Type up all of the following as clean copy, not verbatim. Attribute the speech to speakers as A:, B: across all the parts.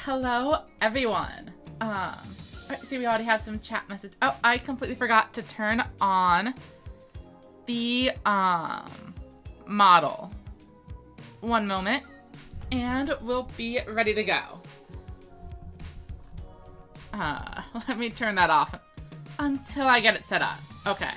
A: Hello, everyone. See, we already have some chat message. Oh, I completely forgot to turn on the, model. One moment, and we'll be ready to go. Let me turn that off until I get it set up. Okay.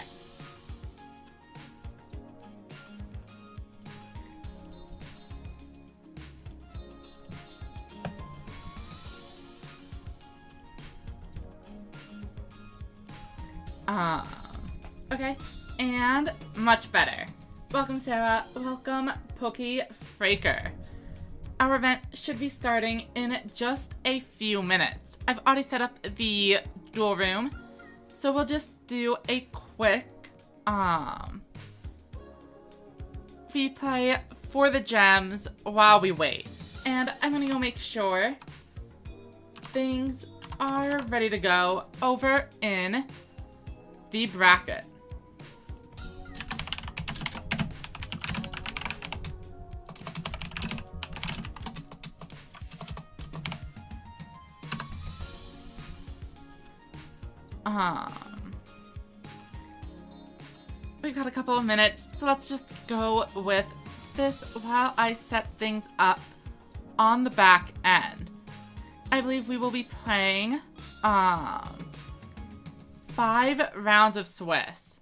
A: Okay, and much better. Welcome, Sarah. Welcome, Pokey Fraker. Our event should be starting in just a few minutes. I've already set up the duel room, so we'll just do a quick, replay for the gems while we wait. And I'm gonna go make sure things are ready to go over in the bracket. We've got a couple of minutes, so let's just go with this while I set things up on the back end. I believe we will be playing 5 rounds of Swiss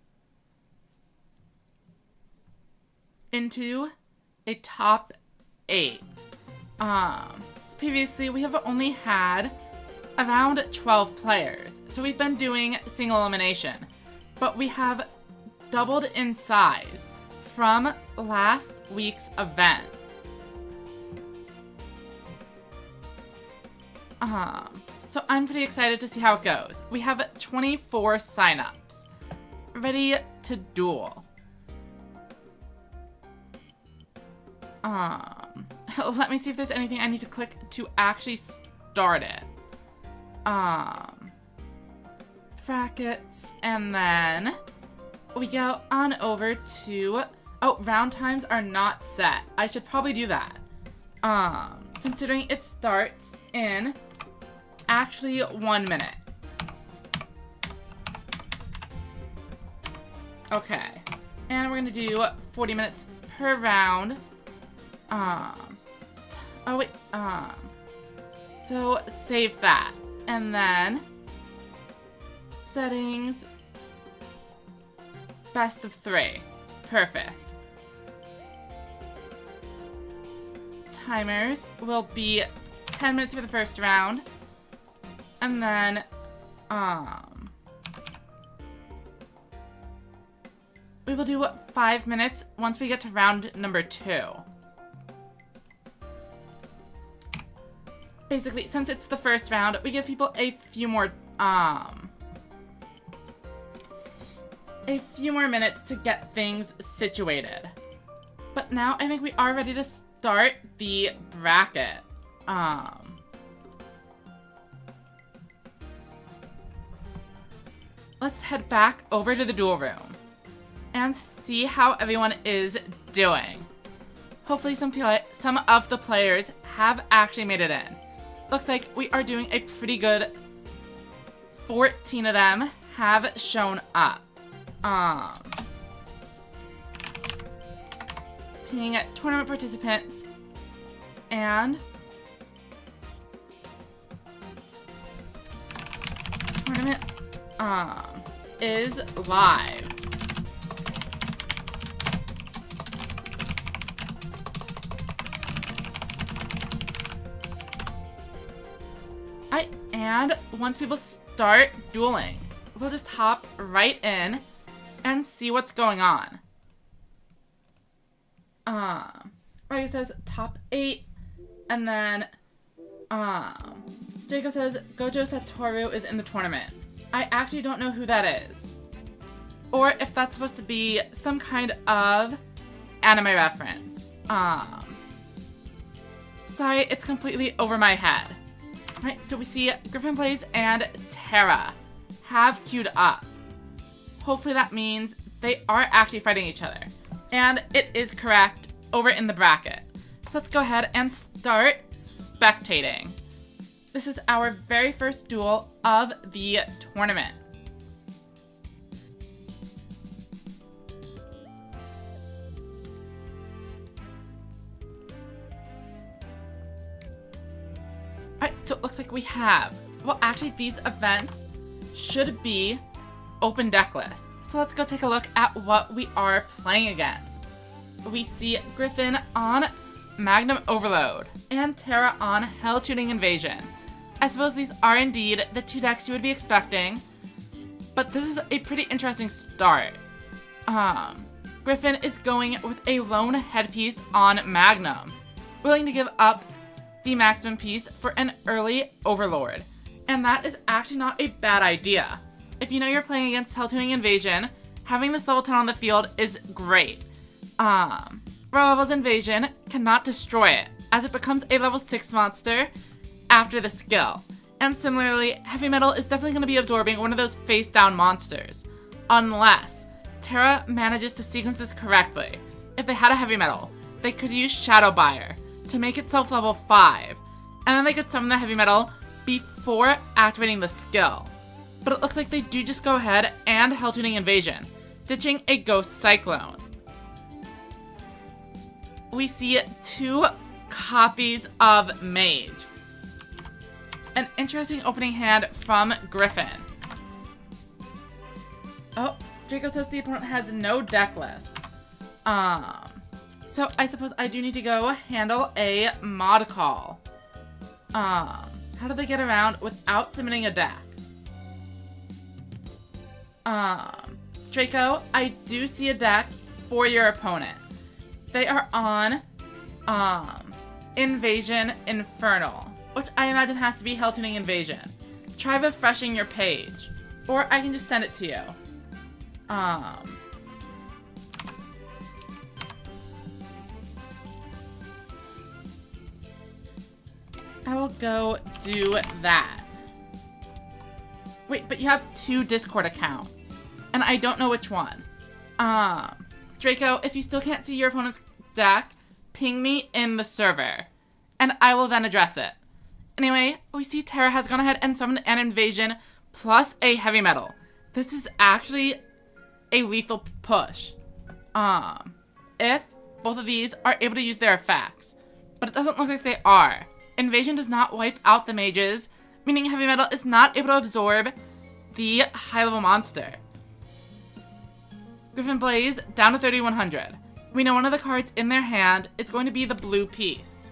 A: into a top 8. Previously, we have only had around 12 players, so we've been doing single elimination, but we have doubled in size from last week's event. So I'm pretty excited to see how it goes. We have 24 signups ready to duel. Let me see if there's anything I need to click to actually start it. Brackets, and then we go on over to, round times are not set. I should probably do that. Considering it starts in actually 1 minute. Okay, and we're gonna do 40 minutes per round. So save that. And then settings, best of 3. Perfect. Timers will be 10 minutes for the first round. And then, we will do 5 minutes once we get to round number 2. Basically, since it's the first round, we give people a few more minutes to get things situated. But now I think we are ready to start the bracket. Let's head back over to the duel room and see how everyone is doing. Hopefully some of the players have actually made it in. Looks like we are doing a pretty good 14 of them have shown up. Pinging at tournament participants, and tournament is live. And once people start dueling, we'll just hop right in and see what's going on. Right, it says top 8, and then Jacob says Gojo Satoru is in the tournament. I actually don't know who that is, or if that's supposed to be some kind of anime reference. Sorry, it's completely over my head. Right, so we see Griffin Plays and Terra have queued up. Hopefully that means they are actually fighting each other. And it is correct over in the bracket. So let's go ahead and start spectating. This is our very first duel of the tournament. Alright, so it looks like we have... Well, actually, these events should be open deck list. So let's go take a look at what we are playing against. We see Griffin on Magnum Overload and Terra on Hell Tuning Invasion. I suppose these are indeed the two decks you would be expecting, but this is a pretty interesting start. Griffin is going with a lone headpiece on Magnum, willing to give up the maximum piece for an early Overlord, and that is actually not a bad idea. If you know you're playing against Hell Tuning Invasion, having this level 10 on the field is great. Raw Level's Invasion cannot destroy it, as it becomes a level 6 monster after the skill. And similarly, Heavy Metal is definitely going to be absorbing one of those face-down monsters, unless Terra manages to sequence this correctly. If they had a Heavy Metal, they could use Shadow Buyer to make itself level 5, and then they could summon the Heavy Metal before activating the skill. But it looks like they do just go ahead and Hell Tuning Invasion, ditching a Ghost Cyclone. We see 2 copies of Mage. An interesting opening hand from Griffin. Oh, Draco says the opponent has no deck list. So I suppose I do need to go handle a mod call. How do they get around without submitting a deck? Draco, I do see a deck for your opponent. They are on, Invasion Infernal, which I imagine has to be Hell Tuning Invasion. Try refreshing your page, or I can just send it to you. I will go do that. Wait, but you have 2 Discord accounts, and I don't know which one. Draco, if you still can't see your opponent's deck, ping me in the server, and I will then address it. Anyway, we see Terra has gone ahead and summoned an Invasion plus a Heavy Metal. This is actually a lethal push. If both of these are able to use their effects, but it doesn't look like they are. Invasion does not wipe out the mages, meaning Heavy Metal is not able to absorb the high-level monster. Griffin Blaze down to 3100. We know one of the cards in their hand is going to be the blue piece.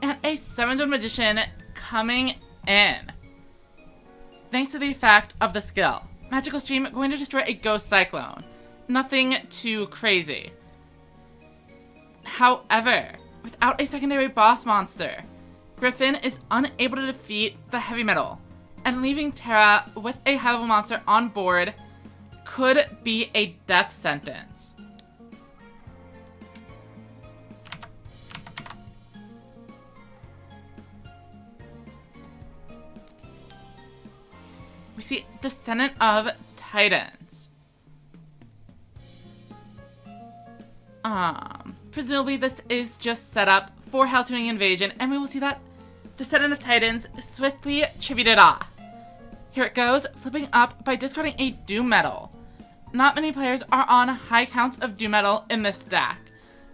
A: And a 7-zone Magician coming in. Thanks to the effect of the skill. Magical Stream going to destroy a Ghost Cyclone. Nothing too crazy. However, without a secondary boss monster, Griffin is unable to defeat the Heavy Metal, and leaving Terra with a high-level monster on board could be a death sentence. We see Descendant of Titans. Presumably this is just set up for Hell Tuning Invasion, and we will see that Descendant of Titans swiftly tributed off. Here it goes, flipping up by discarding a Doom Metal. Not many players are on high counts of Doom Metal in this deck,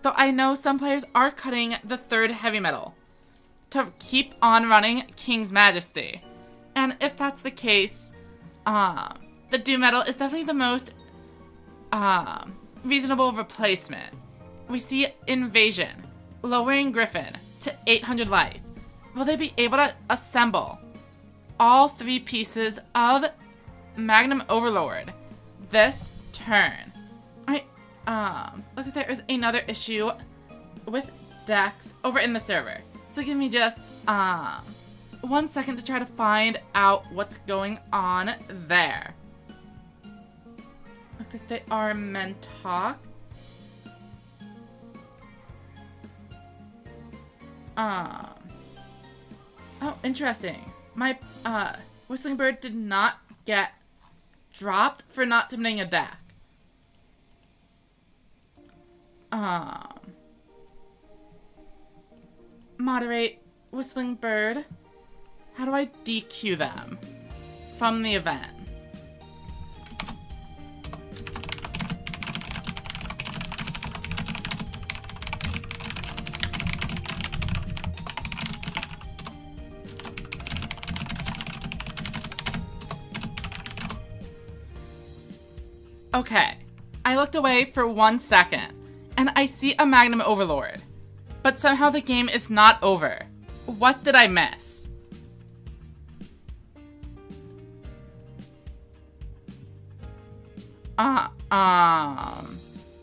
A: though I know some players are cutting the 3rd Heavy Metal to keep on running King's Majesty. And if that's the case, the Doom Metal is definitely the most reasonable replacement. We see Invasion, lowering Griffin to 800 life. Will they be able to assemble all 3 pieces of Magnum Overlord this turn? Alright, looks like there is another issue with decks over in the server. So give me just 1 second to try to find out what's going on there. Looks like they are Mentalk. Oh, interesting. My, Whistling Bird did not get dropped for not submitting a deck. Moderate Whistling Bird. How do I DQ them from the event? Okay, I looked away for 1 second, and I see a Magnum Overlord. But somehow the game is not over. What did I miss?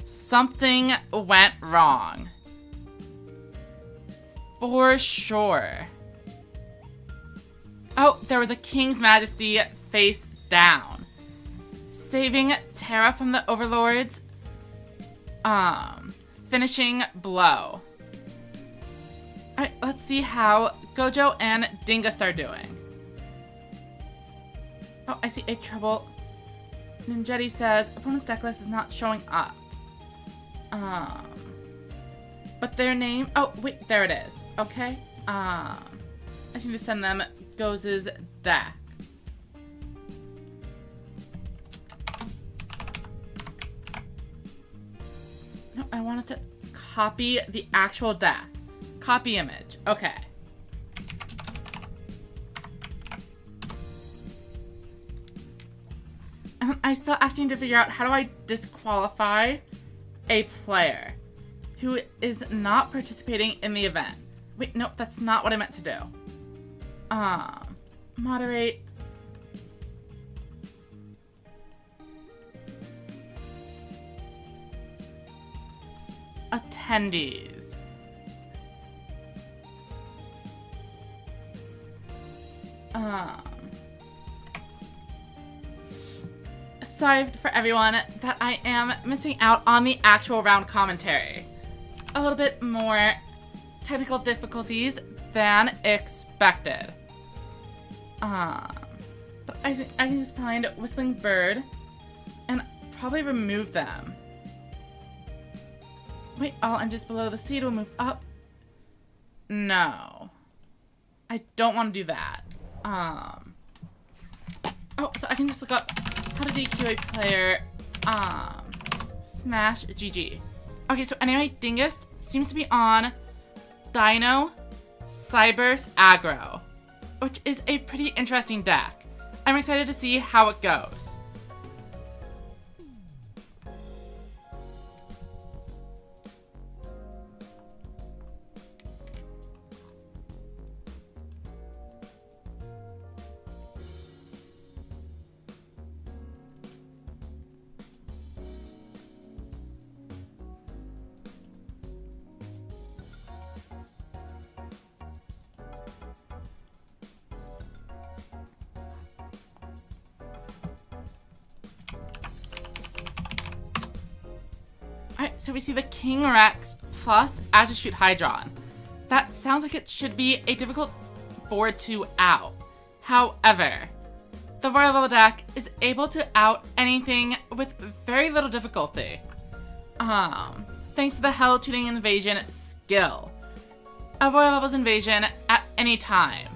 A: Something went wrong. For sure. Oh, there was a King's Majesty face down. Saving Terra from the Overlords. Finishing blow. Alright, let's see how Gojo and Dingus are doing. Oh, I see a trouble. Ninjetti says, opponent's deck list is not showing up. But their name, oh, wait, there it is. Okay. I just need to send them Goz's deck. No, I wanted to copy the actual deck. Copy image. Okay. I still actually need to figure out how do I disqualify a player who is not participating in the event. Wait, nope, that's not what I meant to do. Moderate. Attendees. Sorry for everyone that I am missing out on the actual round commentary. A little bit more technical difficulties than expected. But I can just find Whistling Bird and probably remove them. Wait, all engines below the seed will move up. No. I don't want to do that. Oh, so I can just look up how to DQ a player. Smash GG. Okay, so anyway, Dingus seems to be on Dino, Cyberse, Aggro, which is a pretty interesting deck. I'm excited to see how it goes. Alright, so we see the King Rex plus Attitude Hydron. That sounds like it should be a difficult board to out. However, the Royal Bubble deck is able to out anything with very little difficulty. Thanks to the Hell Tuning Invasion skill. A Royal Bubble's invasion at any time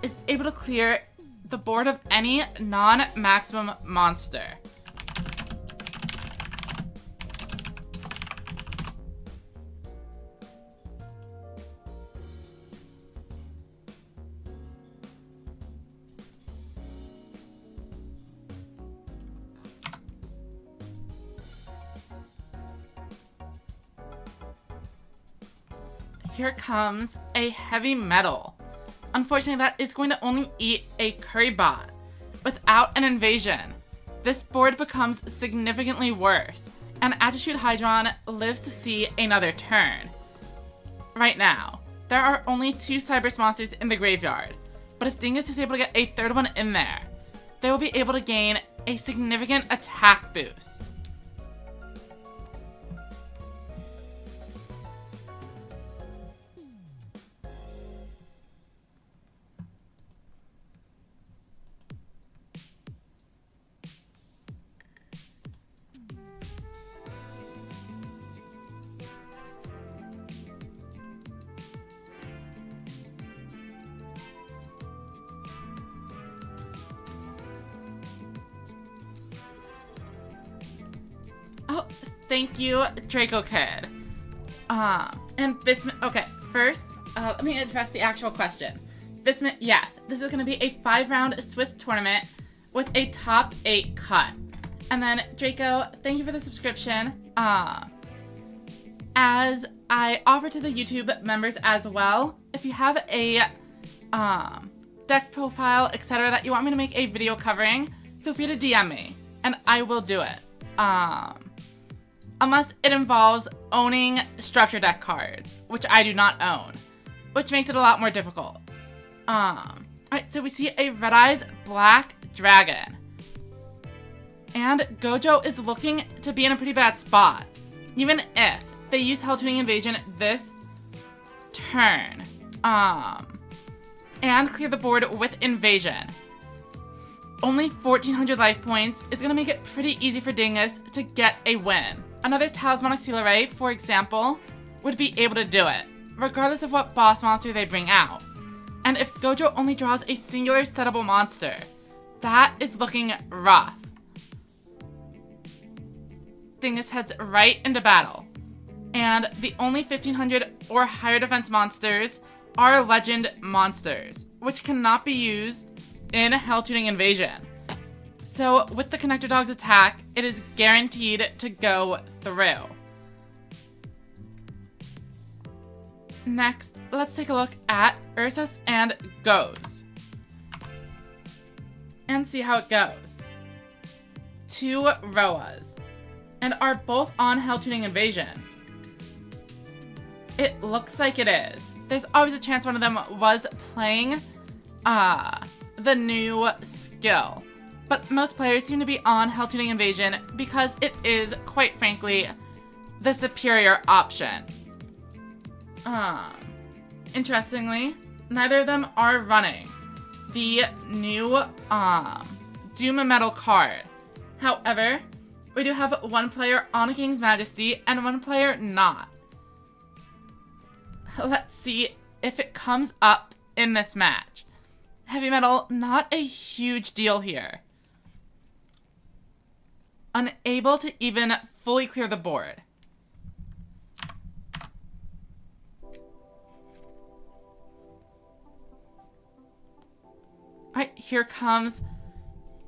A: is able to clear the board of any non-maximum monster. Here comes a heavy metal. Unfortunately, that is going to only eat a curry bot. Without an invasion, this board becomes significantly worse, and Attitude Hydron lives to see another turn. Right now, there are only 2 Cyberse monsters in the graveyard, but if Dingus is able to get a third one in there, they will be able to gain a significant attack boost. Oh, thank you, Draco Kid. And Bismuth. Okay, first, let me address the actual question. Bismuth, yes, this is going to be a 5-round Swiss tournament with a top 8 cut. And then Draco, thank you for the subscription. As I offer to the YouTube members as well, if you have a deck profile, etc. that you want me to make a video covering, feel free to DM me, and I will do it. Unless it involves owning structure deck cards, which I do not own, which makes it a lot more difficult. Alright, so we see a Red Eyes Black Dragon. And Gojo is looking to be in a pretty bad spot, even if they use Hell Tuning Invasion this turn. And clear the board with Invasion. Only 1,400 life points is going to make it pretty easy for Dingus to get a win. Another Talismanic Seal Array, for example, would be able to do it, regardless of what boss monster they bring out. And if Gojo only draws a singular settable monster, that is looking rough. Dingus heads right into battle. And the only 1,500 or higher defense monsters are legend monsters, which cannot be used in Hell Tuning Invasion. So with the Connector Dog's attack, it is guaranteed to go through. Next, let's take a look at Ursus and Goes. And see how it goes. 2 Roas. And are both on Hell Tuning Invasion. It looks like it is. There's always a chance one of them was playing the new skill. But most players seem to be on Hell Tuning Invasion because it is, quite frankly, the superior option. Interestingly, neither of them are running the new Doom Metal card. However, we do have one player on King's Majesty and one player not. Let's see if it comes up in this match. Heavy Metal, not a huge deal here. Unable to even fully clear the board. Alright, here comes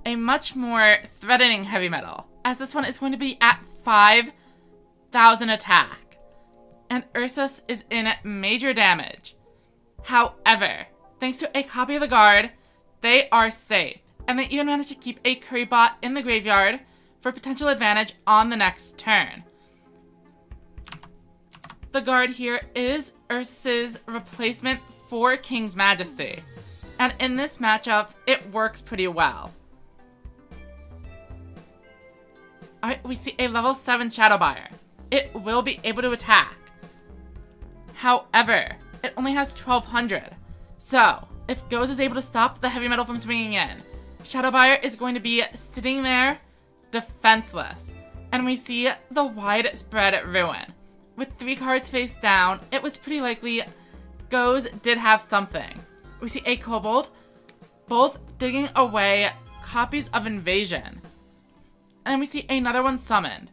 A: a much more threatening Heavy Metal, as this one is going to be at 5,000 attack. And Ursus is in major damage. However, thanks to a copy of the guard, they are safe. And they even managed to keep a Curry Bot in the graveyard for potential advantage on the next turn. The guard here is Ursus's replacement for King's Majesty. And in this matchup, it works pretty well. Alright, we see a level 7 Shadowbuyer. It will be able to attack. However, it only has 1,200. So, if Goes is able to stop the Heavy Metal from swinging in, Shadowbuyer is going to be sitting there defenseless. And we see the widespread ruin. With 3 cards face down, it was pretty likely Goes did have something. We see a Kobold, both digging away copies of Invasion. And then we see another one summoned.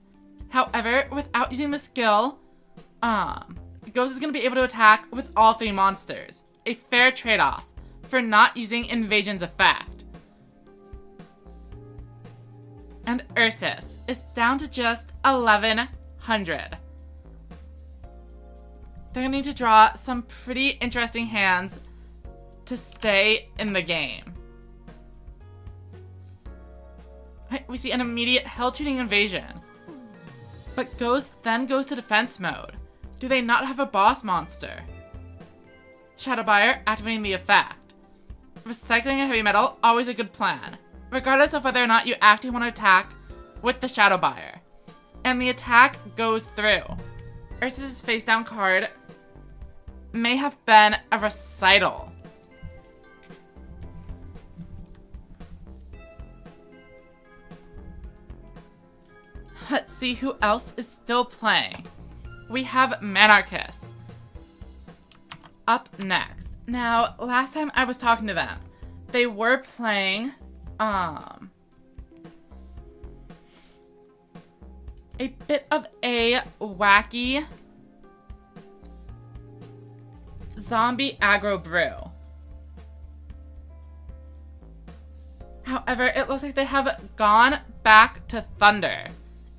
A: However, without using the skill, Goes is going to be able to attack with all 3 monsters. A fair trade-off for not using Invasion's effect. And Ursus is down to just 1,100. They're going to need to draw some pretty interesting hands to stay in the game. Right, we see an immediate Hell Tuning Invasion. But Goes then goes to defense mode. Do they not have a boss monster? Shadowbuyer activating the effect. Recycling a Heavy Metal, always a good plan, regardless of whether or not you actually want to attack with the Shadowbuyer. And the attack goes through. Ursus' face down card may have been a recital. Let's see who else is still playing. We have Manarchist up next. Now, last time I was talking to them, they were playing a bit of a wacky zombie aggro brew. However, it looks like they have gone back to Thunder,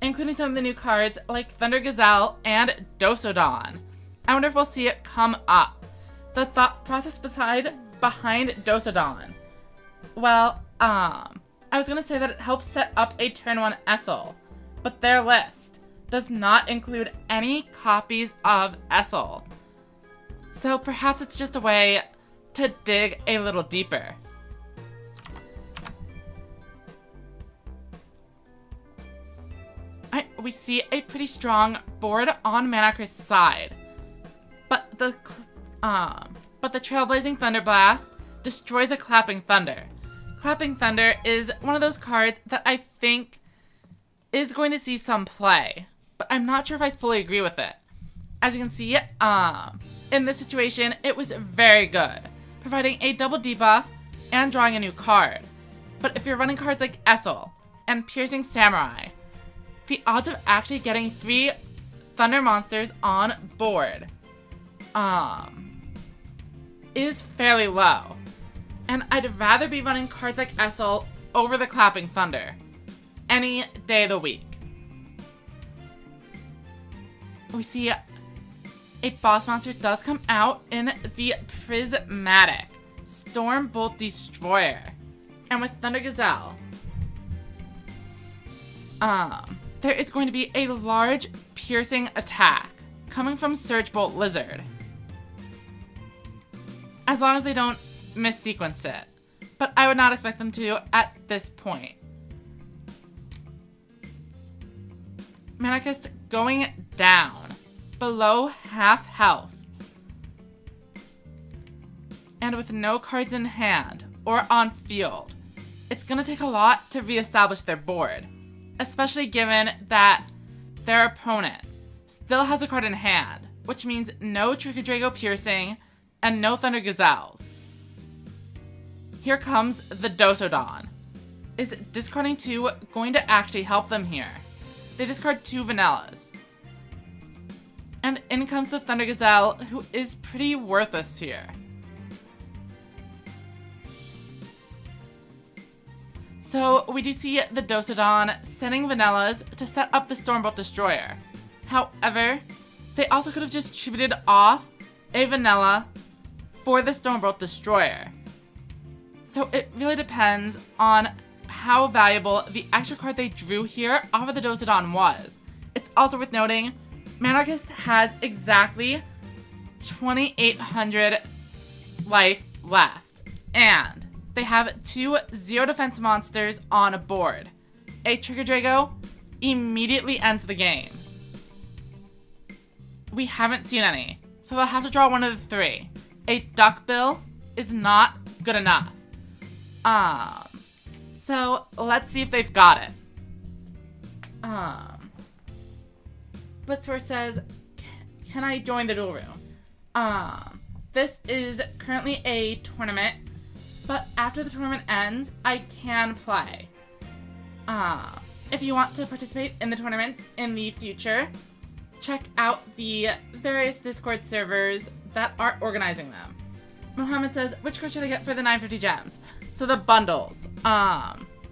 A: including some of the new cards like Thunder Gazelle and Dosodon. I wonder if we'll see it come up. The thought process behind Dosodon. Well, I was gonna say that it helps set up a turn 1 Essel, but their list does not include any copies of Essel. So perhaps it's just a way to dig a little deeper. We see a pretty strong board on Manacre's side, but the Trailblazing Thunderblast destroys a Clapping Thunder. Clapping Thunder is one of those cards that I think is going to see some play, but I'm not sure if I fully agree with it. As you can see, in this situation, it was very good, providing a double debuff and drawing a new card. But if you're running cards like Essel and Piercing Samurai, the odds of actually getting 3 Thunder monsters on board is fairly low. And I'd rather be running cards like Essel over the Clapping Thunder any day of the week. We see a boss monster does come out in the Prismatic Stormbolt Destroyer. And with Thunder Gazelle, there is going to be a large piercing attack coming from Surge Bolt Lizard. As long as they don't missequence it. But I would not expect them to at this point. Manacus going down below half health. And with no cards in hand or on field, it's going to take a lot to reestablish their board. Especially given that their opponent still has a card in hand, which means no Trick-or-Drago Piercing and no Thunder Gazelles. Here comes the Dosodon. Is discarding 2 going to actually help them here? They discard 2 Vanillas. And in comes the Thunder Gazelle, who is pretty worthless here. So we do see the Dosodon sending Vanillas to set up the Stormbolt Destroyer. However, they also could have just tributed off a Vanilla for the Stormbolt Destroyer. So it really depends on how valuable the extra card they drew here off of the Dosodon was. It's also worth noting, Manarchist has exactly 2,800 life left, and they have 2 0 defense monsters on a board. A Trick-or-Drago immediately ends the game. We haven't seen any, so they'll have to draw one of the 3. A Duckbill is not good enough. So let's see if they've got it. Blitzforce says, can I join the duel room? This is currently a tournament, but after the tournament ends, I can play. If you want to participate in the tournaments in the future, check out the various Discord servers that are organizing them. Mohammed says, which card should I get for the 950 gems? So the bundles.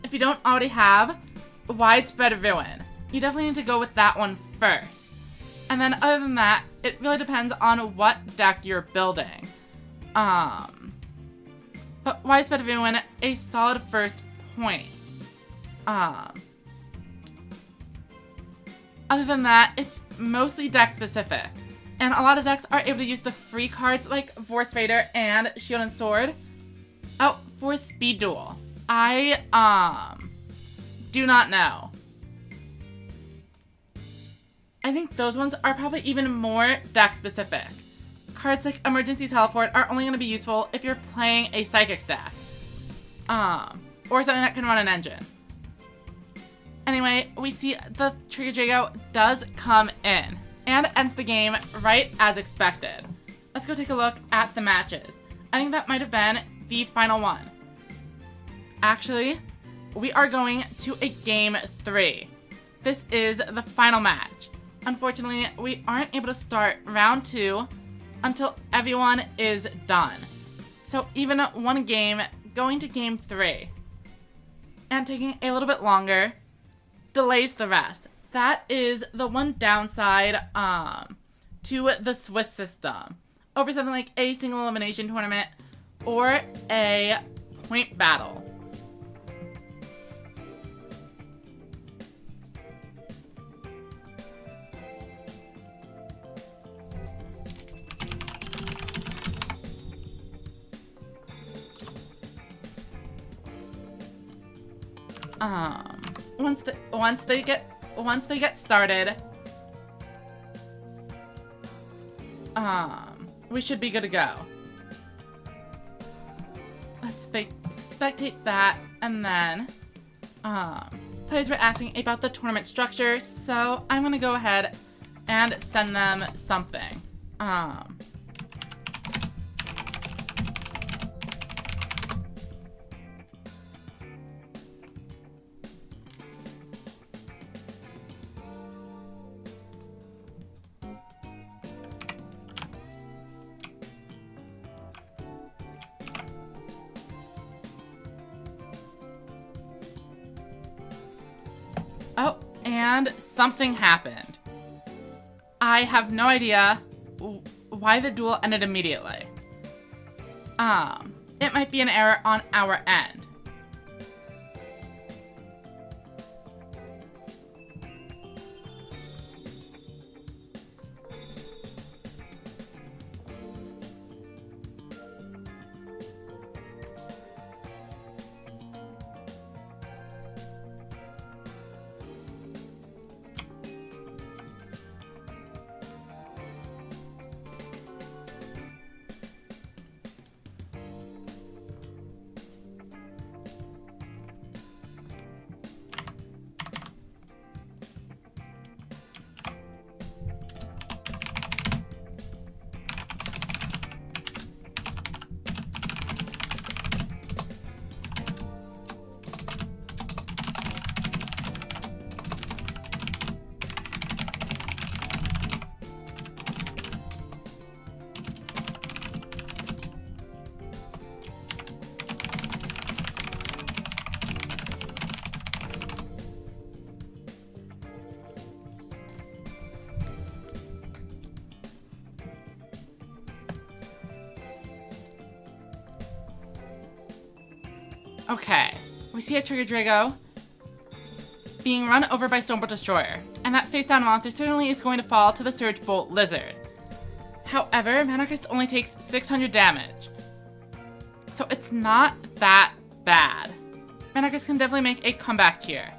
A: If you don't already have Widespread Ruin, you definitely need to go with that one first. And then other than that, it really depends on what deck you're building. But Widespread Ruin, a solid first point. Other than that, it's mostly deck specific. And a lot of decks are able to use the free cards like Force Fader and Shield and Sword. Oh, for Speed Duel. I, do not know. I think those ones are probably even more deck specific. Cards like Emergency Teleport are only going to be useful if you're playing a Psychic deck. Or something that can run an engine. Anyway, we see the Trick-or-Drago does come in and ends the game right as expected. Let's go take a look at the matches. I think that might have been the final one. Actually, we are going to a game 3. this is the final match. Unfortunately, we aren't able to start round 2 until everyone is done. So even one game going to game 3 and taking a little bit longer delays the rest. That is the one downside to the Swiss system over something like a single elimination tournament or a point battle. Once they get started, we should be good to go. Let's spectate that, and then, players were asking about the tournament structure, so I'm gonna go ahead and send them something. Oh, and something happened. I have no idea why the duel ended immediately. It might be an error on our end. Okay, we see a Trigger Drago being run over by Stormbolt Destroyer, and that face-down monster certainly is going to fall to the Surge Bolt Lizard. However, Manarchist only takes 600 damage, so it's not that bad. Manarchist can definitely make a comeback here.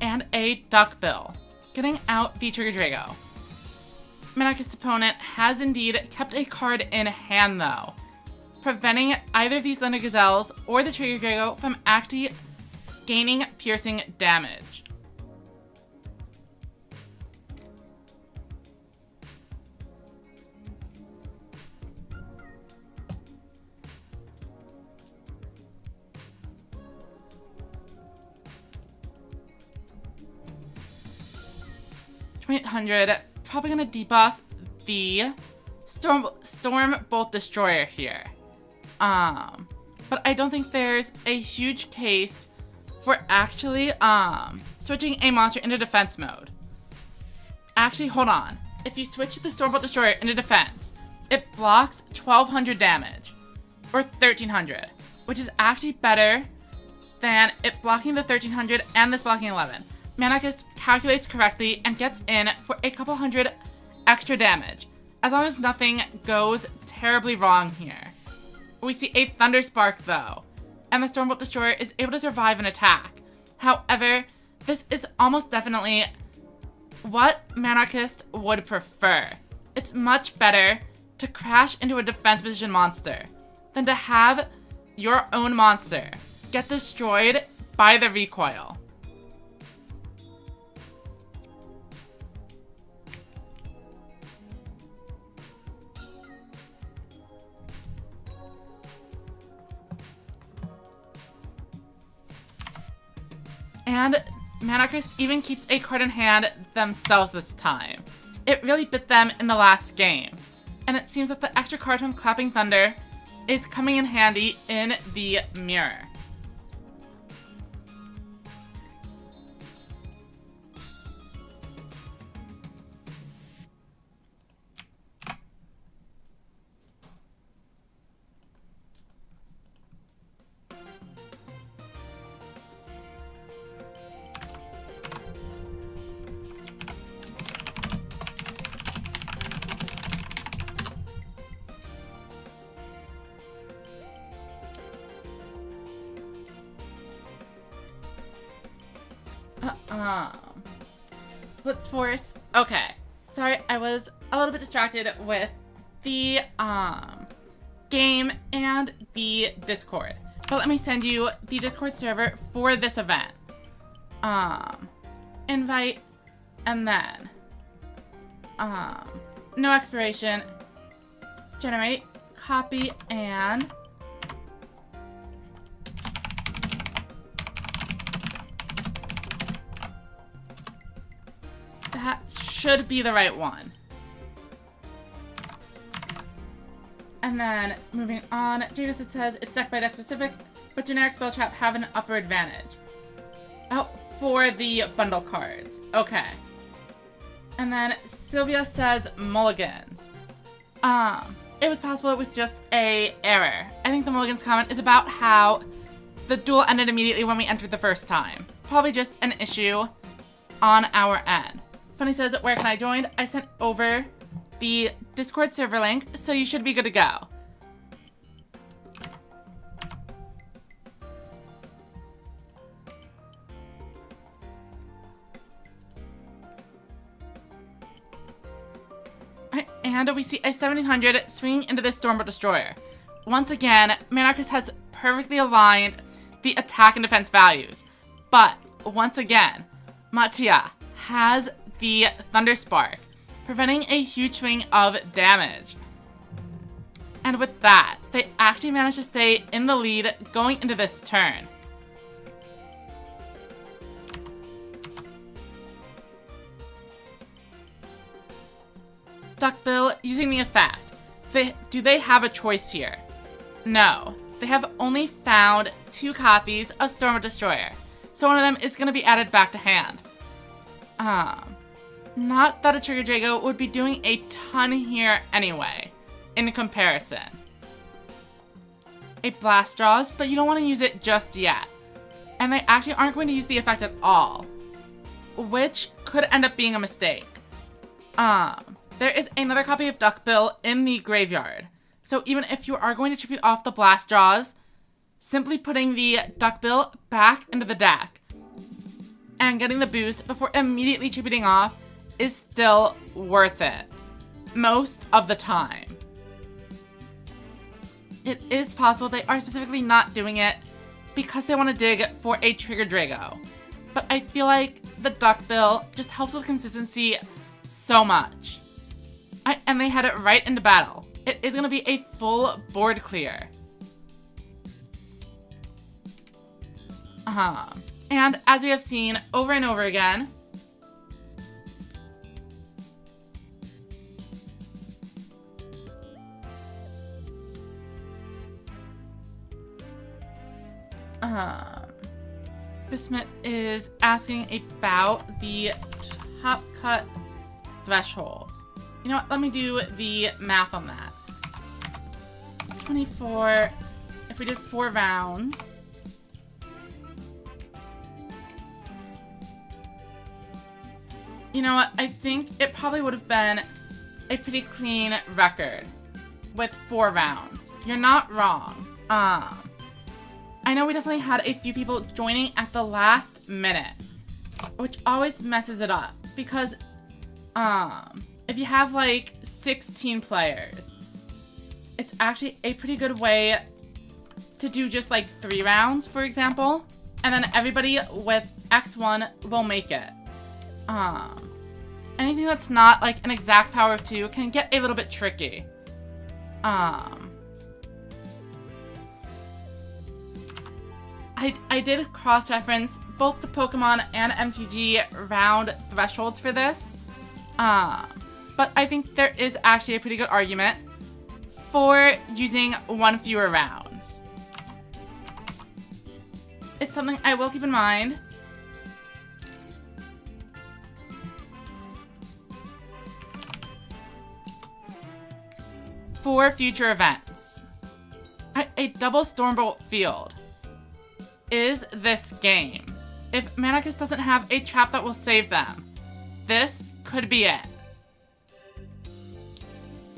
A: And a Duckbill, getting out the Trigger Drago. Manarchist's opponent has indeed kept a card in hand though, preventing either of these Thunder Gazelles or the Trigger Drago from actually gaining piercing damage. Probably gonna debuff the Storm Bolt Destroyer here. But I don't think there's a huge case for actually switching a monster into defense mode. Actually, hold on. If you switch the Storm Bolt Destroyer into defense, it blocks 1200 damage, or 1300, which is actually better than it blocking the 1300 and this blocking 11. Manarchist calculates correctly and gets in for a couple hundred extra damage, as long as nothing goes terribly wrong here. We see a Thunder Spark though, and the Stormbolt Destroyer is able to survive an attack. However, this is almost definitely what Manarchist would prefer. It's much better to crash into a defense position monster, than to have your own monster get destroyed by the recoil. And Manarchist even keeps a card in hand themselves this time. It really bit them in the last game. And it seems that the extra card from Clapping Thunder is coming in handy in the mirror. Blitz Force. Okay. Sorry, I was a little bit distracted with the game and the Discord. But let me send you the Discord server for this event. Invite, and then no expiration. Generate, copy, and that should be the right one. And then moving on, Jadis, it says it's deck by deck specific, but generic spell trap have an upper advantage. Oh, for the bundle cards. Okay. And then Sylvia says mulligans. It was possible it was just a error. I think the mulligans comment is about how the duel ended immediately when we entered the first time. Probably just an issue on our end. Funny says, where can I join? I sent over the Discord server link, so you should be good to go. Alright, and we see a 1700 swinging into this Stormbolt Destroyer. Once again, Manarchist has perfectly aligned the attack and defense values. But, once again, Mattia has the Thunder Spark, preventing a huge swing of damage. And with that, they actually managed to stay in the lead going into this turn. Duckbill using the effect. Do they have a choice here? No. They have only found 2 copies of Stormbolt Destroyer, so one of them is going to be added back to hand. Not that a Trigger Drago would be doing a ton here anyway, in comparison. A Blast Draws, but you don't want to use it just yet. And they actually aren't going to use the effect at all, which could end up being a mistake. There is another copy of Duckbill in the graveyard, so even if you are going to tribute off the Blast Draws, simply putting the Duckbill back into the deck and getting the boost before immediately tributing off is still worth it, most of the time. It is possible they are specifically not doing it because they want to dig for a Trigger Drago, but I feel like the Duckbill just helps with consistency so much. And they had it right into battle. It is going to be a full board clear. And as we have seen over and over again, Bismuth is asking about the top cut thresholds. You know what? Let me do the math on that. 24. If we did 4 rounds. You know what? I think it probably would have been a pretty clean record with 4 rounds. You're not wrong. I know we definitely had a few people joining at the last minute, which always messes it up because, if you have like 16 players, it's actually a pretty good way to do just like 3 rounds, for example. And then everybody with X1 will make it. Anything that's not like an exact power of 2 can get a little bit tricky. I did cross-reference both the Pokemon and MTG round thresholds for this. But I think there is actually a pretty good argument for using 1 fewer rounds. It's something I will keep in mind. For future events. A double Stormbolt field is this game. If Manacus doesn't have a trap that will save them, this could be it.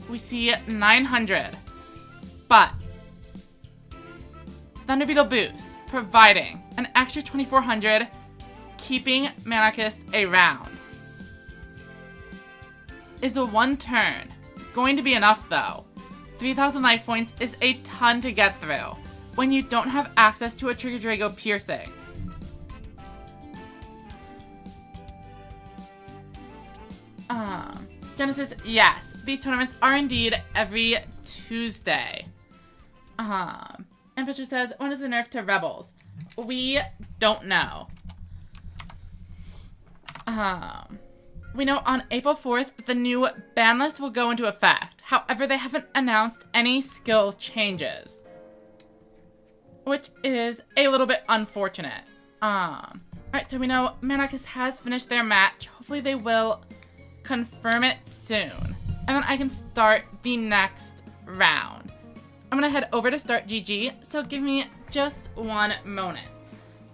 A: We see 900, but Thunder Beetle boost, providing an extra 2400, keeping Manacus around. Is a 1 turn going to be enough though? 3000 life points is a ton to get through when you don't have access to a Trigger Drago piercing. Genesis, yes, these tournaments are indeed every Tuesday. And Fisher says, when is the nerf to Rebels? We don't know. We know on April 4th, the new ban list will go into effect. However, they haven't announced any skill changes, which is a little bit unfortunate. Alright, so we know Manacus has finished their match. Hopefully they will confirm it soon. And then I can start the next round. I'm gonna head over to start GG, so give me just 1 moment.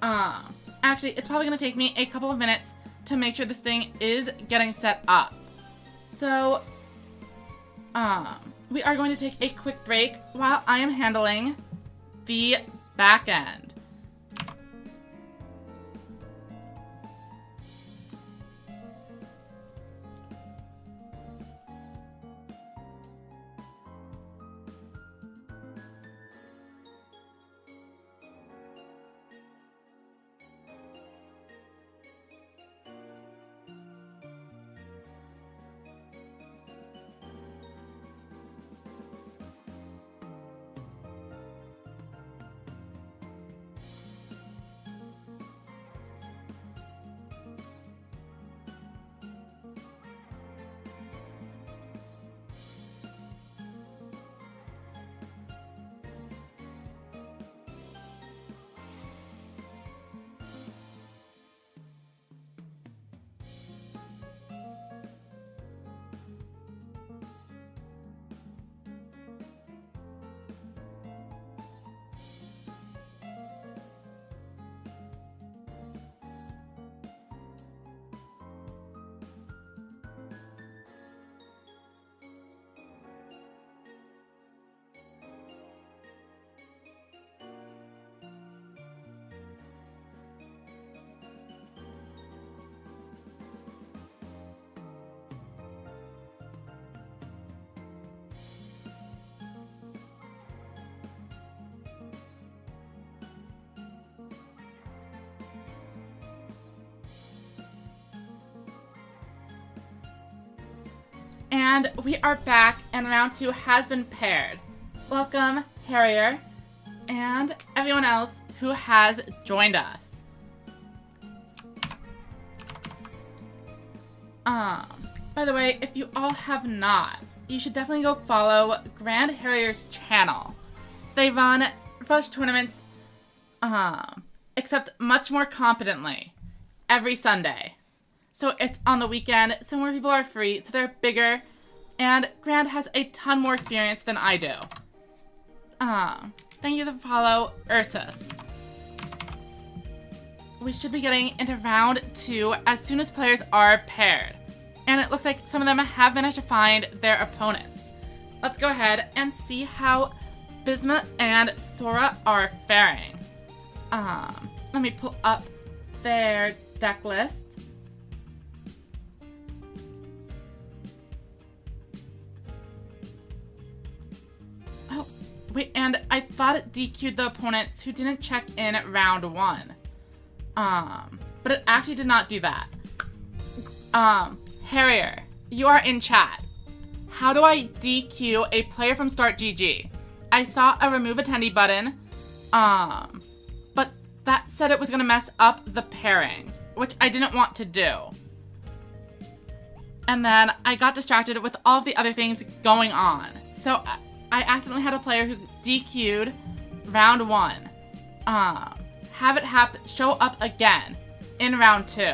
A: Actually, it's probably gonna take me a couple of minutes to make sure this thing is getting set up. So, we are going to take a quick break while I am handling the back end. And we are back, and round 2 has been paired. Welcome, Harrier, and everyone else who has joined us. By the way, if you all have not, you should definitely go follow Grand Harrier's channel. They run Rush tournaments, except much more competently, every Sunday. So it's on the weekend, so more people are free, so they're bigger, and Grand has a ton more experience than I do. Thank you for the follow, Ursus. We should be getting into round 2 as soon as players are paired. And it looks like some of them have managed to find their opponents. Let's go ahead and see how Bisma and Sora are faring. Let me pull up their deck list. Oh, Wait, and I thought it DQ'd the opponents who didn't check in round 1. But it actually did not do that. Harrier, you are in chat. How do I DQ a player from Start GG? I saw a remove attendee button, but that said it was gonna mess up the pairings, which I didn't want to do. And then I got distracted with all the other things going on. So I accidentally had a player who DQ'd round 1. Have it show up again in round 2.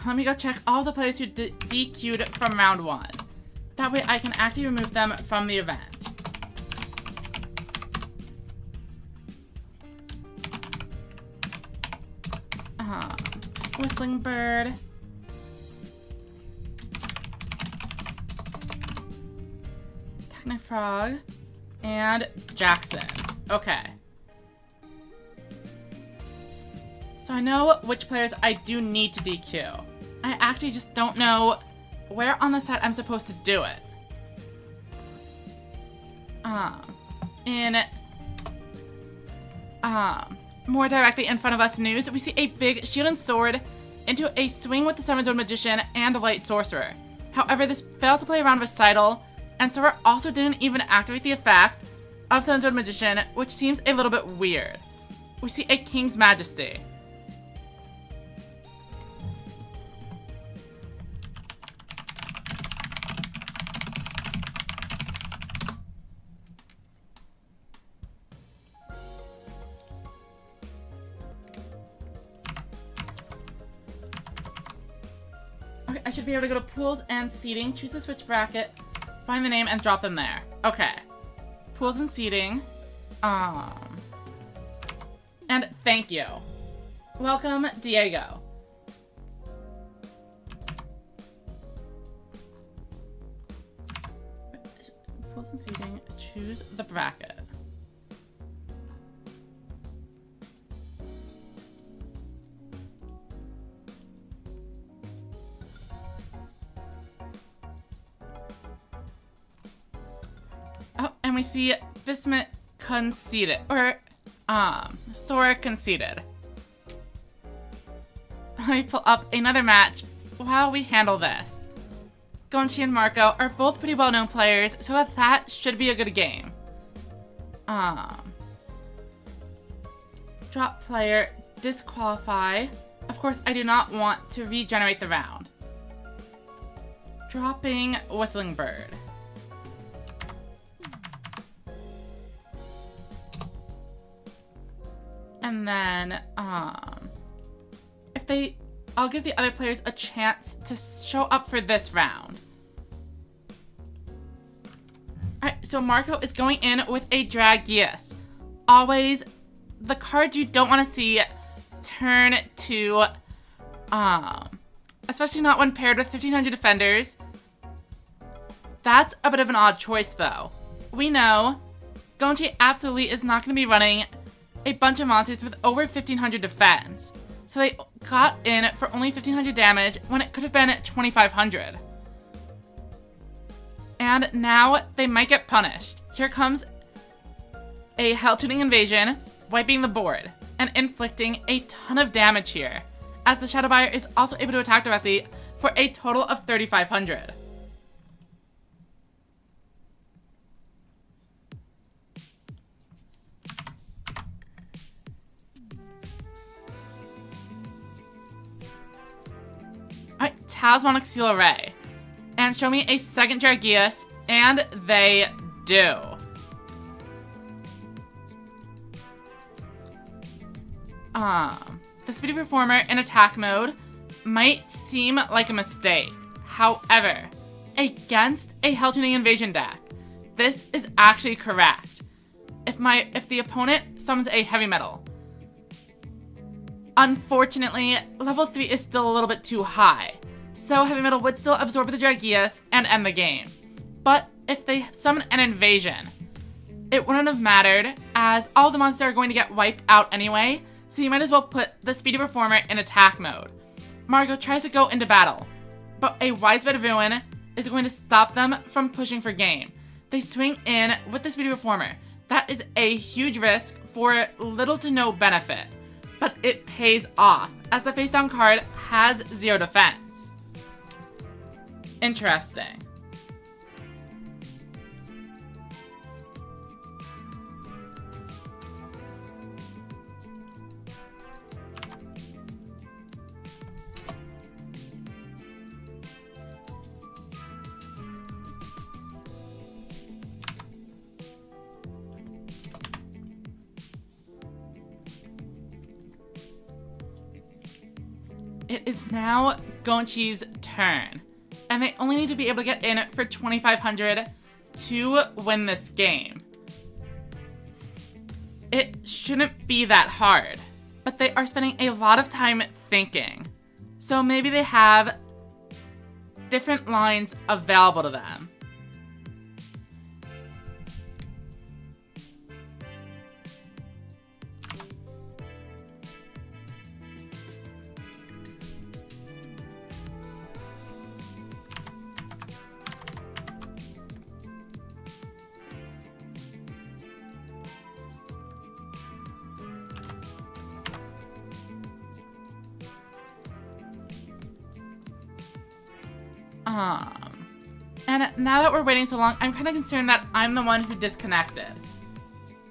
A: Let me go check all the players who DQ'd from round 1. That way I can actually remove them from the event. Whistling Bird. Technifrog. And Jackson. Okay. So I know which players I do need to DQ. I actually just don't know where on the set I'm supposed to do it. More directly in front of us news, we see a big shield and sword into a swing with the 7-Zone Magician and the Light Sorcerer. However, this failed to play around Recital, and Sora also didn't even activate the effect of 7-Zone Magician, which seems a little bit weird. We see a King's Majesty. Okay, I should be able to go to pools and seating, choose the switch bracket, find the name, and drop them there. Okay. Pools and seating. And thank you. Welcome, Diego. Pools and seating, choose the bracket. Oh, and we see Bismuth conceded, or Sora conceded. Let me pull up another match while we handle this. Gonchi and Marco are both pretty well-known players, so that should be a good game. Drop player, disqualify. Of course, I do not want to regenerate the round. Dropping Whistling Bird. And then, I'll give the other players a chance to show up for this round. Alright, so Marco is going in with a Dragius. Always the card you don't want to see turn to, especially not when paired with 1500 defenders. That's a bit of an odd choice, though. We know Gonchi absolutely is not going to be running a bunch of monsters with over 1500 defense. So they got in for only 1500 damage when it could have been 2500. And now they might get punished. Here comes a Hell Tuning Invasion, wiping the board and inflicting a ton of damage here, as the Shadow Buyer is also able to attack directly for a total of 3500. Alright, Talismanic Seal Array. And show me a second Dragius, and they do. The Speedy Performer in attack mode might seem like a mistake. However, against a Hell Tuning Invasion deck, this is actually correct. If the opponent summons a heavy metal, unfortunately, level 3 is still a little bit too high, so heavy metal would still absorb the Dragius and end the game. But if they summon an invasion, it wouldn't have mattered, as all the monsters are going to get wiped out anyway, so you might as well put the Speedy Performer in attack mode. Marco tries to go into battle, but a Wise Bedouin is going to stop them from pushing for game. They swing in with the Speedy Performer. That is a huge risk for little to no benefit, but it pays off, as the face down card has 0 defense. Interesting. It is now Gonchi's turn, and they only need to be able to get in for 2,500 to win this game. It shouldn't be that hard, but they are spending a lot of time thinking, so maybe they have different lines available to them. And now that we're waiting so long, I'm kind of concerned that I'm the one who disconnected.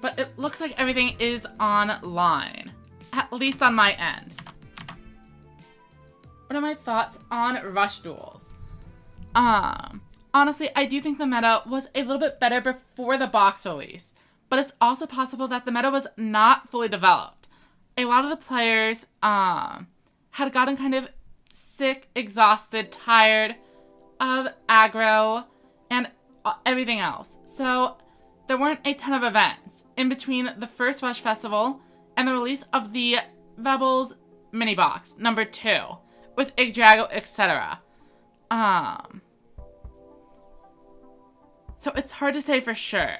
A: But it looks like everything is online, at least on my end. What are my thoughts on Rush Duels? Honestly, I do think the meta was a little bit better before the box release, but it's also possible that the meta was not fully developed. A lot of the players had gotten kind of sick, exhausted, tired of aggro and everything else. So there weren't a ton of events in between the first Rush Festival and the release of the Rebels mini box number 2 with Yggdrago, etc. So it's hard to say for sure.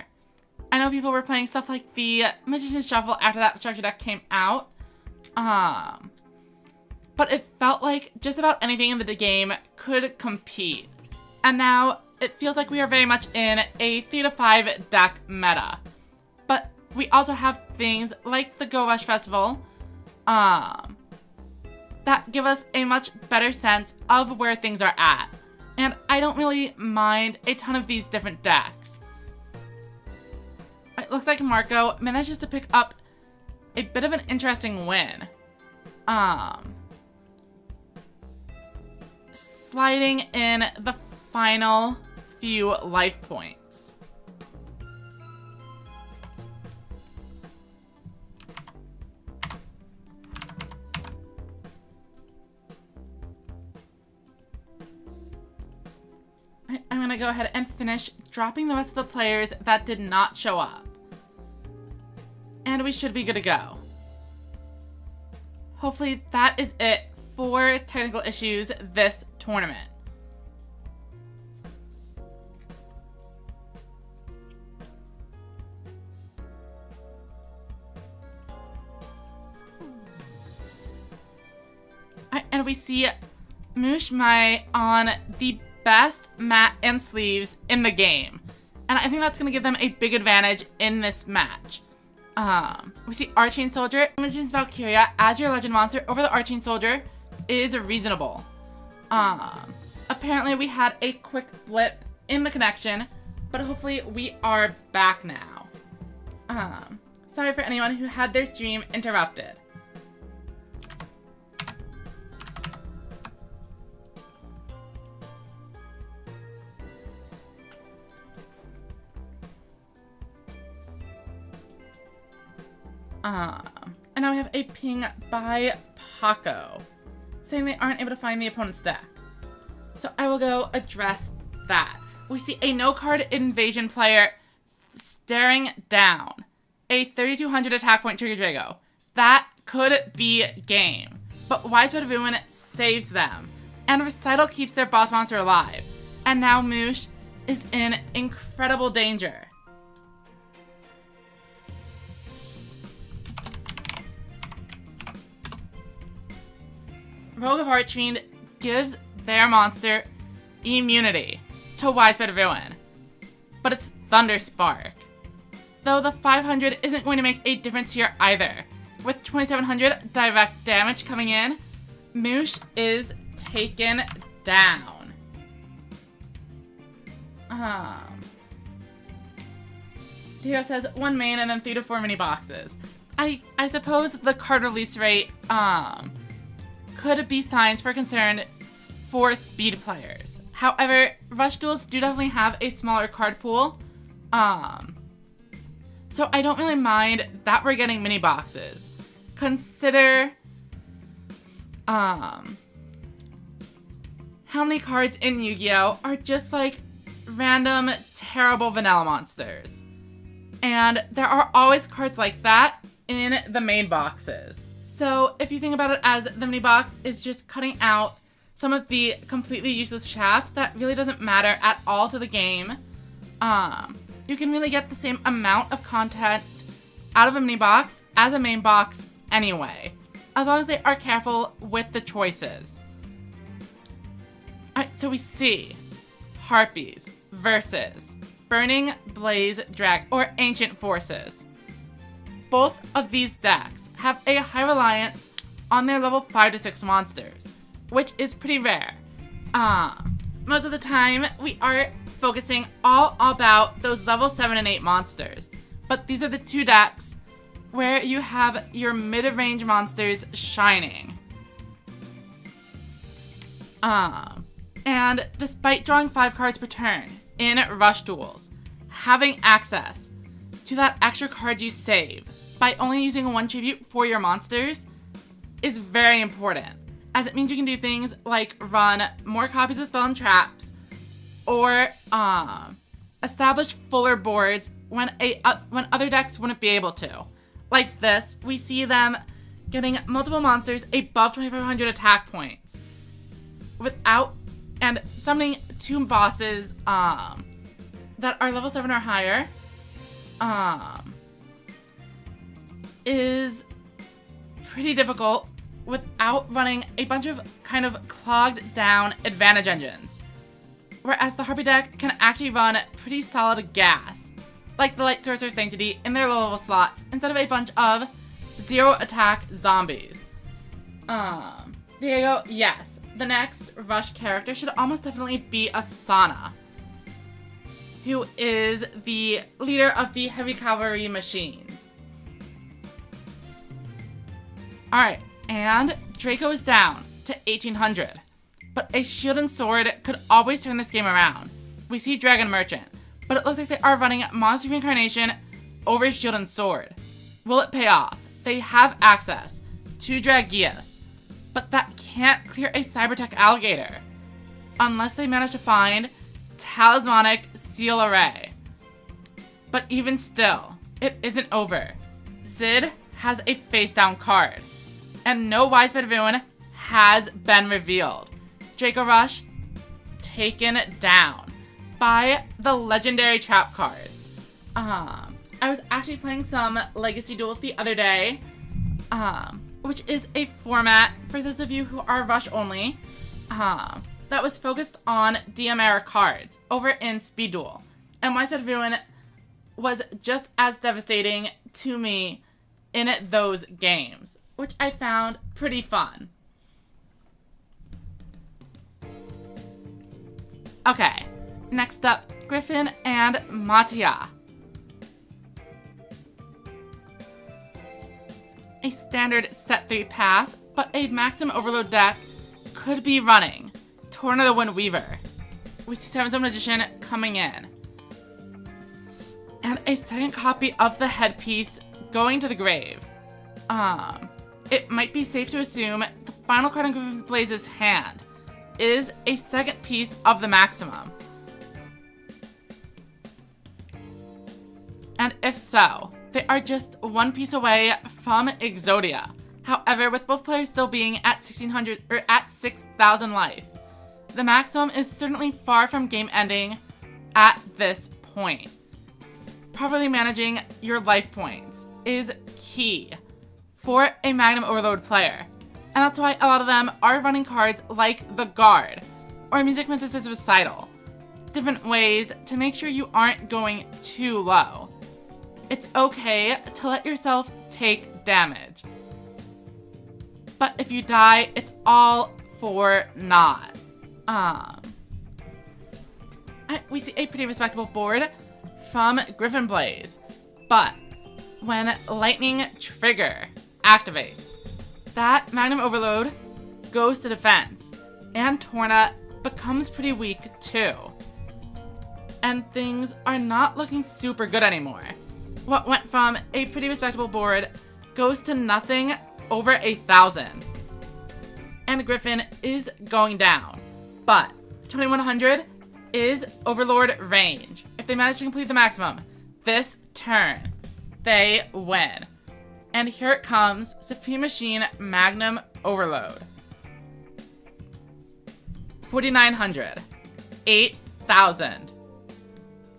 A: I know people were playing stuff like the Magician's Shuffle after that structure deck came out. But it felt like just about anything in the game could compete. And now it feels like we are very much in a 3 to 5 deck meta. But we also have things like the Go Rush Festival that give us a much better sense of where things are at. And I don't really mind a ton of these different decks. It looks like Marco manages to pick up a bit of an interesting win. Sliding in the final few life points. I'm gonna go ahead and finish dropping the rest of the players that did not show up. And we should be good to go. Hopefully that is it for technical issues this tournament. And we see Moosh Mai on the best mat and sleeves in the game. And I think that's going to give them a big advantage in this match. We see Archane Soldier. Images Valkyria as your legend monster over the Archane Soldier is reasonable. Apparently we had a quick blip in the connection, but hopefully we are back now. Sorry for anyone who had their stream interrupted. And now we have a ping by Paco saying they aren't able to find the opponent's deck. So I will go address that. We see a no-card invasion player staring down a 3,200 attack point Trigger Drago. That could be game. But Wise Bedouin saves them, and Recital keeps their boss monster alive. And now Moosh is in incredible danger. Rogue of Archfiend gives their monster immunity to Widespread Ruin, but it's Thunder Spark. Though the 500 isn't going to make a difference here either. With 2700 direct damage coming in, Moosh is taken down. Diego says 1 main and then 3 to 4 mini boxes. I suppose the card release rate could be signs for concern for speed players. However, Rush Duels do definitely have a smaller card pool. So I don't really mind that we're getting mini boxes. Consider how many cards in Yu-Gi-Oh! Are just like random, terrible vanilla monsters. And there are always cards like that in the main boxes. So if you think about it as the mini box is just cutting out some of the completely useless chaff that really doesn't matter at all to the game, you can really get the same amount of content out of a mini box as a main box anyway, as long as they are careful with the choices. Alright, so we see Harpies versus Burning Blaze Drag or Ancient Forces. Both of these decks have a high reliance on their level 5 to 6 monsters, which is pretty rare. Most of the time, we are focusing all about those level 7 and 8 monsters, but these are the 2 decks where you have your mid-range monsters shining. And despite drawing 5 cards per turn in Rush Duels, having access to that extra card you save by only using 1 tribute for your monsters is very important, as it means you can do things like run more copies of Spell and Traps, or establish fuller boards when other decks wouldn't be able to. Like this, we see them getting multiple monsters above 2500 attack points without, and summoning 2 bosses that are level 7 or higher is pretty difficult without running a bunch of kind of clogged down advantage engines. Whereas the Harpy deck can actually run pretty solid gas, like the Light Sorcerer Sanctity in their low level slots, instead of a bunch of 0 attack zombies. Diego, yes, the next Rush character should almost definitely be Asana, who is the leader of the Heavy Cavalry Machines. Alright, and Draco is down to 1800. But a Shield and Sword could always turn this game around. We see Dragon Merchant, but it looks like they are running Monster Reincarnation over Shield and Sword. Will it pay off? They have access to Dragius, but that can't clear a Cybertech Alligator, unless they manage to find Talismanic Seal Array. But even still, it isn't over. Zid has a face-down card, and no Widespread Ruin has been revealed. Draco Rush taken down by the legendary trap card. I was actually playing some Legacy Duels the other day, which is a format, for those of you who are Rush only, that was focused on DM-era cards over in Speed Duel. And Widespread Ruin was just as devastating to me in those games, which I found pretty fun. Okay, next up, Griffin and Mattia. A standard set 3 pass, but a Maximum Overload deck could be running Torn of the Wind Weaver. We see 7-Zone Magician coming in. And a second copy of the headpiece going to the grave. It might be safe to assume the final card in Griffin Blaze's hand is a second piece of the Maximum. And if so, they are just 1 piece away from Exodia. However, with both players still being at 1600 or at 6,000 life, the Maximum is certainly far from game ending at this point. Properly managing your life points is key for a Magnum Overload player. And that's why a lot of them are running cards like the Guard or Music Princess's Recital. Different ways to make sure you aren't going too low. It's okay to let yourself take damage. But if you die, it's all for naught. We see a pretty respectable board from Griffin Blaze. But when Lightning Trigger activates, that Magnum Overload goes to defense, and Torna becomes pretty weak too. And things are not looking super good anymore. What went from a pretty respectable board goes to nothing over 1,000. And Griffin is going down. But 2100 is Overlord range. If they manage to complete the maximum this turn, they win. And here it comes, Supreme Machine Magnum Overload. 4,900. 8,000.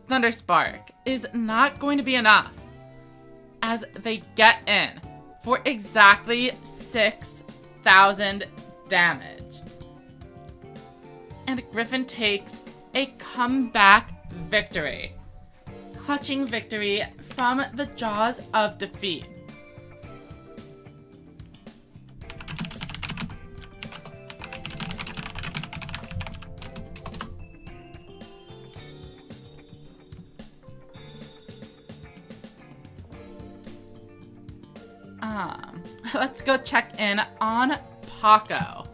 A: Thunder Spark is not going to be enough, as they get in for exactly 6,000 damage. And Griffin takes a comeback victory, clutching victory from the jaws of defeat. Let's go check in on Paco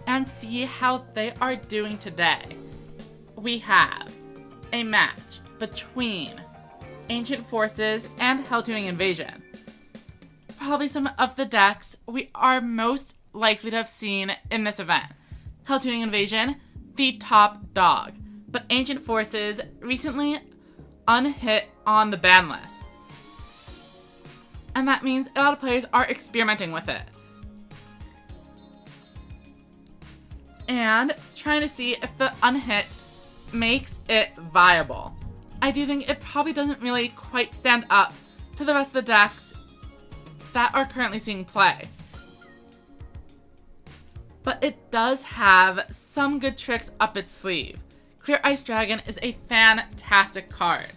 A: and see how they are doing today. We have a match between Ancient Forces and Hell-Tuning Invasion. Probably some of the decks we are most likely to have seen in this event. Hell-Tuning Invasion, the top dog, but Ancient Forces recently unhit on the ban list. And that means a lot of players are experimenting with it. And trying to see if the unhit makes it viable. I do think it probably doesn't really quite stand up to the rest of the decks that are currently seeing play. But it does have some good tricks up its sleeve. Clear Ice Dragon is a fantastic card.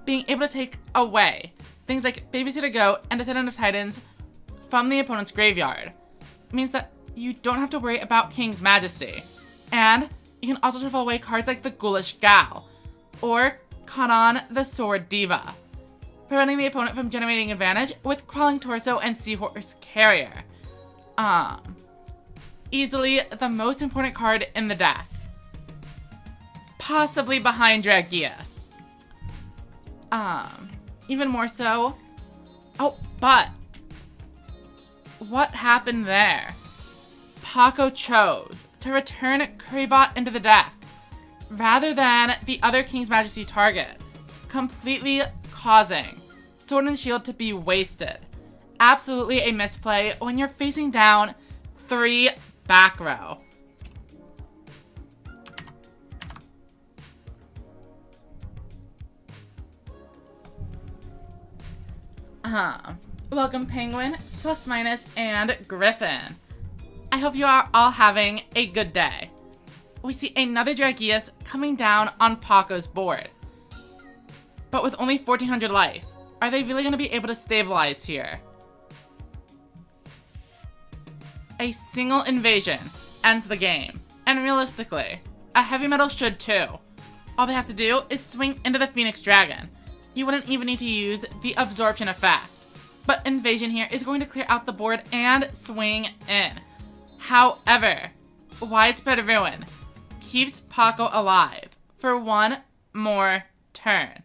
A: Being able to take away things like Babysitter Goat and Descendant of Titans from the opponent's graveyard means that you don't have to worry about King's Majesty. And you can also shuffle away cards like the Ghoulish Gal or Kanan the Sword Diva, preventing the opponent from generating advantage with Crawling Torso and Seahorse Carrier. Easily the most important card in the deck. Possibly behind Dragius. Even more so. Oh, but what happened there? Paco chose to return Currybot into the deck rather than the other King's Majesty target, completely causing Sword and Shield to be wasted. Absolutely a misplay when you're facing down 3 back row. Welcome Penguin, Plus Minus, and Griffin. I hope you are all having a good day. We see another Dragius coming down on Paco's board. But with only 1,400 life, are they really going to be able to stabilize here? A single invasion ends the game, and realistically, a heavy metal should too. All they have to do is swing into the Phoenix Dragon. You wouldn't even need to use the absorption effect. But invasion here is going to clear out the board and swing in. However, Widespread Ruin keeps Paco alive for one more turn.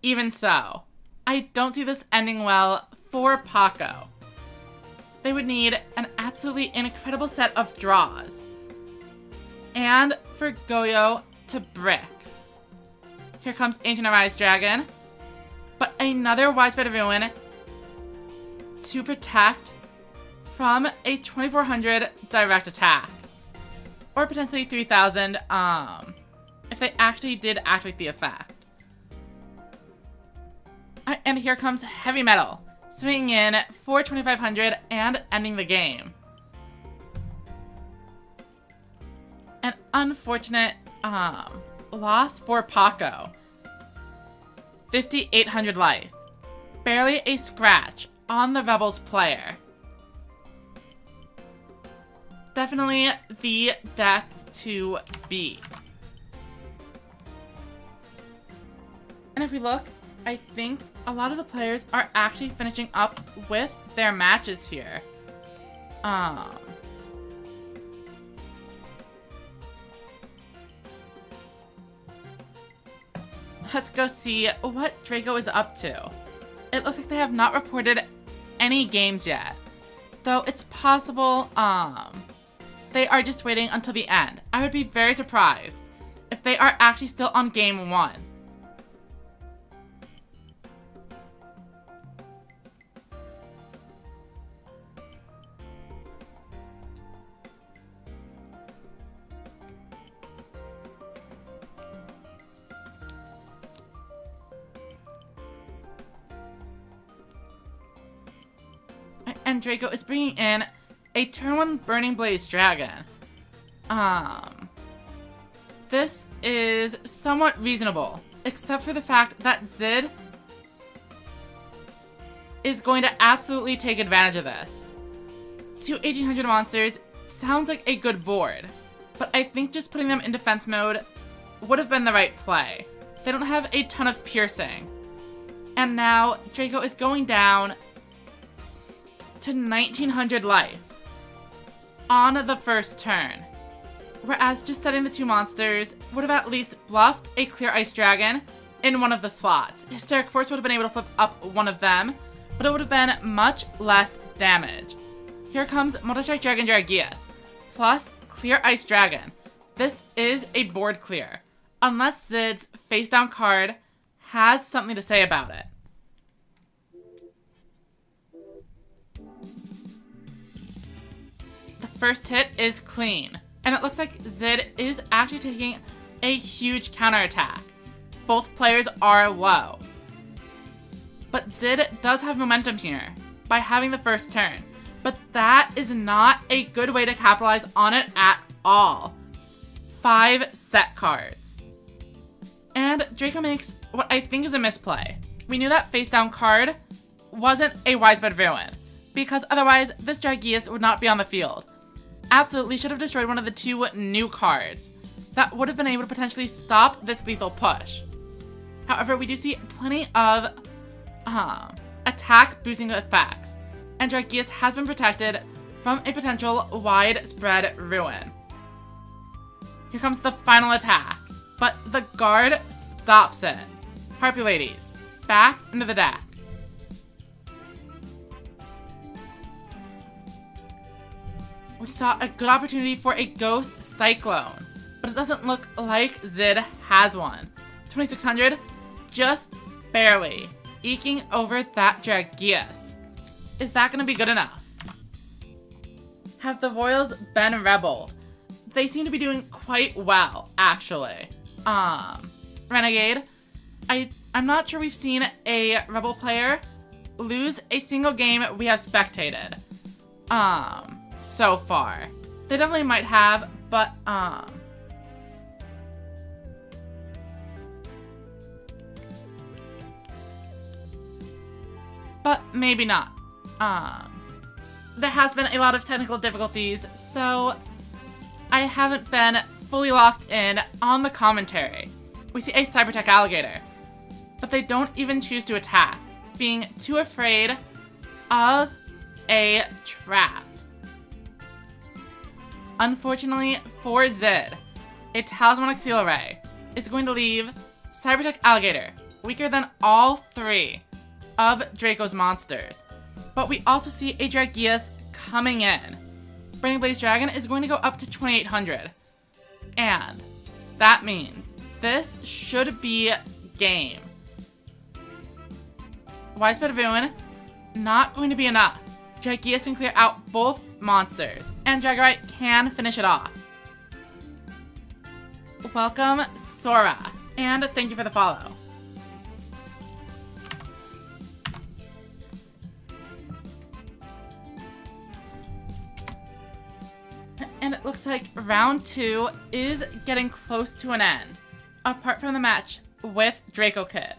A: Even so, I don't see this ending well for Paco. They would need an absolutely incredible set of draws. And for Goyo to brick. Here comes Ancient Arise Dragon. But another Widespread Ruin to protect from a 2,400 direct attack. Or potentially 3,000 if if they actually did activate the effect. And here comes Heavy Metal, swinging in for 2500 and ending the game. An unfortunate loss for Paco. 5800 life. Barely a scratch on the Rebels player. Definitely the deck to beat. And if we look, I think a lot of the players are actually finishing up with their matches here. Let's go see what Draco is up to. It looks like they have not reported any games yet. Though it's possible, they are just waiting until the end. I would be very surprised if they are actually still on game 1. And Draco is bringing in a turn 1 Burning Blaze Dragon. This is somewhat reasonable, except for the fact that Zid is going to absolutely take advantage of this. 2 1800 monsters sounds like a good board, but I think just putting them in defense mode would have been the right play. They don't have a ton of piercing. And now Draco is going down to 1900 life on the first turn, whereas just setting the 2 monsters would have at least bluffed a Clear Ice Dragon in one of the slots. Hysteric Force would have been able to flip up one of them, but it would have been much less damage. Here comes Multi-Strike Dragon Dragius, plus Clear Ice Dragon. This is a board clear, unless Zid's face down card has something to say about it. First hit is clean, and it looks like Zid is actually taking a huge counterattack. Both players are low. But Zid does have momentum here by having the first turn, but that is not a good way to capitalize on it at all. 5 set cards. And Draco makes what I think is a misplay. We knew that face down card wasn't a Wisebed Ruin, because otherwise this Dragius would not be on the field. Absolutely should have destroyed one of the 2 new cards. That would have been able to potentially stop this lethal push. However, we do see plenty of attack boosting effects, and Dragius has been protected from a potential widespread ruin. Here comes the final attack, but the guard stops it. Harpy Ladies, back into the deck. We saw a good opportunity for a Ghost Cyclone, but it doesn't look like Zid has one. 2600, just barely eking over that Dragius. Is that going to be good enough? Have the Royals been rebelled? They seem to be doing quite well, actually. Renegade, I'm not sure we've seen a Rebel player lose a single game we have spectated. So far. They definitely might have, but maybe not. There has been a lot of technical difficulties, so I haven't been fully locked in on the commentary. We see a Cybertech Alligator, but they don't even choose to attack, being too afraid of a trap. Unfortunately for Zid, a Talismanic Seal Array is going to leave Cybertech Alligator weaker than all 3 of Draco's monsters. But we also see a Dragius coming in. Burning Blaze Dragon is going to go up to 2800. And that means this should be game. Widespread Ruin, not going to be enough. Dragius can clear out both monsters, and Dragonite can finish it off. welcome, Sora, and thank you for the follow. And it looks like round 2 is getting close to an end. Apart from the match with Draco Kid,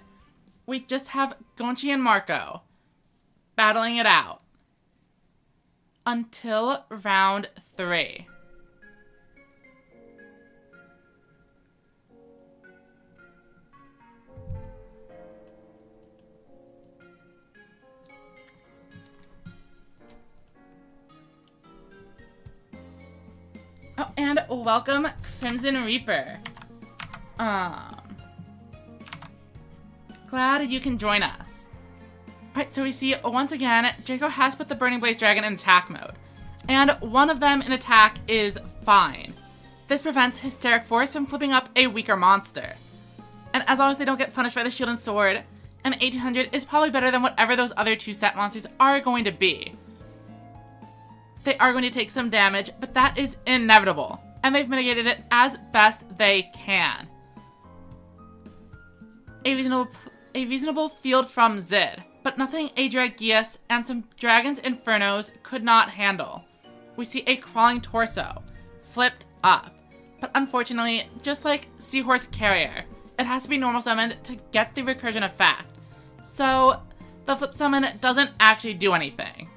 A: we just have Gonchi and Marco battling it out until round 3. Oh, and welcome, Crimson Reaper. Glad you can join us. Alright, so we see, once again, Draco has put the Burning Blaze Dragon in attack mode. And one of them in attack is fine. This prevents Hysteric Force from flipping up a weaker monster. And as long as they don't get punished by the Shield and Sword, an 1800 is probably better than whatever those other 2 set monsters are going to be. They are going to take some damage, but that is inevitable, and they've mitigated it as best they can. A reasonable field from Zid, but nothing Adragius and some Dragon's Infernos could not handle. We see a crawling torso, flipped up, but unfortunately, just like Seahorse Carrier, it has to be normal summoned to get the recursion effect. So, the flip summon doesn't actually do anything.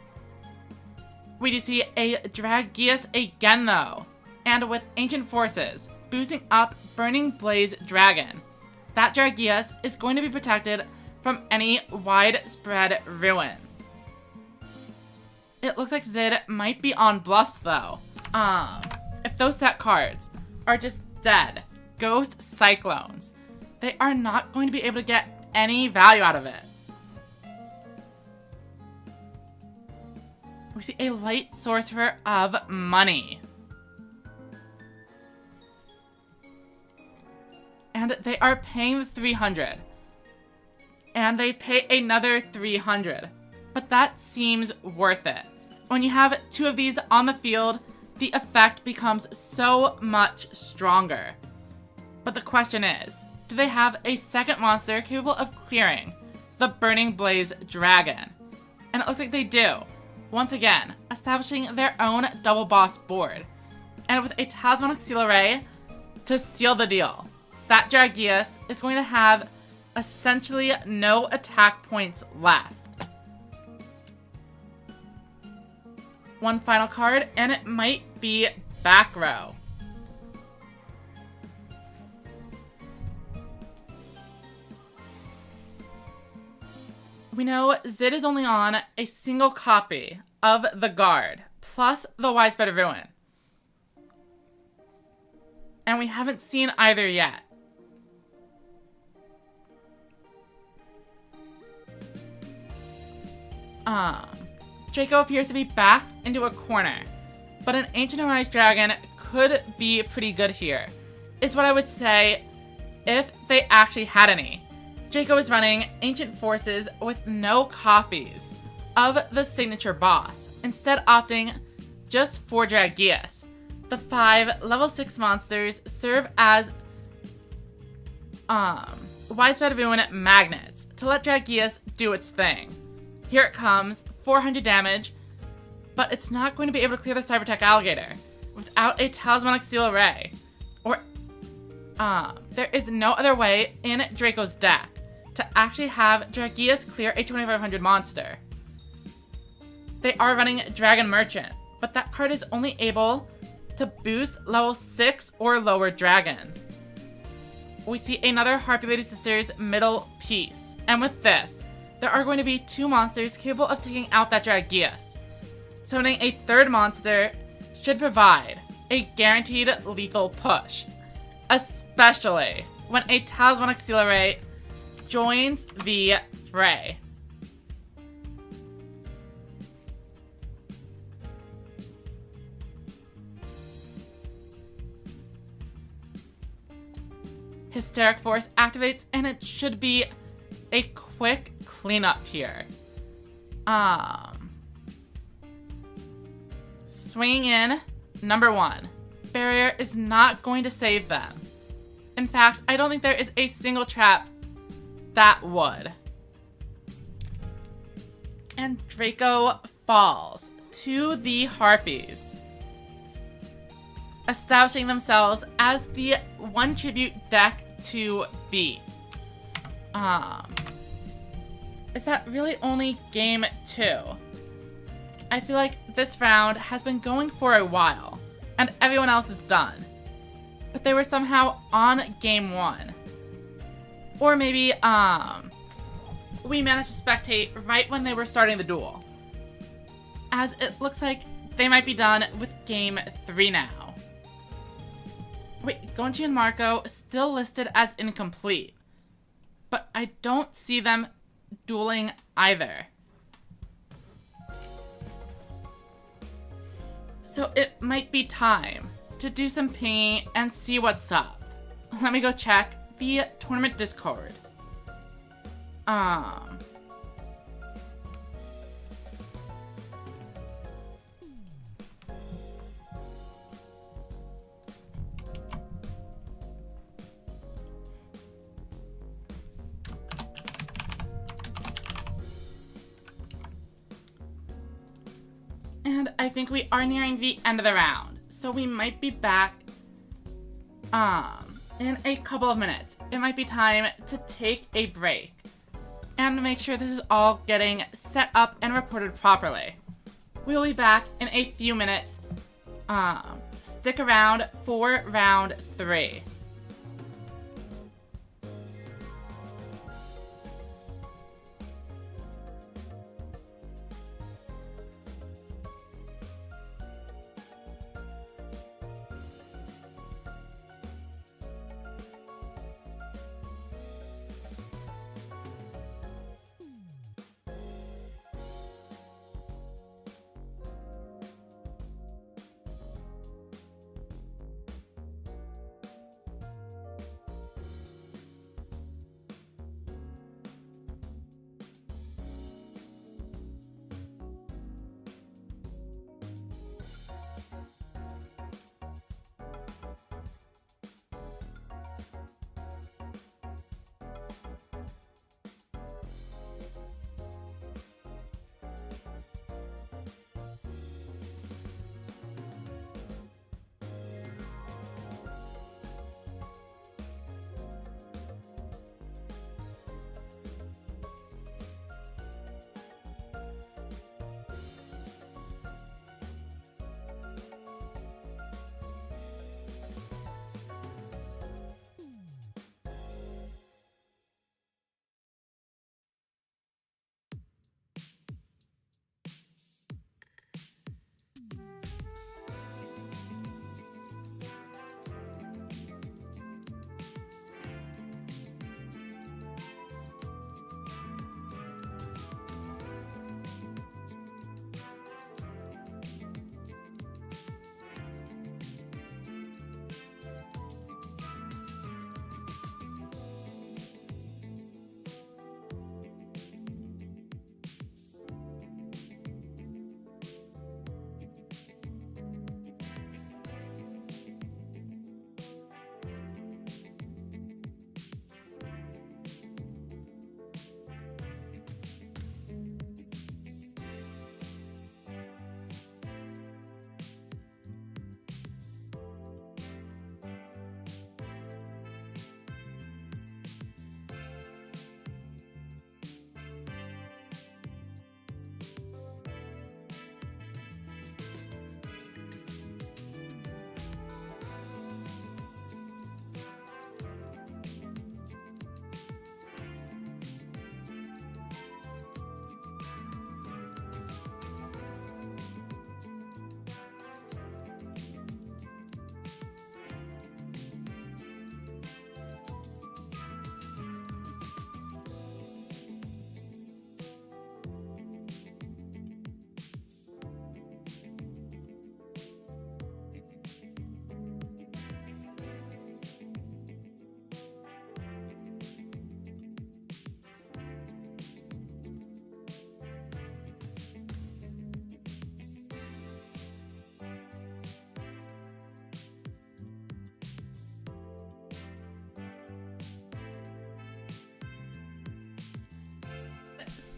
A: We do see a Dragius again though, and with Ancient Forces, boosting up Burning Blaze Dragon. That Dragius is going to be protected from any widespread ruin. It looks like Zid might be on bluffs though. If those set cards are just dead, Ghost Cyclones, they are not going to be able to get any value out of it. We see a Light Sorcerer of Money. And they are paying the 300. And they pay another 300. But that seems worth it. When you have 2 of these on the field, the effect becomes so much stronger. But the question is, do they have a second monster capable of clearing the Burning Blaze Dragon? And it looks like they do. Once again, establishing their own double boss board. And with a Talismanic Seal Array to seal the deal. That Dragius is going to have essentially no attack points left. One final card, and it might be back row. We know Zid is only on a single copy of the Guard, plus the Widespread of Ruin. And we haven't seen either yet. Draco appears to be backed into a corner, but an Ancient Arise Dragon could be pretty good here, is what I would say if they actually had any. Draco is running Ancient Forces with no copies of the signature boss, instead opting just for Dragius. The 5 level 6 monsters serve as Widespread of Ruin magnets to let Dragius do its thing. Here it comes, 400 damage, but it's not going to be able to clear the Cybertech Alligator without a Talismanic Seal Array. Or, there is no other way in Draco's deck to actually have Dragius clear a 2500 monster. They are running Dragon Merchant, but that card is only able to boost level 6 or lower dragons. We see another Harpy Lady Sisters middle piece, and with this, there are going to be 2 monsters capable of taking out that Dragius. Summoning a 3rd monster should provide a guaranteed lethal push, especially when a Talismanic Seal Array joins the fray. Hysteric Force activates, and it should be a quick cleanup here. Swinging in, number 1. Barrier is not going to save them. In fact, I don't think there is a single trap that would. And Draco falls to the Harpies, establishing themselves as the one tribute deck to beat. Is that really only game 2? I feel like this round has been going for a while, and everyone else is done. But they were somehow on game 1. Or maybe, we managed to spectate right when they were starting the duel, as it looks like they might be done with game 3 now. Wait, Gonchi and Marco still listed as incomplete, but I don't see them dueling either. So it might be time to do some pinging and see what's up. Let me go check the tournament Discord. And I think we are nearing the end of the round, so we might be back in a couple of minutes. It might be time to take a break and make sure this is all getting set up and reported properly. We will be back in a few minutes. Stick around for round 3.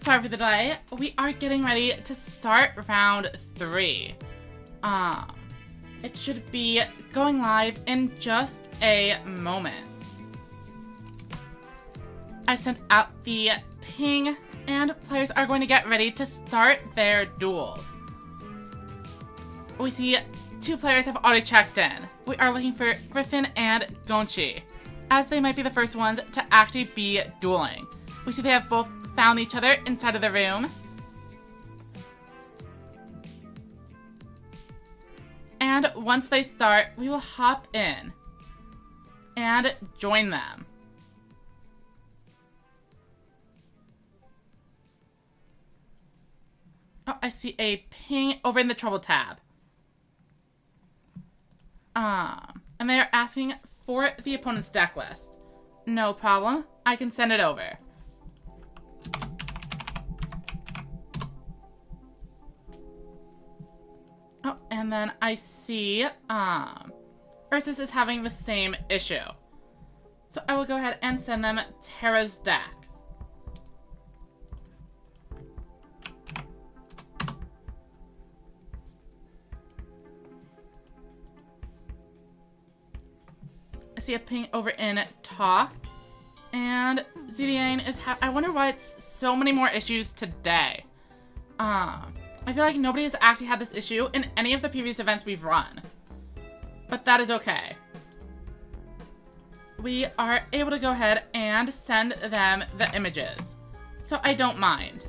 A: Sorry for the delay. We are getting ready to start round 3. It should be going live in just a moment. I've sent out the ping, and players are going to get ready to start their duels. We see 2 players have already checked in. We are looking for Griffin and Gonchi, as they might be the first ones to actually be dueling. We see they have both found each other inside of the room. And once they start, we will hop in and join them. Oh, I see a ping over in the Trouble tab. And they are asking for the opponent's deck list. No problem. I can send it over. Oh, and then I see Ursus is having the same issue. So I will go ahead and send them Terra's deck. I see a ping over in Talk. And Zidiane is I wonder why it's so many more issues today. I feel like nobody has actually had this issue in any of the previous events we've run. But that is okay. We are able to go ahead and send them the images. So I don't mind.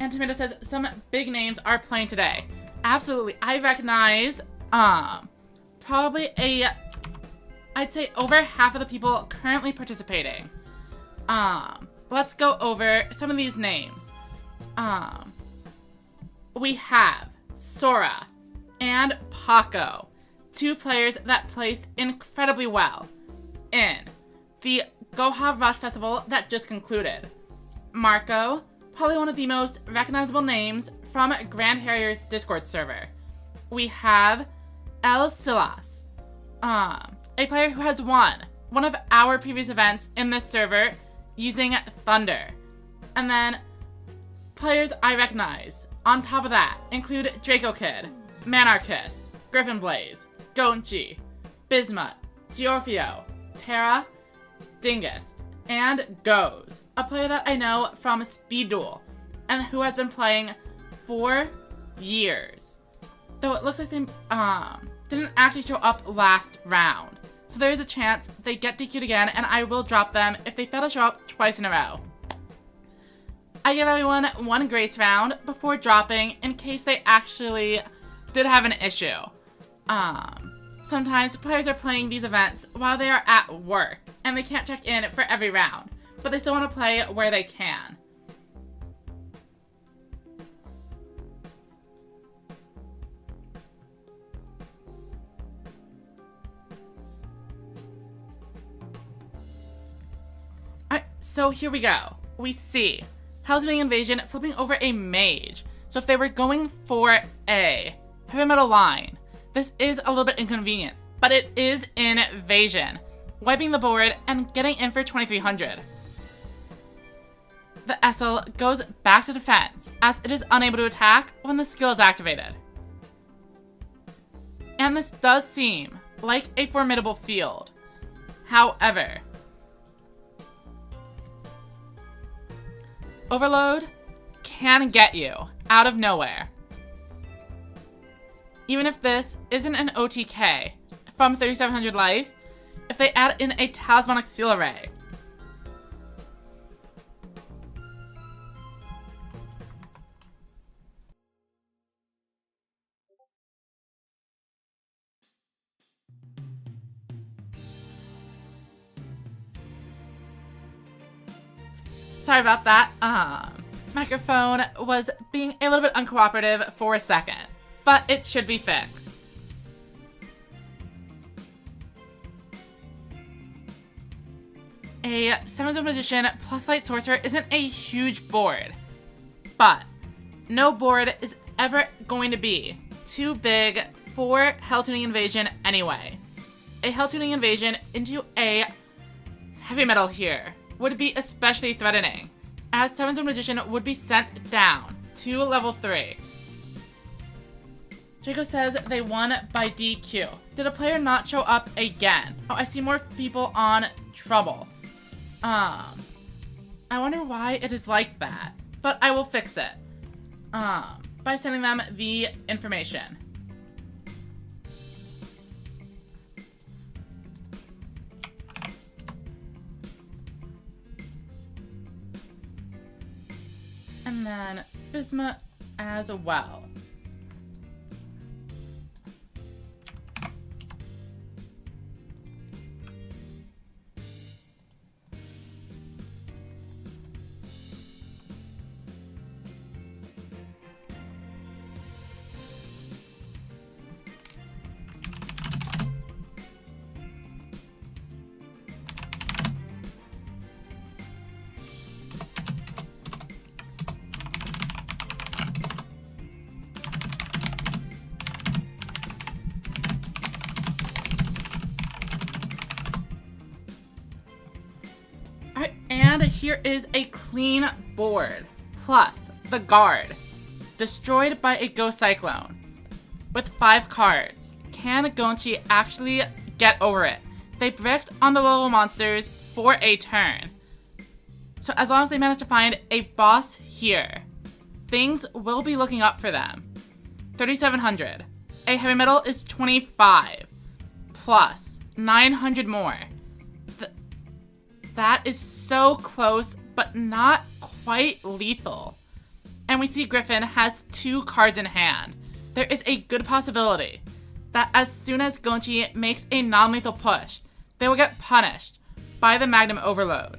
A: And Tomato says some big names are playing today. Absolutely. I recognize probably I'd say over half of the people currently participating. Let's go over some of these names. We have Sora and Paco, 2 players that placed incredibly well in the Goha Rush Festival that just concluded. Marco, probably one of the most recognizable names from Grand Harrier's Discord server. We have El Silas, a player who has won one of our previous events in this server using Thunder. And then players I recognize on top of that include Draco Kid, Manarchist, Griffin Blaze, Gonchi, Bismuth, Giorfio, Terra, Dingus, and Goes, a player that I know from Speed Duel and who has been playing for years. Though it looks like they didn't actually show up last round. So there is a chance they get DQ'd again, and I will drop them if they fail to show up twice in a row. I give everyone 1 grace round before dropping in case they actually did have an issue. Sometimes players are playing these events while they are at work, and they can't check in for every round, but they still want to play where they can. Alright, so here we go. We see Hell's Invasion flipping over a mage. So if they were going for a heavy metal line, this is a little bit inconvenient, but it is invasion, wiping the board and getting in for 2300. The SL goes back to defense as it is unable to attack when the skill is activated. And this does seem like a formidable field. However, Overload can get you out of nowhere. Even if this isn't an OTK from 3700 life, if they add in a Talismanic Seal Array. Sorry about that. Microphone was being a little bit uncooperative for a second, but it should be fixed. A 7th Magician plus Light Sorcerer isn't a huge board, but no board is ever going to be too big for Hell Tuning Invasion anyway. A Hell Tuning Invasion into a heavy metal here would be especially threatening, as 7-Zone Magician would be sent down to level 3. Draco says they won by DQ. Did a player not show up again? Oh, I see more people on Trouble. I wonder why it is like that, but I will fix it. By sending them the information. And then Bisma as well. And here is a clean board, plus the guard, destroyed by a Ghost Cyclone, with 5 cards. Can Gonchi actually get over it? They bricked on the level monsters for a turn. So as long as they manage to find a boss here, things will be looking up for them. 3,700. A heavy metal is 25, plus 900 more. That is so close, but not quite lethal. And we see Griffin has 2 cards in hand. There is a good possibility that as soon as Gonchi makes a non-lethal push, they will get punished by the Magnum Overload.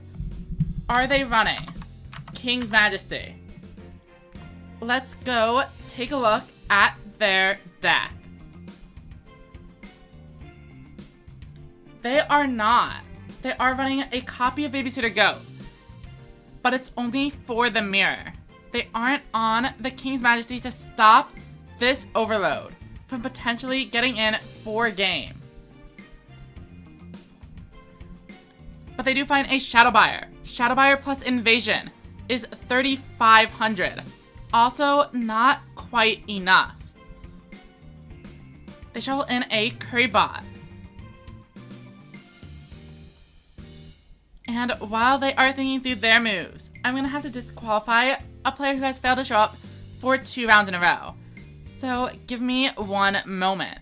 A: Are they running King's Majesty? Let's go take a look at their deck. They are not. They are running a copy of Babysitter Goat, but it's only for the mirror. They aren't on the King's Majesty to stop this overload from potentially getting in for game. But they do find a Shadow Buyer. Shadow Buyer plus Invasion is 3,500. Also, not quite enough. They shovel in a Curry Bot. And while they are thinking through their moves, I'm going to have to disqualify a player who has failed to show up for 2 rounds in a row. So give me one moment.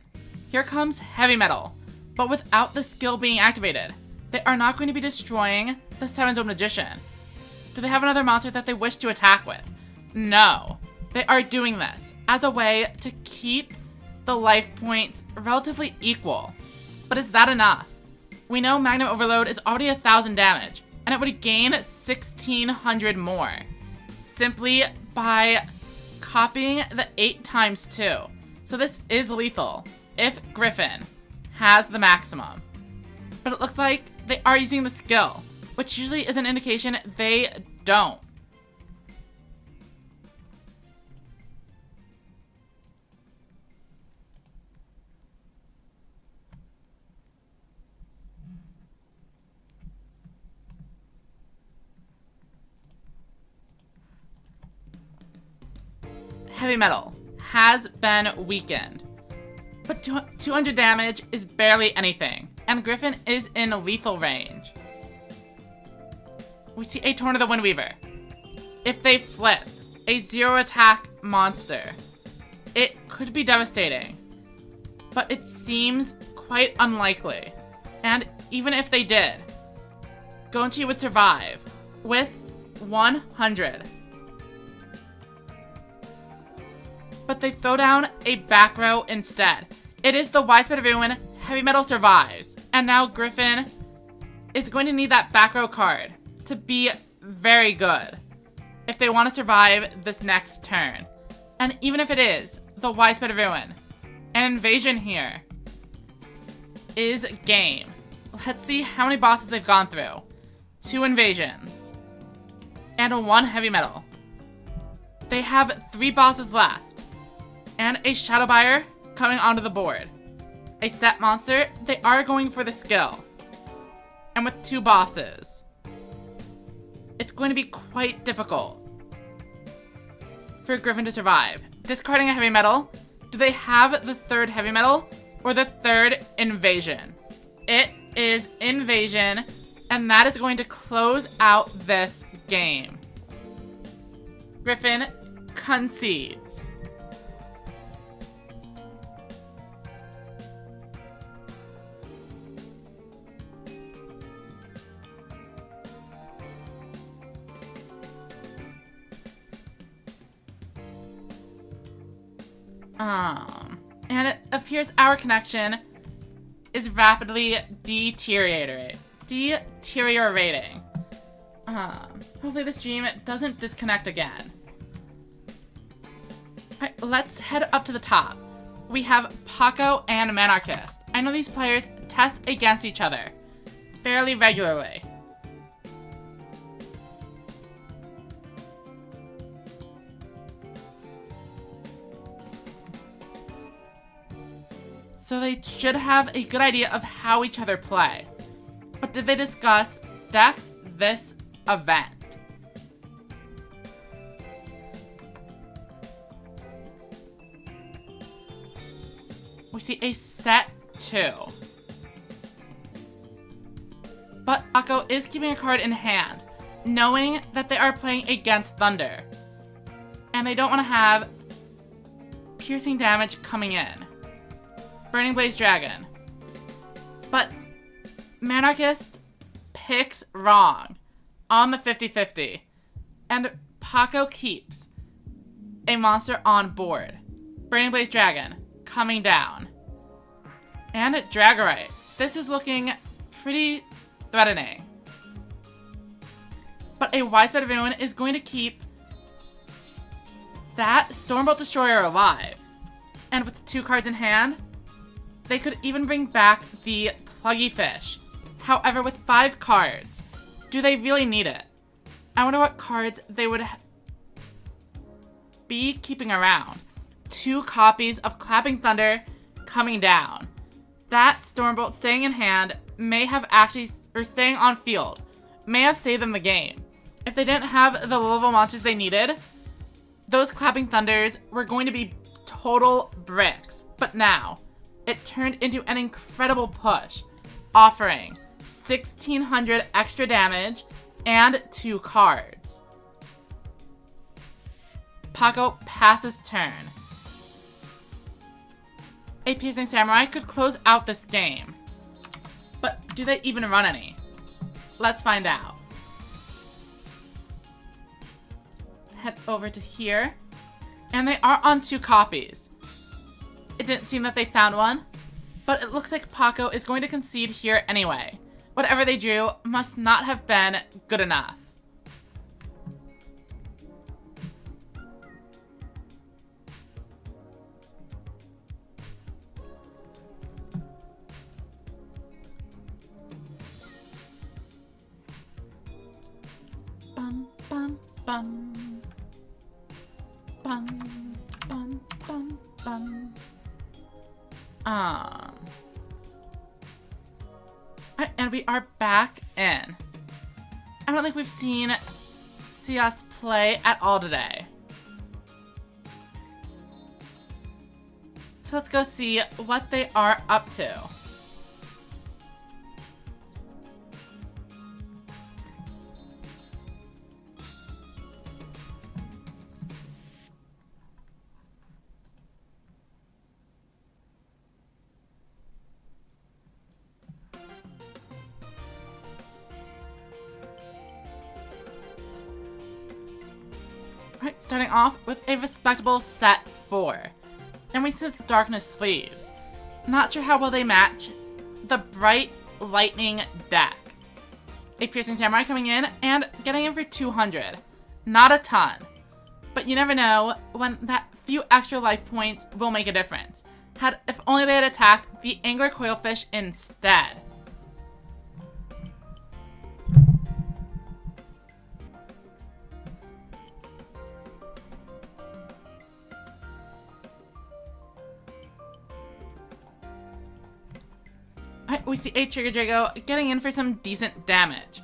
A: Here comes Heavy Metal, but without the skill being activated. They are not going to be destroying the 7-Zone Magician. Do they have another monster that they wish to attack with? No. They are doing this as a way to keep the life points relatively equal. But is that enough? We know Magnum Overload is already 1,000 damage, and it would gain 1,600 more, simply by copying the 8 times 2. So this is lethal, if Griffin has the maximum. But it looks like they are using the skill, which usually is an indication they don't. Heavy Metal has been weakened, but 200 damage is barely anything, and Griffin is in lethal range. We see a Torn of the Windweaver. If they flip a 0 attack monster, it could be devastating, but it seems quite unlikely. And even if they did, Gonchi would survive with 100. But they throw down a back row instead. It is the Widespread of Ruin. Heavy Metal survives. And now Griffin is going to need that back row card to be very good if they want to survive this next turn. And even if it is the Widespread of Ruin, an invasion here is game. Let's see how many bosses they've gone through. 2 invasions and 1 Heavy Metal. They have 3 bosses left. And a Shadow Buyer coming onto the board. A set monster, they are going for the skill. And with 2 bosses. it's going to be quite difficult for Griffin to survive. Discarding a heavy metal. Do they have the third heavy metal or the third invasion? It is invasion, and that is going to close out this game. Griffin concedes. And it appears our connection is rapidly deteriorating. Hopefully the stream doesn't disconnect again. Alright, let's head up to the top. We have Paco and Manarchist. I know these players test against each other fairly regularly. So they should have a good idea of how each other play. But did they discuss decks this event? We see a set 2. But Paco is keeping a card in hand, knowing that they are playing against Thunder. And they don't want to have piercing damage coming in. Burning Blaze Dragon. But Manarchist picks wrong on the 50-50. And Paco keeps a monster on board. Burning Blaze Dragon coming down. And Dragorite. This is looking pretty threatening. But a Widespread Ruin is going to keep that Stormbolt Destroyer alive. And with 2 cards in hand, they could even bring back the Pluggy Fish. However, with 5 cards, do they really need it? I wonder what cards they would be keeping around. 2 copies of Clapping Thunder coming down. That Stormbolt staying in hand may have actually, or staying on field, may have saved them the game. If they didn't have the level monsters they needed, those Clapping Thunders were going to be total bricks. But now, it turned into an incredible push, offering 1,600 extra damage and 2 cards. Paco passes turn. A Piercing Samurai could close out this game. But do they even run any? Let's find out. Head over to here. And they are on 2 copies. It didn't seem that they found one, but it looks like Paco is going to concede here anyway. Whatever they drew must not have been good enough. Bum, bum, bum. Bum, bum, bum, bum. And we are back in. I don't think we've see us play at all today. So let's go see what they are up to. Alright, starting off with a respectable set 4. And we see its Darkness Sleeves. Not sure how well they match the Bright Lightning deck. A Piercing Samurai coming in and getting in for 200. Not a ton. But you never know when that few extra life points will make a difference. If only they had attacked the Angler Coilfish instead. We see a Trigger Drago getting in for some decent damage.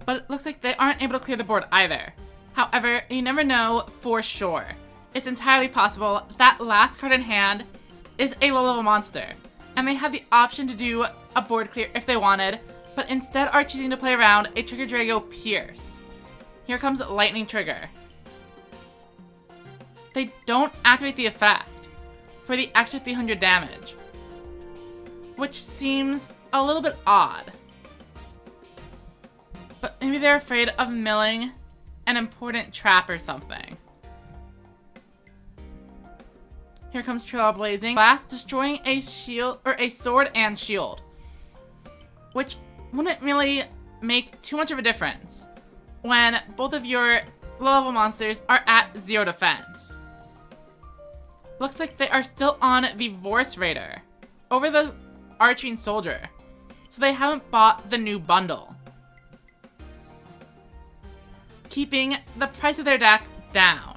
A: but it looks like they aren't able to clear the board either. However, you never know for sure. It's entirely possible that last card in hand is a low-level monster, and they had the option to do a board clear if they wanted, but instead are choosing to play around a Trigger Drago Pierce. Here comes Lightning Trigger. They don't activate the effect for the extra 300 damage, which seems a little bit odd. But maybe they're afraid of milling an important trap or something. Here comes Trailblazing Blast, destroying a shield or a sword and shield, which wouldn't really make too much of a difference when both of your low-level monsters are at 0 defense. Looks like they are still on the Vorse Raider over the Arching Soldier, so they haven't bought the new bundle, keeping the price of their deck down.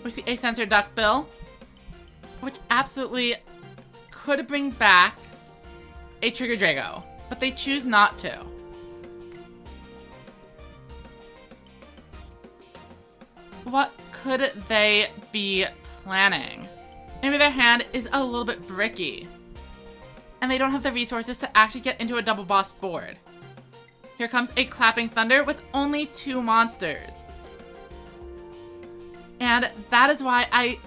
A: We see a Censored Duckbill, which absolutely could bring back a Trigger Drago, but they choose not to. What could they be planning? Maybe their hand is a little bit bricky, and they don't have the resources to actually get into a double boss board. Here comes a Clapping Thunder with only 2 monsters. And that is why I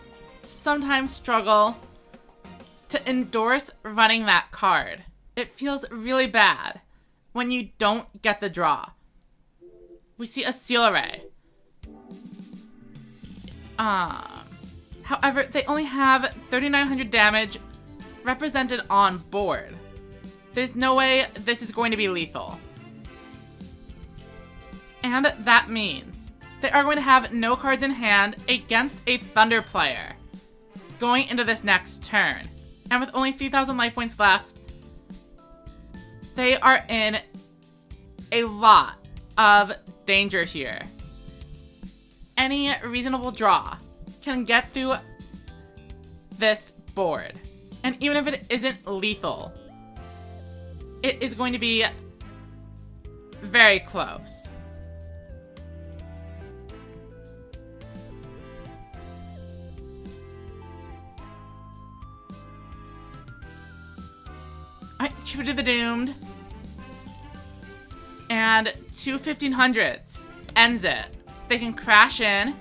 A: sometimes struggle to endorse running that card. It feels really bad when you don't get the draw. We see a Seal Array. However, they only have 3,900 damage represented on board. There's no way this is going to be lethal. And that means they are going to have no cards in hand against a Thunder player going into this next turn. And with only 3,000 life points left, they are in a lot of danger here. Any reasonable draw can get through this board. And even if it isn't lethal, it is going to be very close. Alright, Tribute to the Doomed. And 2 1500s ends it. They can crash in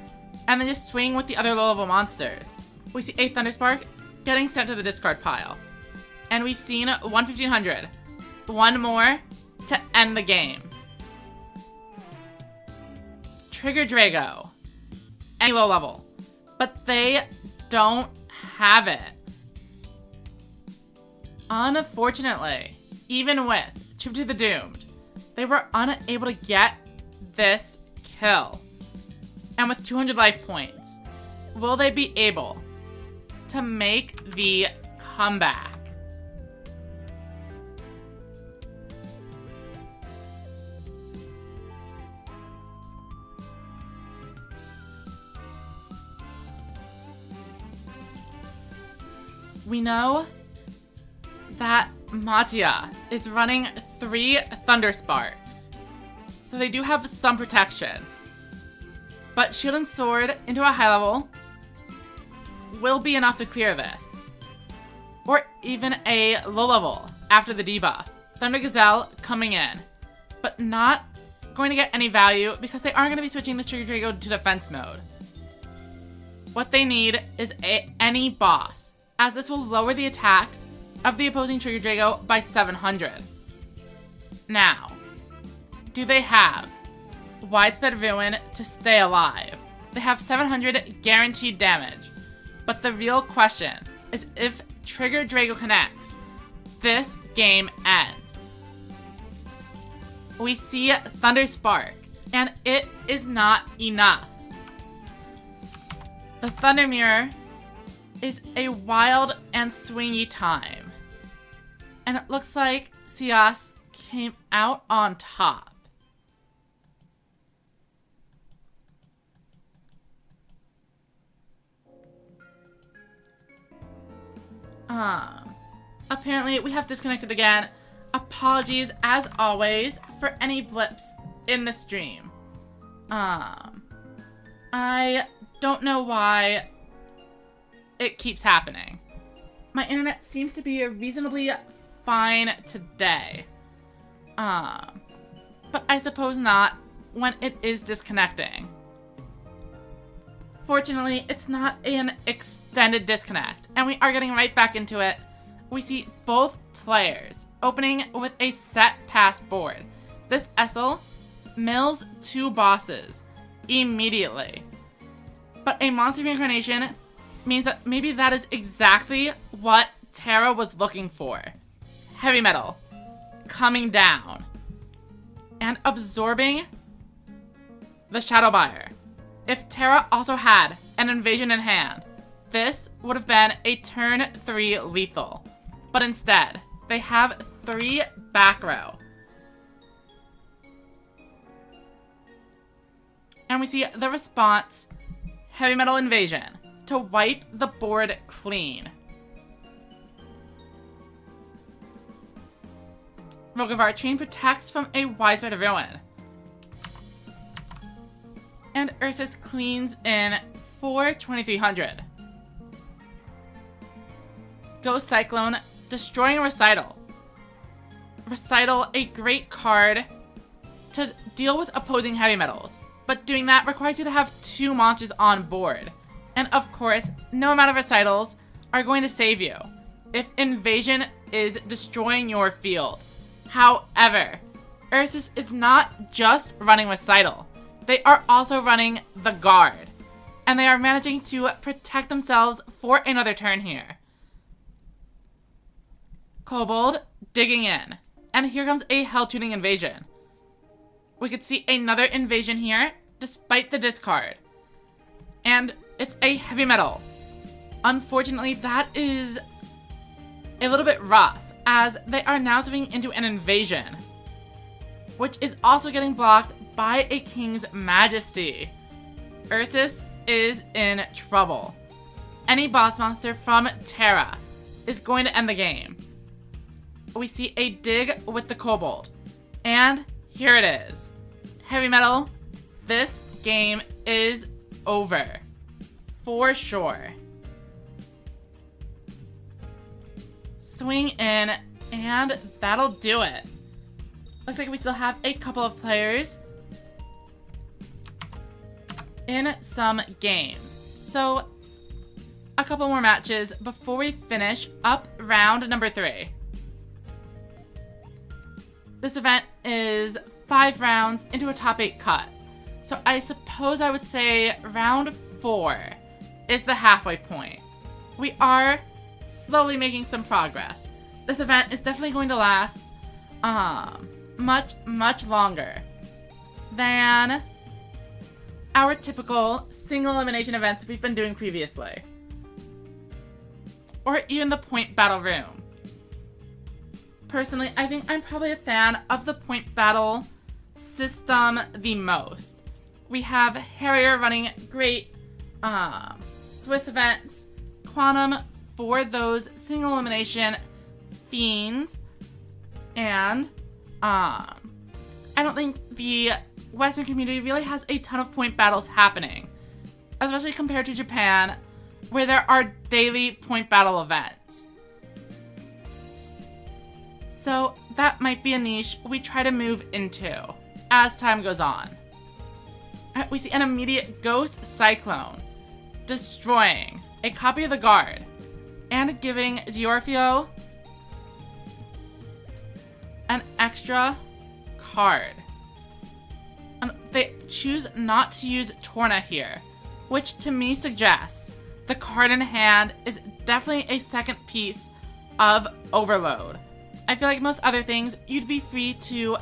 A: and then just swing with the other low-level monsters. We see a Thunderspark getting sent to the discard pile. And we've seen 1 1500. One more to end the game. Trigger Drago. Any low level. But they don't have it. Unfortunately, even with Tribute to the Doomed, they were unable to get this kill. And with 200 life points, will they be able to make the comeback? We know that Mattia is running 3 Thunder Sparks, so they do have some protection. But Shield and Sword into a high level will be enough to clear this. Or even a low level after the debuff. Thunder Gazelle coming in, but not going to get any value because they aren't going to be switching the Trigger Drago to defense mode. What they need is any boss, as this will lower the attack of the opposing Trigger Drago by 700. Now, do they have Widespread Ruin to stay alive? They have 700 guaranteed damage, but the real question is if Trigger Drago connects, this game ends. We see Thunder Spark, and it is not enough. The Thunder Mirror is a wild and swingy time. And it looks like Cios came out on top. Apparently we have disconnected again. Apologies, as always, for any blips in the stream. I don't know why it keeps happening. My internet seems to be reasonably fine today. But I suppose not when it is disconnecting. Fortunately, it's not an extended disconnect, and we are getting right back into it. We see both players opening with a set pass board. This Essel mills 2 bosses immediately. But a monster reincarnation means that maybe that is exactly what Terra was looking for. Heavy metal coming down and absorbing the Shadow Buyer. If Terra also had an invasion in hand, this would have been a turn 3 lethal. But instead, they have 3 back row. And we see the response, Heavy Metal Invasion, to wipe the board clean. Rogovar Chain protects from a Widespread Ruin. And Ursus cleans in for 2300. Ghost Cyclone, destroying a Recital. Recital, a great card to deal with opposing heavy metals, but doing that requires you to have 2 monsters on board. And of course, no amount of Recitals are going to save you if Invasion is destroying your field. However, Ursus is not just running Recital. They are also running the Guard, and they are managing to protect themselves for another turn here. Kobold digging in, and here comes a Hell-Tuning Invasion. We could see another invasion here, despite the discard. And it's a heavy metal. Unfortunately, that is a little bit rough, as they are now swinging into an invasion, which is also getting blocked by a King's Majesty. Ursus is in trouble. Any boss monster from Terra is going to end the game. We see a dig with the Kobold, and here it is. Heavy metal, this game is over. For sure. Swing in, and that'll do it. Looks like we still have a couple of players in some games. So, a couple more matches before we finish up round number 3. This event is 5 rounds into a top 8 cut. So I suppose I would say round 4 is the halfway point. We are slowly making some progress. This event is definitely going to last much longer than our typical single elimination events we've been doing previously. Or even the point battle room. Personally, I think I'm probably a fan of the point battle system the most. We have Harrier running great Swiss events, Quantum for those single elimination fiends, and I don't think the Western community really has a ton of point battles happening, especially compared to Japan, where there are daily point battle events. So that might be a niche we try to move into as time goes on. We see an immediate Ghost Cyclone destroying a copy of the Guard and giving Diorfio an extra card. And they choose not to use Torna here, which to me suggests the card in hand is definitely a second piece of Overload. I feel like most other things you'd be free to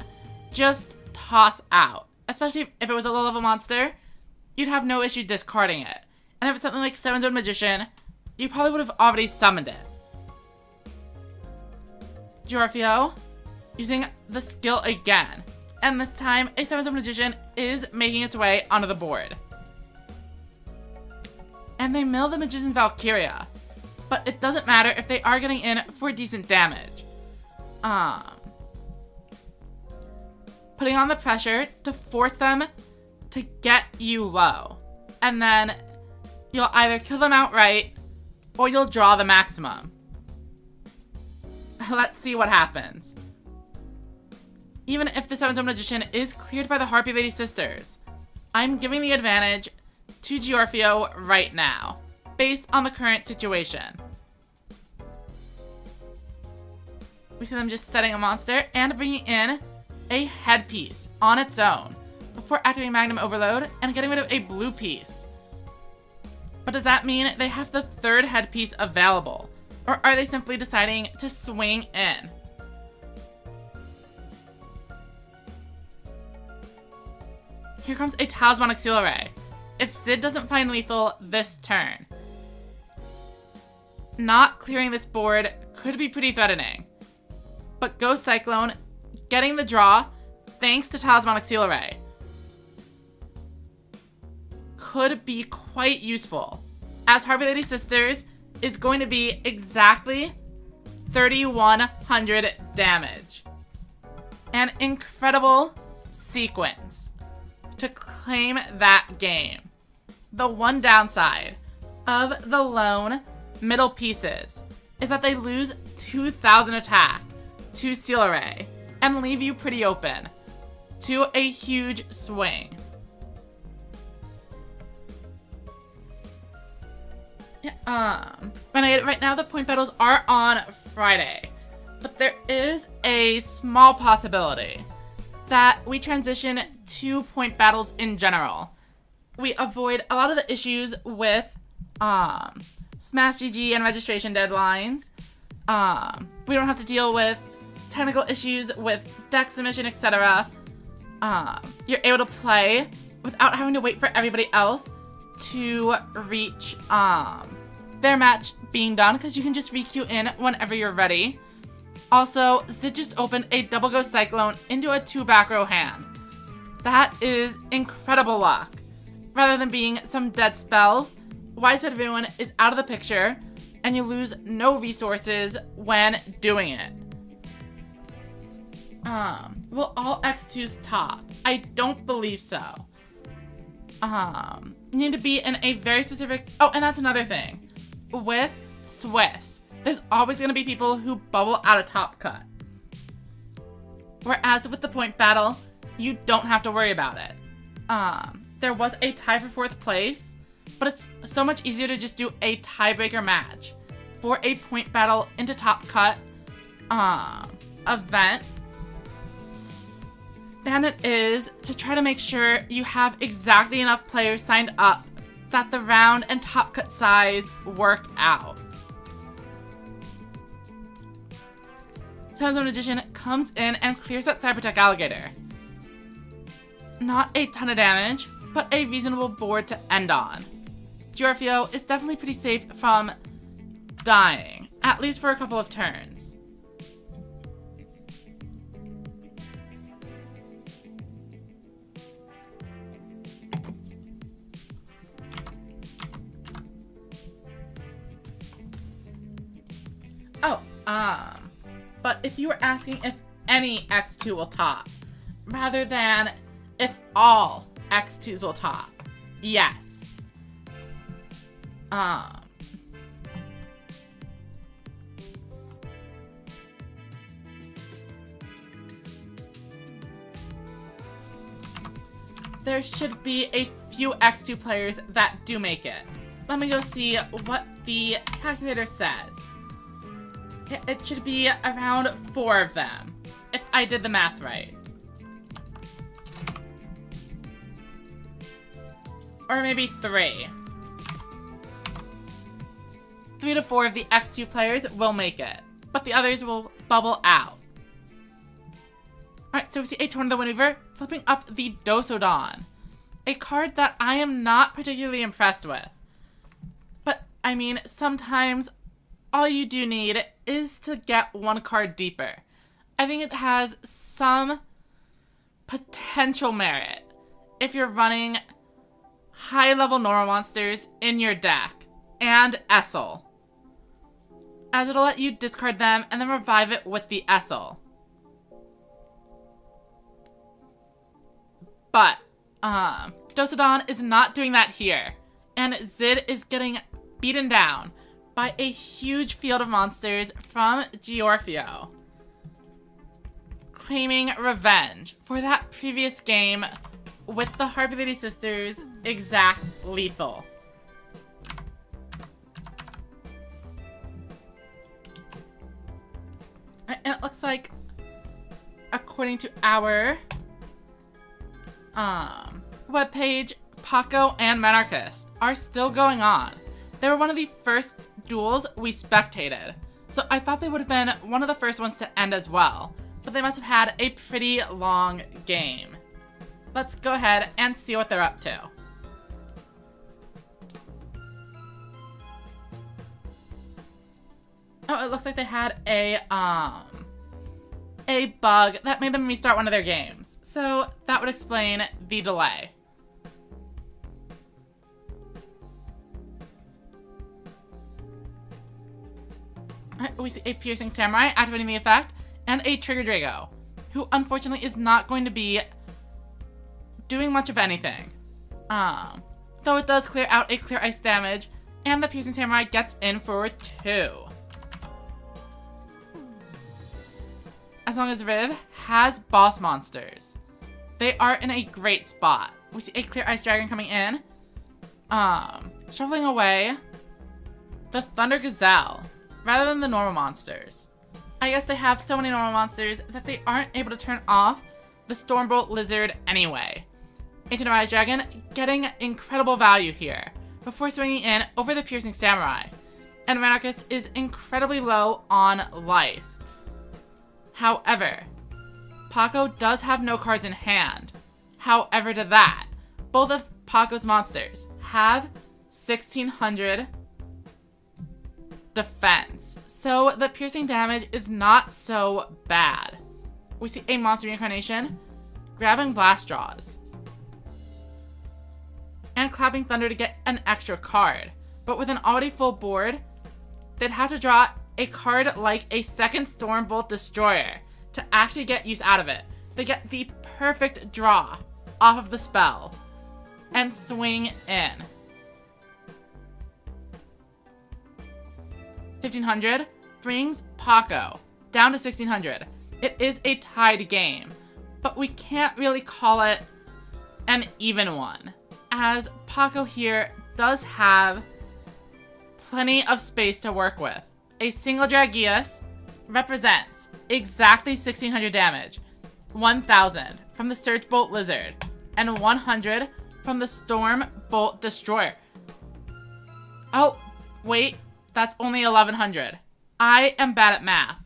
A: just toss out. Especially if it was a low-level monster, you'd have no issue discarding it. And if it's something like 7-Zone Magician, you probably would have already summoned it. Diorfio using the skill again. And this time, a 7-Zone Magician is making its way onto the board. And they mill the Magician's Valkyria. but it doesn't matter if they are getting in for decent damage. Putting on the pressure to force them to get you low. And then you'll either kill them outright or you'll draw the maximum. Let's see what happens. Even if the 7-Zone Magician is cleared by the Harpy Lady Sisters, I'm giving the advantage to Giorfio right now, based on the current situation. We see them just setting a monster and bringing in a headpiece on its own before activating Magnum Overload and getting rid of a blue piece. But does that mean they have the third headpiece available? Or are they simply deciding to swing in? Here comes a Talismanic Seal Array. If Zid doesn't find lethal this turn, not clearing this board could be pretty threatening. But Ghost Cyclone getting the draw thanks to Talismanic Seal Array could be quite useful, as Harpy Lady Sisters is going to be exactly 3,100 damage. An incredible sequence to claim that game. The one downside of the lone middle pieces is that they lose 2,000 attack to Seal Array and leave you pretty open to a huge swing. Right now the point battles are on Friday, but there is a small possibility that we transition to point battles in general. We avoid a lot of the issues with Smash GG and registration deadlines. We don't have to deal with technical issues with deck submission, etc. You're able to play without having to wait for everybody else to reach their match being done, because you can just re-queue in whenever you're ready. Also, Zid just opened a double Ghost Cyclone into a 2 back row hand. That is incredible luck. Rather than being some dead spells, Widespread Ruin is out of the picture, and you lose no resources when doing it. Will all X2s top? I don't believe so. You need to be in a very specific... Oh, and that's another thing. With Swiss, there's always going to be people who bubble out of top cut. Whereas with the point battle, you don't have to worry about it. There was a tie for 4th place, but it's so much easier to just do a tiebreaker match for a point battle into top cut event than it is to try to make sure you have exactly enough players signed up that the round and top cut size work out. 7-Zone Magician comes in and clears that Cybertech Alligator. Not a ton of damage, but a reasonable board to end on. Giorfio is definitely pretty safe from dying, at least for a couple of turns. But if you were asking if any X2 will top, rather than if all X2s will top, yes. There should be a few X2 players that do make it. Let me go see what the calculator says. It should be around 4 of them, if I did the math right. Or maybe 3. 3 to 4 of the X2 players will make it, but the others will bubble out. Alright, so we see a Torn of the Windweaver flipping up the Dosodon. A card that I am not particularly impressed with. But, I mean, sometimes all you do need is to get one card deeper. I think it has some potential merit if you're running high-level normal monsters in your deck and Essel. as it'll let you discard them and then revive it with the Essel. But, Dosodon is not doing that here, and Zid is getting beaten down by a huge field of monsters from Giorfio, claiming revenge for that previous game with the Harpy Lady Sisters exact lethal. And it looks like, according to our webpage, Paco and Monarchist are still going on. They were one of the first duels we spectated, so I thought they would have been one of the first ones to end as well, but they must have had a pretty long game. Let's go ahead and see what they're up to. Oh, it looks like they had a bug that made them restart one of their games. So that would explain the delay. Alright, we see a Piercing Samurai activating the effect, and a Trigger Drago, who unfortunately is not going to be doing much of anything. Though it does clear out a Clear Ice damage, and the Piercing Samurai gets in for 2. As long as Riv has boss monsters, they are in a great spot. We see a Clear Ice Dragon coming in, shoveling away the Thunder Gazelle rather than the normal monsters. I guess they have so many normal monsters that they aren't able to turn off the Stormbolt Lizard anyway. Ancient Ice Dragon getting incredible value here before swinging in over the Piercing Samurai, and Monarchist is incredibly low on life. However, Paco does have no cards in hand. However to that, both of Paco's monsters have 1600 defense, so the piercing damage is not so bad. We see a monster reincarnation grabbing Blast Draws and clapping Thunder to get an extra card, but with an already full board, they'd have to draw a card like a second Stormbolt Destroyer to actually get use out of it. They get the perfect draw off of the spell and swing in. 1500 brings Paco down to 1600. It is a tied game, but we can't really call it an even one, as Paco here does have plenty of space to work with. A single Dragius represents exactly 1600 damage, 1000 from the Surge Bolt Lizard, and 100 from the Storm Bolt Destroyer. Oh, wait, that's only 1100. I am bad at math.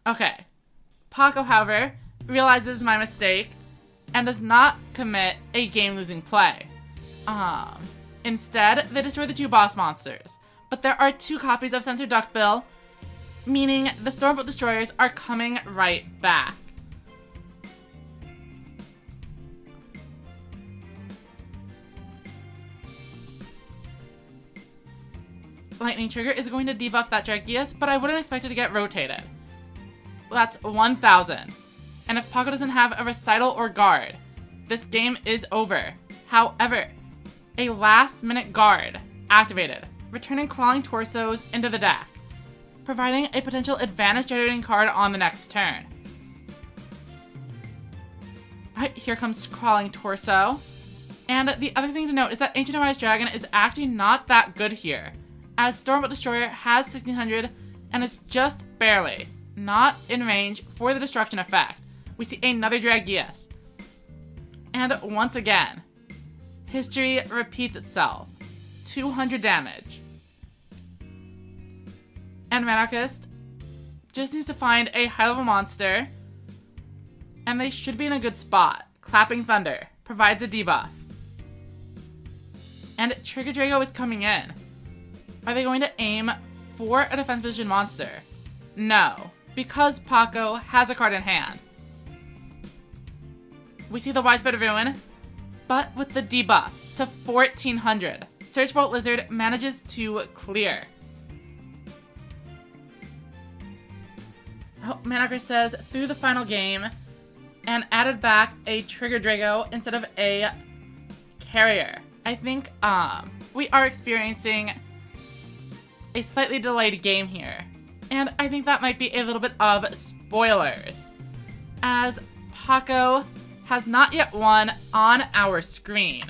A: Okay. Paco, however, realizes my mistake and does not commit a game-losing play. Instead, they destroy the 2 boss monsters. But there are 2 copies of Sensor Duckbill, meaning the Stormbolt Destroyers are coming right back. Lightning Trigger is going to debuff that Dragius, but I wouldn't expect it to get rotated. That's 1000. And if Paco doesn't have a Recital or Guard, this game is over. However, a last-minute Guard activated, returning Crawling Torsos into the deck, providing a potential advantage generating card on the next turn. Alright, here comes Crawling Torso. And the other thing to note is that Ancient Ice Dragon is actually not that good here, as Stormbolt Destroyer has 1600 and is just barely not in range for the destruction effect. We see another Dragius. And once again, history repeats itself. 200 damage. And Monarchist just needs to find a high-level monster, and they should be in a good spot. Clapping Thunder provides a debuff. And Trigger Drago is coming in. Are they going to aim for a defense position monster? No, because Paco has a card in hand. We see the Widespread Ruin, but with the debuff to 1400, Surge Bolt Lizard manages to clear. Oh, Manacre says, through the final game, and added back a Trigger Drago instead of a carrier. I think, we are experiencing a slightly delayed game here. And I think that might be a little bit of spoilers, as Paco has not yet won on our screen.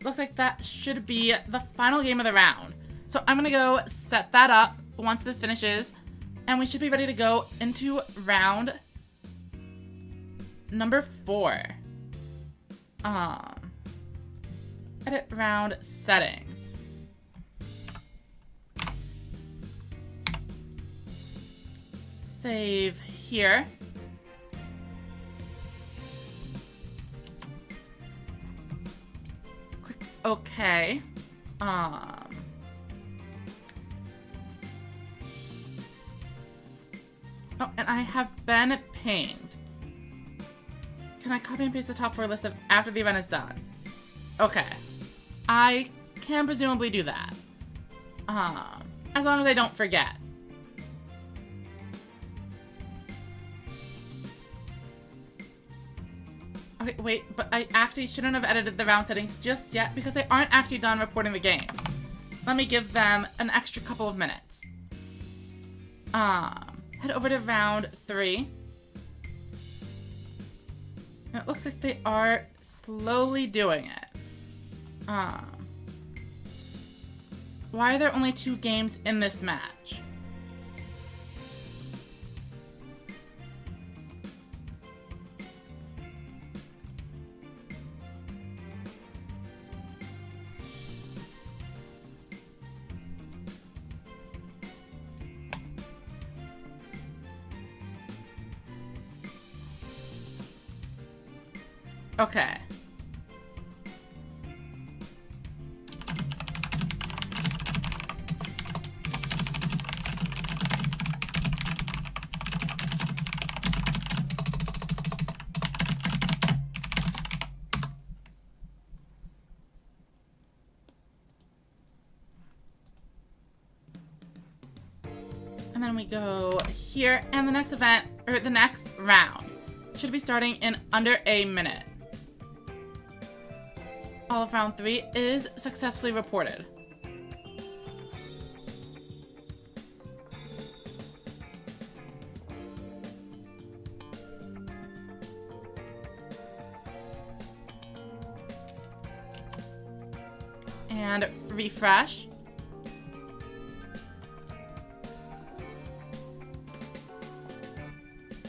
A: Looks like that should be the final game of the round. So I'm gonna go set that up once this finishes, and we should be ready to go into round number 4. Edit round settings. Save here. Click OK. Oh, and I have been pinged. Can I copy and paste the top 4 list of after the event is done? Okay. I can presumably do that. As long as I don't forget. Okay, wait, but I actually shouldn't have edited the round settings just yet because they aren't actually done reporting the games. Let me give them an extra couple of minutes. Head over to round 3. And it looks like they are slowly doing it. Why are there only 2 games in this match? Okay. And then we go here, and the next event, or the next round, should be starting in under a minute. All of round 3 is successfully reported. And refresh.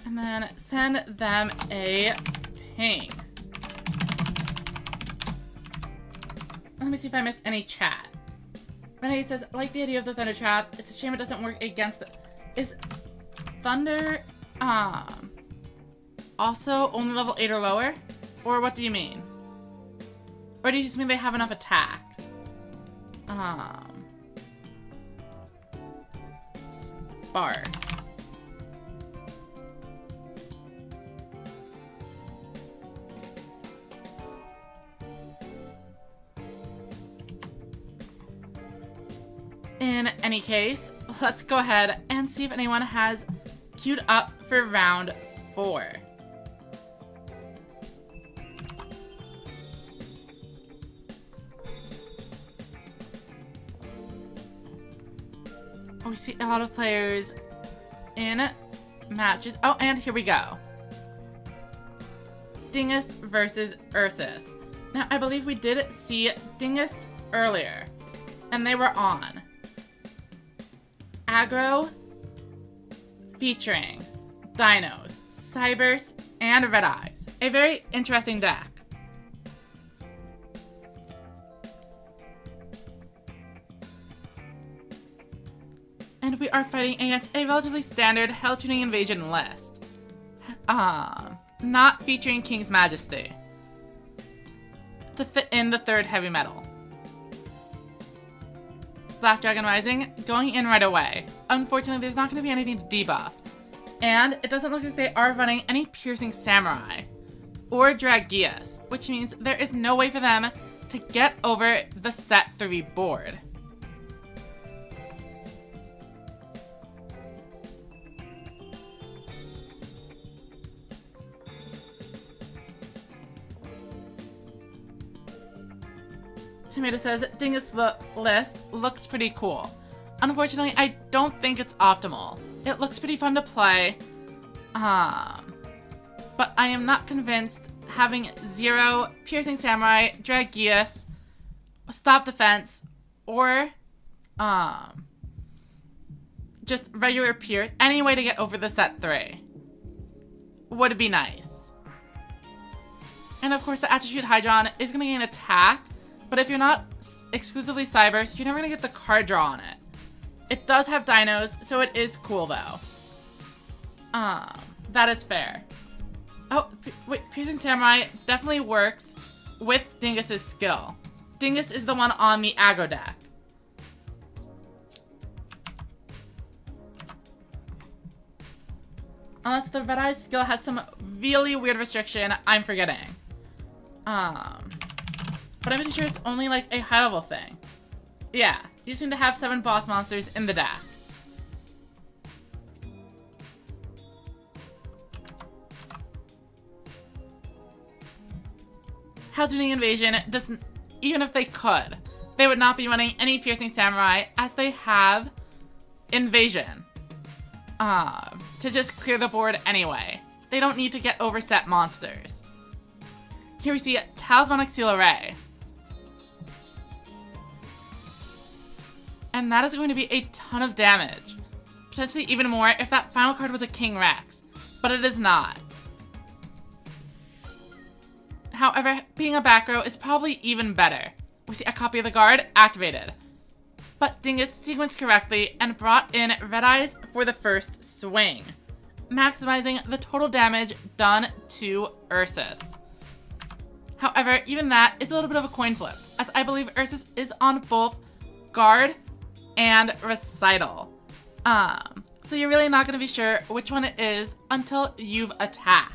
A: And then send them a ping. Let me see if I missed any chat. Renegade says, I like the idea of the Thunder Trap. It's a shame it doesn't work against the... Is Thunder, also only level 8 or lower? Or what do you mean? Or do you just mean they have enough attack? Spark. In any case, let's go ahead and see if anyone has queued up for round 4. We see a lot of players in matches. Oh, and here we go. Dingest versus Ursus. Now, I believe we did see Dingest earlier, and they were on Aggro, featuring Dinos, Cybers, and Red Eyes. A very interesting deck. And we are fighting against a relatively standard Hell Tuning Invasion list. Not featuring King's Majesty. To fit in the 3rd heavy metal. Black Dragon Rising, going in right away. Unfortunately, there's not going to be anything to debuff. And it doesn't look like they are running any Piercing Samurai or Dragias, which means there is no way for them to get over the set 3 board. Tomato says, Dingus list looks pretty cool. Unfortunately, I don't think it's optimal. It looks pretty fun to play, but I am not convinced having 0 Piercing Samurai, Dragius, Stop Defense, or just regular Pierce, any way to get over the set 3 would be nice. And of course, the Attitude Hydron is going to gain attack, but if you're not exclusively Cyberse, you're never going to get the card draw on it. It does have dinos, so it is cool though. That is fair. Oh, wait, Piercing Samurai definitely works with Dingus's skill. Dingus is the one on the aggro deck. Unless the Red Eye's skill has some really weird restriction I'm forgetting. But I'm pretty sure it's only like a high level thing. Yeah, you seem to have 7 boss monsters in the deck. Hell-tuning Invasion doesn't, even if they could, they would not be running any Piercing Samurai as they have Invasion. To just clear the board anyway. They don't need to get overset monsters. Here we see Talismanic Seal Array. And that is going to be a ton of damage. Potentially even more if that final card was a King Rex. But it is not. However, being a back row is probably even better. We see a copy of the guard activated. But Dingus sequenced correctly and brought in Red Eyes for the first swing, maximizing the total damage done to Ursus. However, even that is a little bit of a coin flip, as I believe Ursus is on both guard and recital. So you're really not going to be sure which one it is until you've attacked.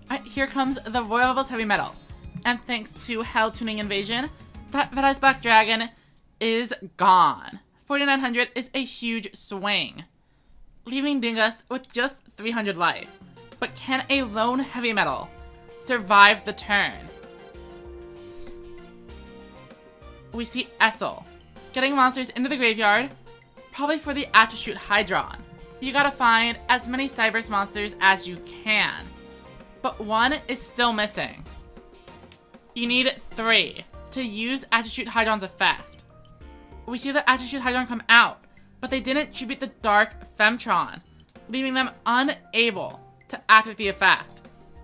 A: Alright, here comes the Royal Rebels Heavy Metal. And thanks to Hell Tuning Invasion, that Red Eyes Black Dragon is gone. 4,900 is a huge swing, leaving Dingus with just 300 life. But can a lone Heavy Metal survive the turn? We see Essel getting monsters into the graveyard, probably for the Attitude Hydron. You gotta find as many Cyberse monsters as you can. But one is still missing. You need 3 to use Attitude Hydron's effect. We see the Attitude Hydron come out, but they didn't tribute the Dark Femtron, leaving them unable to activate the effect.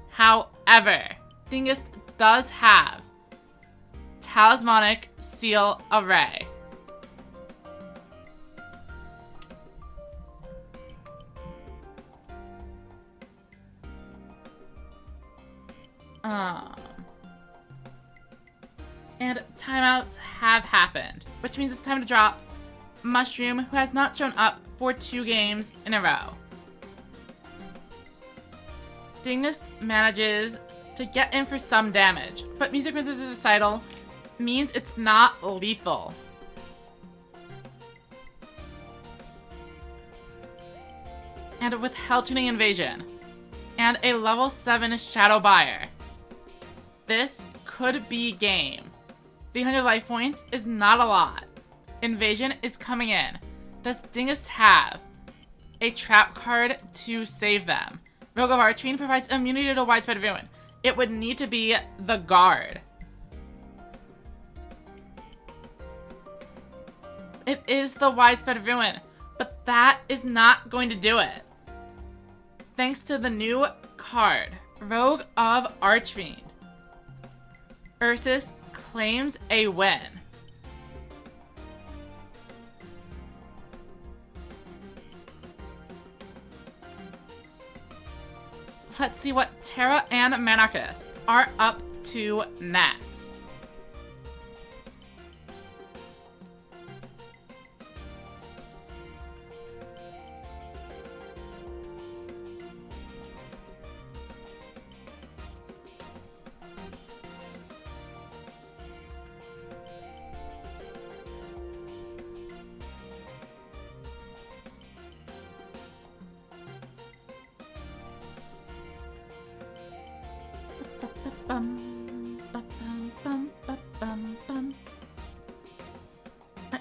A: However, Dingus does have Talismanic Seal Array. And timeouts have happened, which means it's time to drop Mushroom, who has not shown up for 2 games in a row. Dingus manages to get in for some damage, but Music Princess's recital means it's not lethal. And with Hell Tuning Invasion and a level 7 Shadow Buyer, this could be game. 300 life points is not a lot. Invasion is coming in. Does Dingus have a trap card to save them? Rogue of Archfiend provides immunity to Widespread Ruin. It would need to be the guard. It is the Widespread Ruin, but that is not going to do it. Thanks to the new card, Rogue of Archfiend, Ursus claims a win. let's see what Terra and Manarchist are up to next.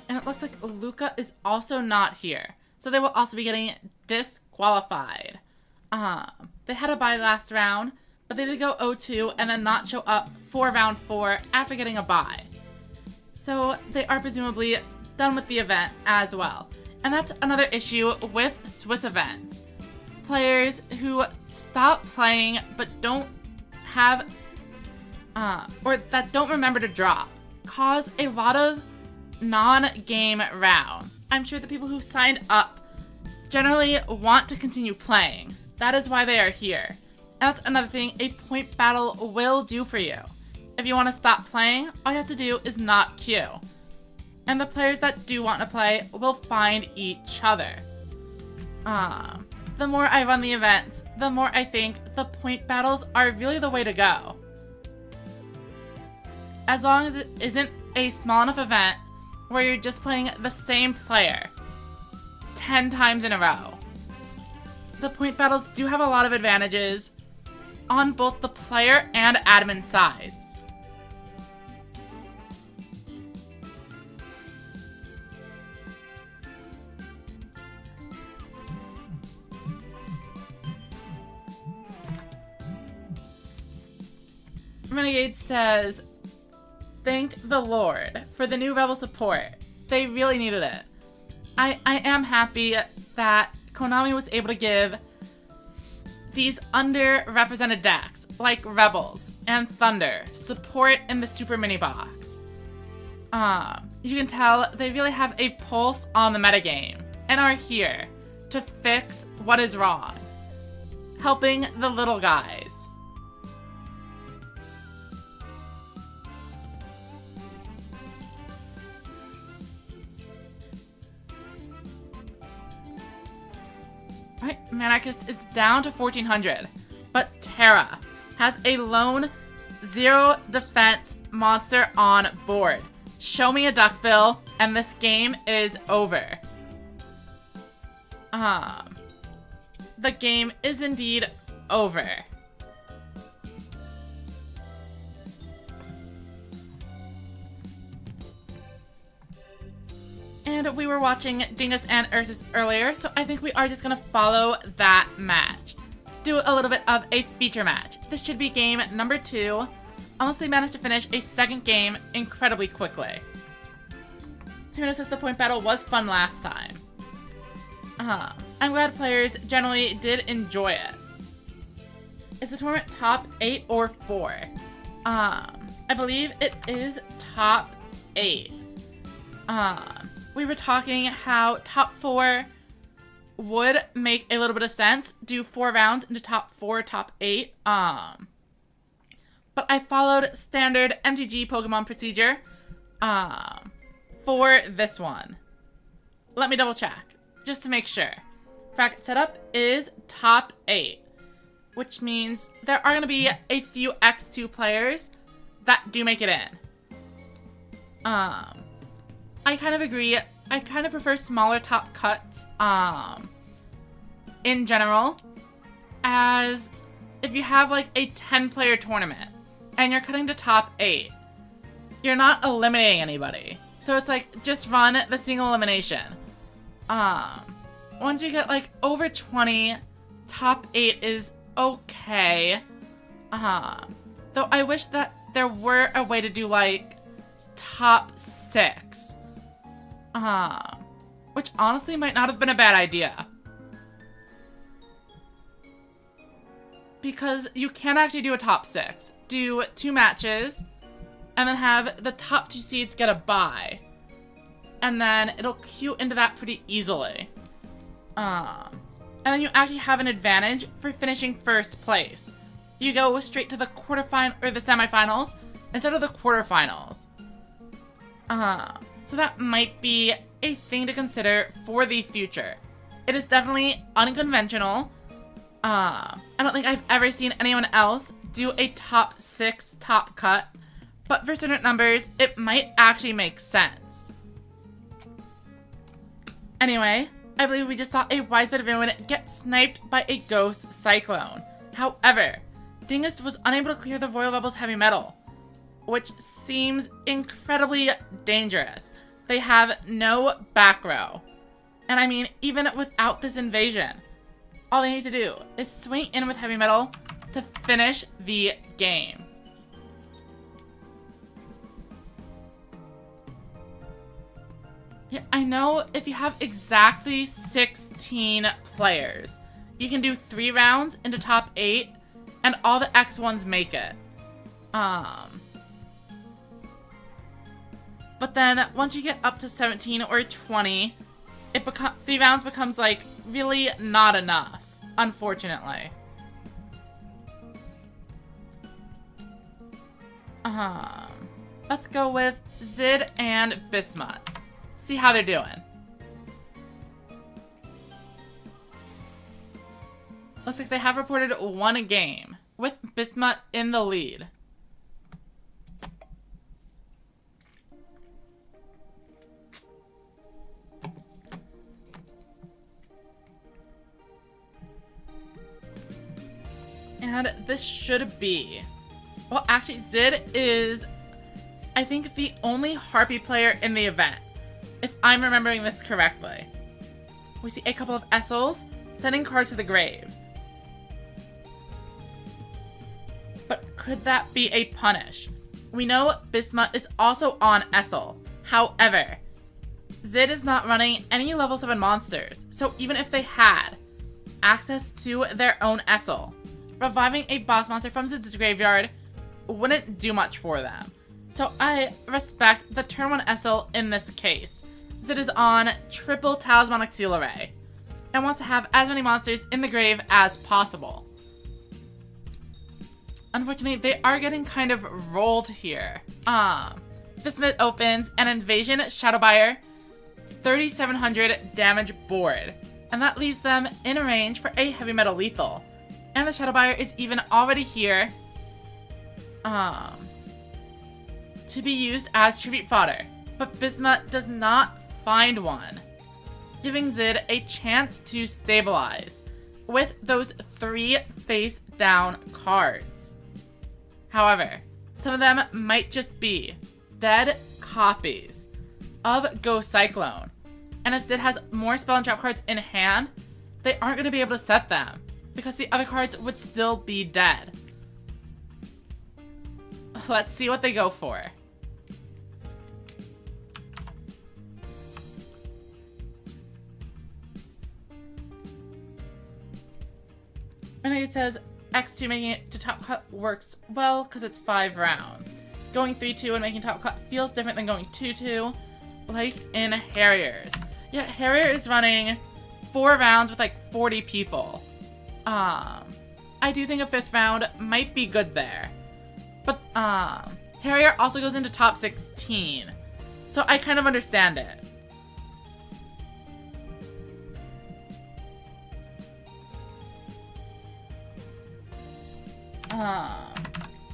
A: And it looks like Luca is also not here. So they will also be getting disqualified. They had a bye last round, but they did go 0-2 and then not show up for round 4 after getting a bye. So they are presumably done with the event as well. And that's another issue with Swiss events. Players who stop playing but don't have or that don't remember to drop cause a lot of non-game rounds. I'm sure the people who signed up generally want to continue playing. That is why they are here. And that's another thing a point battle will do for you. If you want to stop playing, all you have to do is not queue. And the players that do want to play will find each other. The more I run the events, the more I think the point battles are really the way to go. As long as it isn't a small enough event where you're just playing the same player 10 times in a row. The point battles do have a lot of advantages on both the player and admin sides. Renegade says, "Thank the Lord for the new Rebel support. They really needed it. I am happy that Konami was able to give these underrepresented decks, like Rebels and Thunder, support in the Super Mini Box. You can tell they really have a pulse on the metagame and are here to fix what is wrong, helping the little guys." Alright, Manarchist is down to 1400, but Terra has a lone 0 defense monster on board. Show me a duckbill, and this game is over. The game is indeed over. And we were watching Dingus and Ursus earlier, so I think we are just going to follow that match. Do a little bit of a feature match. This should be game number 2, unless they manage to finish a second game incredibly quickly. Tuna says the point battle was fun last time. I'm glad players generally did enjoy it. Is the tournament top 8 or 4? I believe it is top 8. We were talking how top 4 would make a little bit of sense. Do 4 rounds into top 4, top 8. But I followed standard MTG Pokemon procedure for this one. Let me double check, just to make sure. Bracket setup is top 8, which means there are going to be a few X2 players that do make it in. I kind of agree. I kind of prefer smaller top cuts, in general, as if you have like a 10-player tournament and you're cutting to top 8, you're not eliminating anybody. So it's like, just run the single elimination. Once you get like over 20, top 8 is okay. Though I wish that there were a way to do like top 6. Which honestly might not have been a bad idea. Because you can actually do a top 6. Do 2 matches, and then have the top 2 seeds get a bye. And then it'll queue into that pretty easily. and then you actually have an advantage for finishing first place. You go straight to the quarterfinal or the semifinals instead of the quarterfinals. So that might be a thing to consider for the future. It is definitely unconventional. I don't think I've ever seen anyone else do a top 6 top cut, but for certain numbers, it might actually make sense. Anyway, I believe we just saw a wise bit of everyone get sniped by a ghost cyclone. However, Dingus was unable to clear the Royal Rebels heavy metal, which seems incredibly dangerous. They have no back row. And I mean, even without this invasion, all they need to do is swing in with heavy metal to finish the game. Yeah, I know if you have exactly 16 players, you can do 3 rounds into top 8, and all the X1s make it. But then once you get up to 17 or 20, 3 rounds becomes like really not enough, unfortunately. Let's go with Zid and Bismuth. See how they're doing. Looks like they have reported 1 game, with Bismuth in the lead. And this should be... Well, actually, Zid is, I think, the only Harpy player in the event, if I'm remembering this correctly. We see a couple of Essels sending cards to the grave. But could that be a punish? We know Bismuth is also on Essel. However, Zid is not running any level 7 monsters, so even if they had access to their own Essel, reviving a boss monster from Zid's graveyard wouldn't do much for them. So I respect the turn 1 Essel in this case. Zid is on triple Talismanic Seal Array and wants to have as many monsters in the grave as possible. Unfortunately, they are getting kind of rolled here. Bismuth opens an Invasion Shadowbuyer 3700 damage board, and that leaves them in range for a heavy metal lethal. And the Shadowbuyer is even already here to be used as tribute fodder. But Bismuth does not find one, giving Zid a chance to stabilize with those 3 face down cards. However, some of them might just be dead copies of Ghost Cyclone. And if Zid has more spell and trap cards in hand, they aren't going to be able to set them, because the other cards would still be dead. Let's see what they go for. And it says X2 making it to top cut works well because it's 5 rounds. Going 3-2 and making top cut feels different than going 2-2, like in Harriers. Yeah, Harrier is running 4 rounds with like 40 people. I do think a 5th round might be good there. But, Harrier also goes into top 16. So I kind of understand it.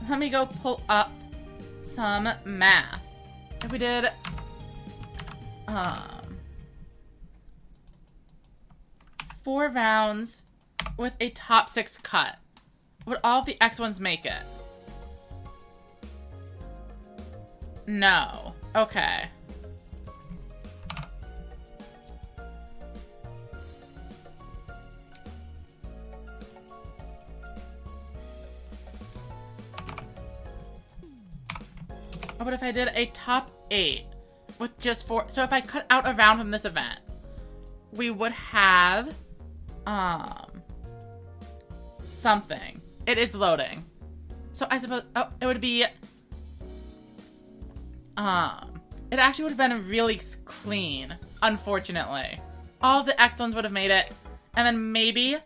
A: Let me go pull up some math. If we did, 4 rounds with a top 6 cut, would all of the X1s make it? No. Okay. But if I did a top 8 with just 4, so if I cut out a round from this event, we would have, something. It is loading. So I suppose, oh, it would be, it actually would have been really clean, unfortunately. All of the X ones would have made it, and then maybe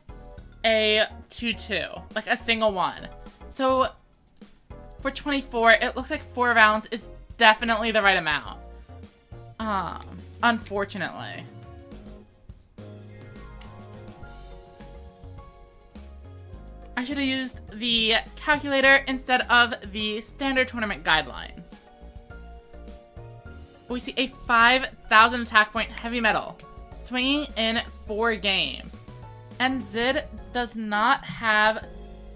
A: a 2-2, like a single one. So for 24, it looks like 4 rounds is definitely the right amount. Unfortunately. I should have used the calculator instead of the standard tournament guidelines. We see a 5,000 attack point heavy metal swinging in 4 game. And Zid does not have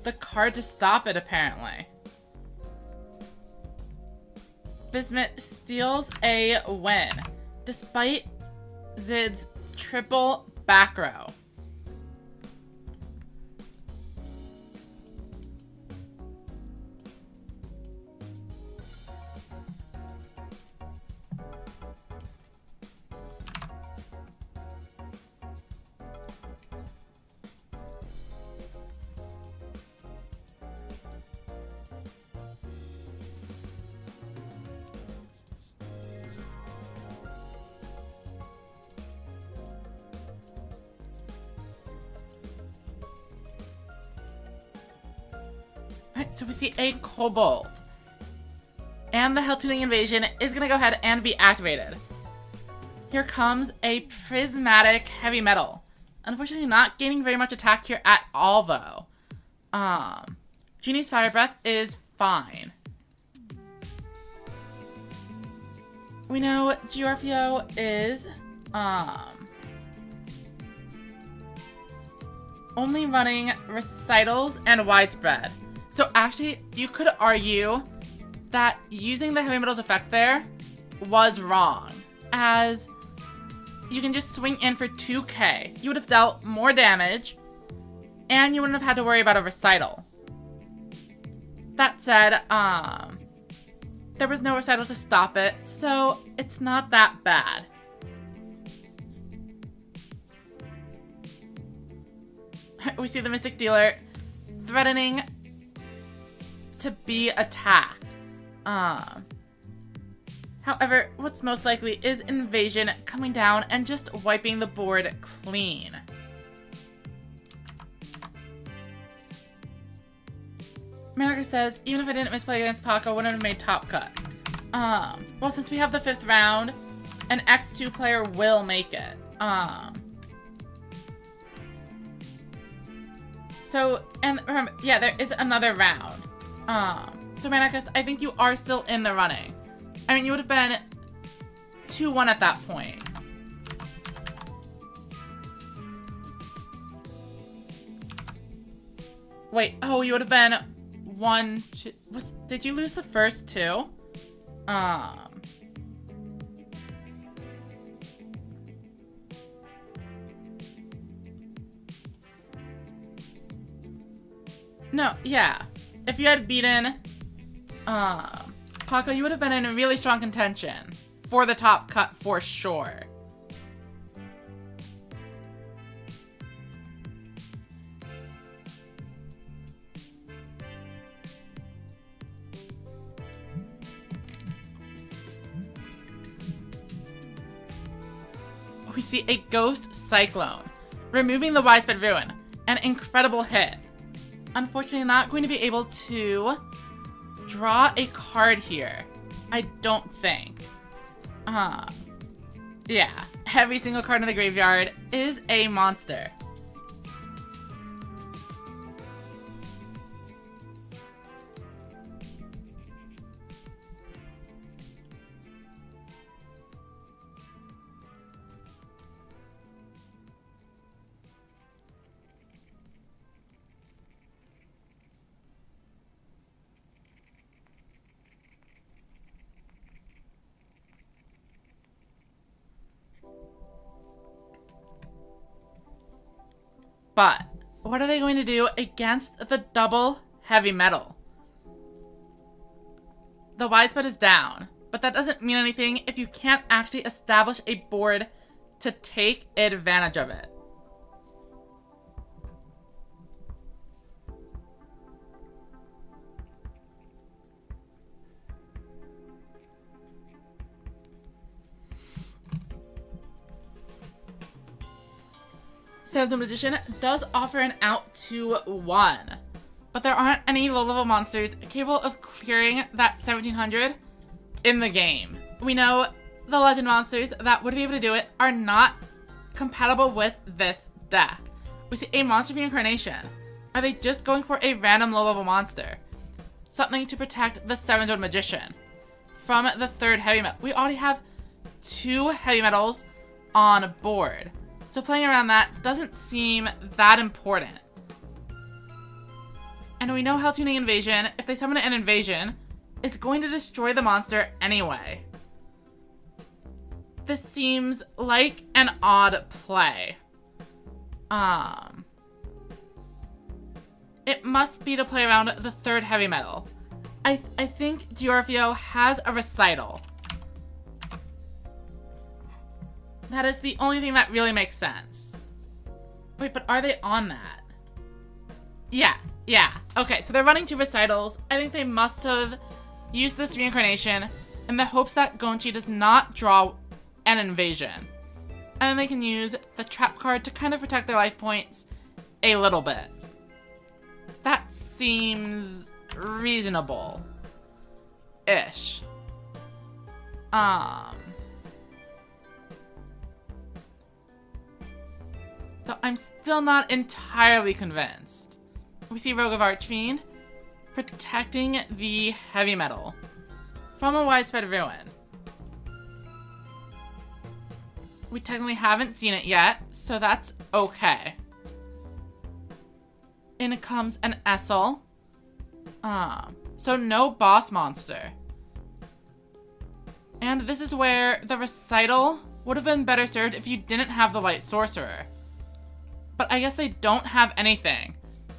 A: the card to stop it, apparently. Bismuth steals a win, despite Zid's triple back row. Alright, so we see a Kobold. And the Hell-Tuning Invasion is going to go ahead and be activated. Here comes a Prismatic Heavy Metal. Unfortunately, not gaining very much attack here at all, though. Genie's Fire Breath is fine. We know Giorfio is, only running Recitals and Widespread. So actually, you could argue that using the Heavy Metals effect there was wrong, as you can just swing in for 2k. You would have dealt more damage, and you wouldn't have had to worry about a Recital. That said, there was no Recital to stop it, so it's not that bad. We see the Mystic Dealer threatening to be attacked. However, what's most likely is Invasion coming down and just wiping the board clean. America says, even if I didn't misplay against Paco, I wouldn't have made top cut. Well, since we have the 5th round, an X2 player will make it. So, and remember, yeah, there is another round. So Manicus, I think you are still in the running. I mean, you would have been 2-1 at that point. Wait, oh, you would have been 1, 2, did you lose the first 2? No, yeah. If you had beaten Paco, you would have been in a really strong contention for the top cut for sure. We see a Ghost Cyclone, removing the Widespread Ruin. An incredible hit. Unfortunately, not going to be able to draw a card here. I don't think. Yeah. Every single card in the graveyard is a monster. But what are they going to do against the double heavy metal? The widespread is down, but that doesn't mean anything if you can't actually establish a board to take advantage of it. Seven Magician does offer an out to 1, but there aren't any low-level monsters capable of clearing that 1700 in the game. We know the legend monsters that would be able to do it are not compatible with this deck. We see a monster reincarnation. Are they just going for a random low-level monster? Something to protect the 7-zone Magician from the third heavy metal. We already have 2 heavy metals on board, so playing around that doesn't seem that important. And we know Hell-tuning Invasion, if they summon an invasion, is going to destroy the monster anyway. This seems like an odd play. It must be to play around the third heavy metal. I think Giorfio has a recital. That is the only thing that really makes sense. Wait, but are they on that? Yeah. Okay, so they're running 2 recitals. I think they must have used this reincarnation in the hopes that Gonchi does not draw an invasion. And then they can use the trap card to kind of protect their life points a little bit. That seems reasonable-ish. Though I'm still not entirely convinced. We see Rogue of Archfiend protecting the heavy metal from a widespread ruin. We technically haven't seen it yet, so that's okay. In comes an Essel. So no boss monster. And this is where the recital would have been better served if you didn't have the Light Sorcerer. But I guess they don't have anything,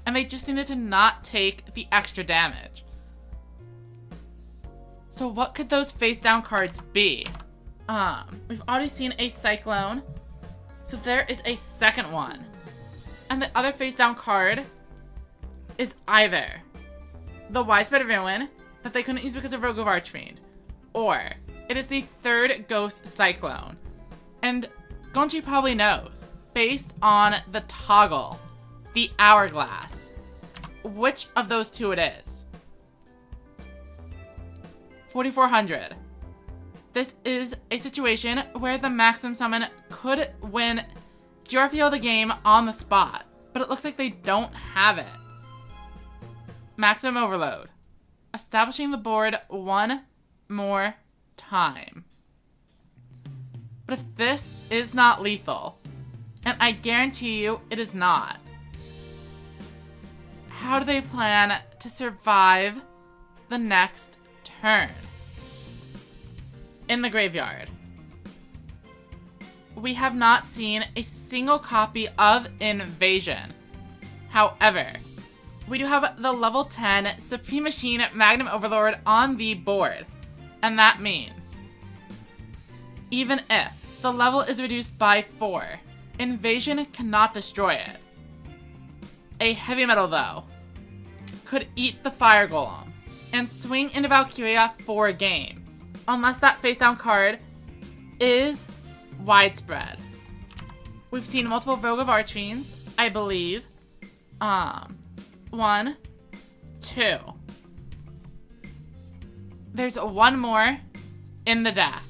A: and they just needed to not take the extra damage. So what could those face-down cards be? We've already seen a Cyclone, so there is a second one. And the other face-down card is either the Widespread Ruin that they couldn't use because of Rogue of Archfiend, or it is the third Ghost Cyclone. And Gonchi probably knows, based on the toggle, the Hourglass, which of those 2 it is. 4,400. This is a situation where the maximum summon could win Giorfio the game on the spot, but it looks like they don't have it. Maximum Overload. Establishing the board one more time. But if this is not lethal, and I guarantee you it is not, how do they plan to survive the next turn? In the graveyard, we have not seen a single copy of Invasion. However, we do have the level 10 Supreme Machine Magnum Overlord on the board, and that means even if the level is reduced by 4, Invasion cannot destroy it. A heavy metal, though, could eat the Fire Golem and swing into Valkyria for a game, unless that face-down card is widespread. We've seen multiple Rogue of Archfiends, I believe. 1, 2. There's one more in the deck.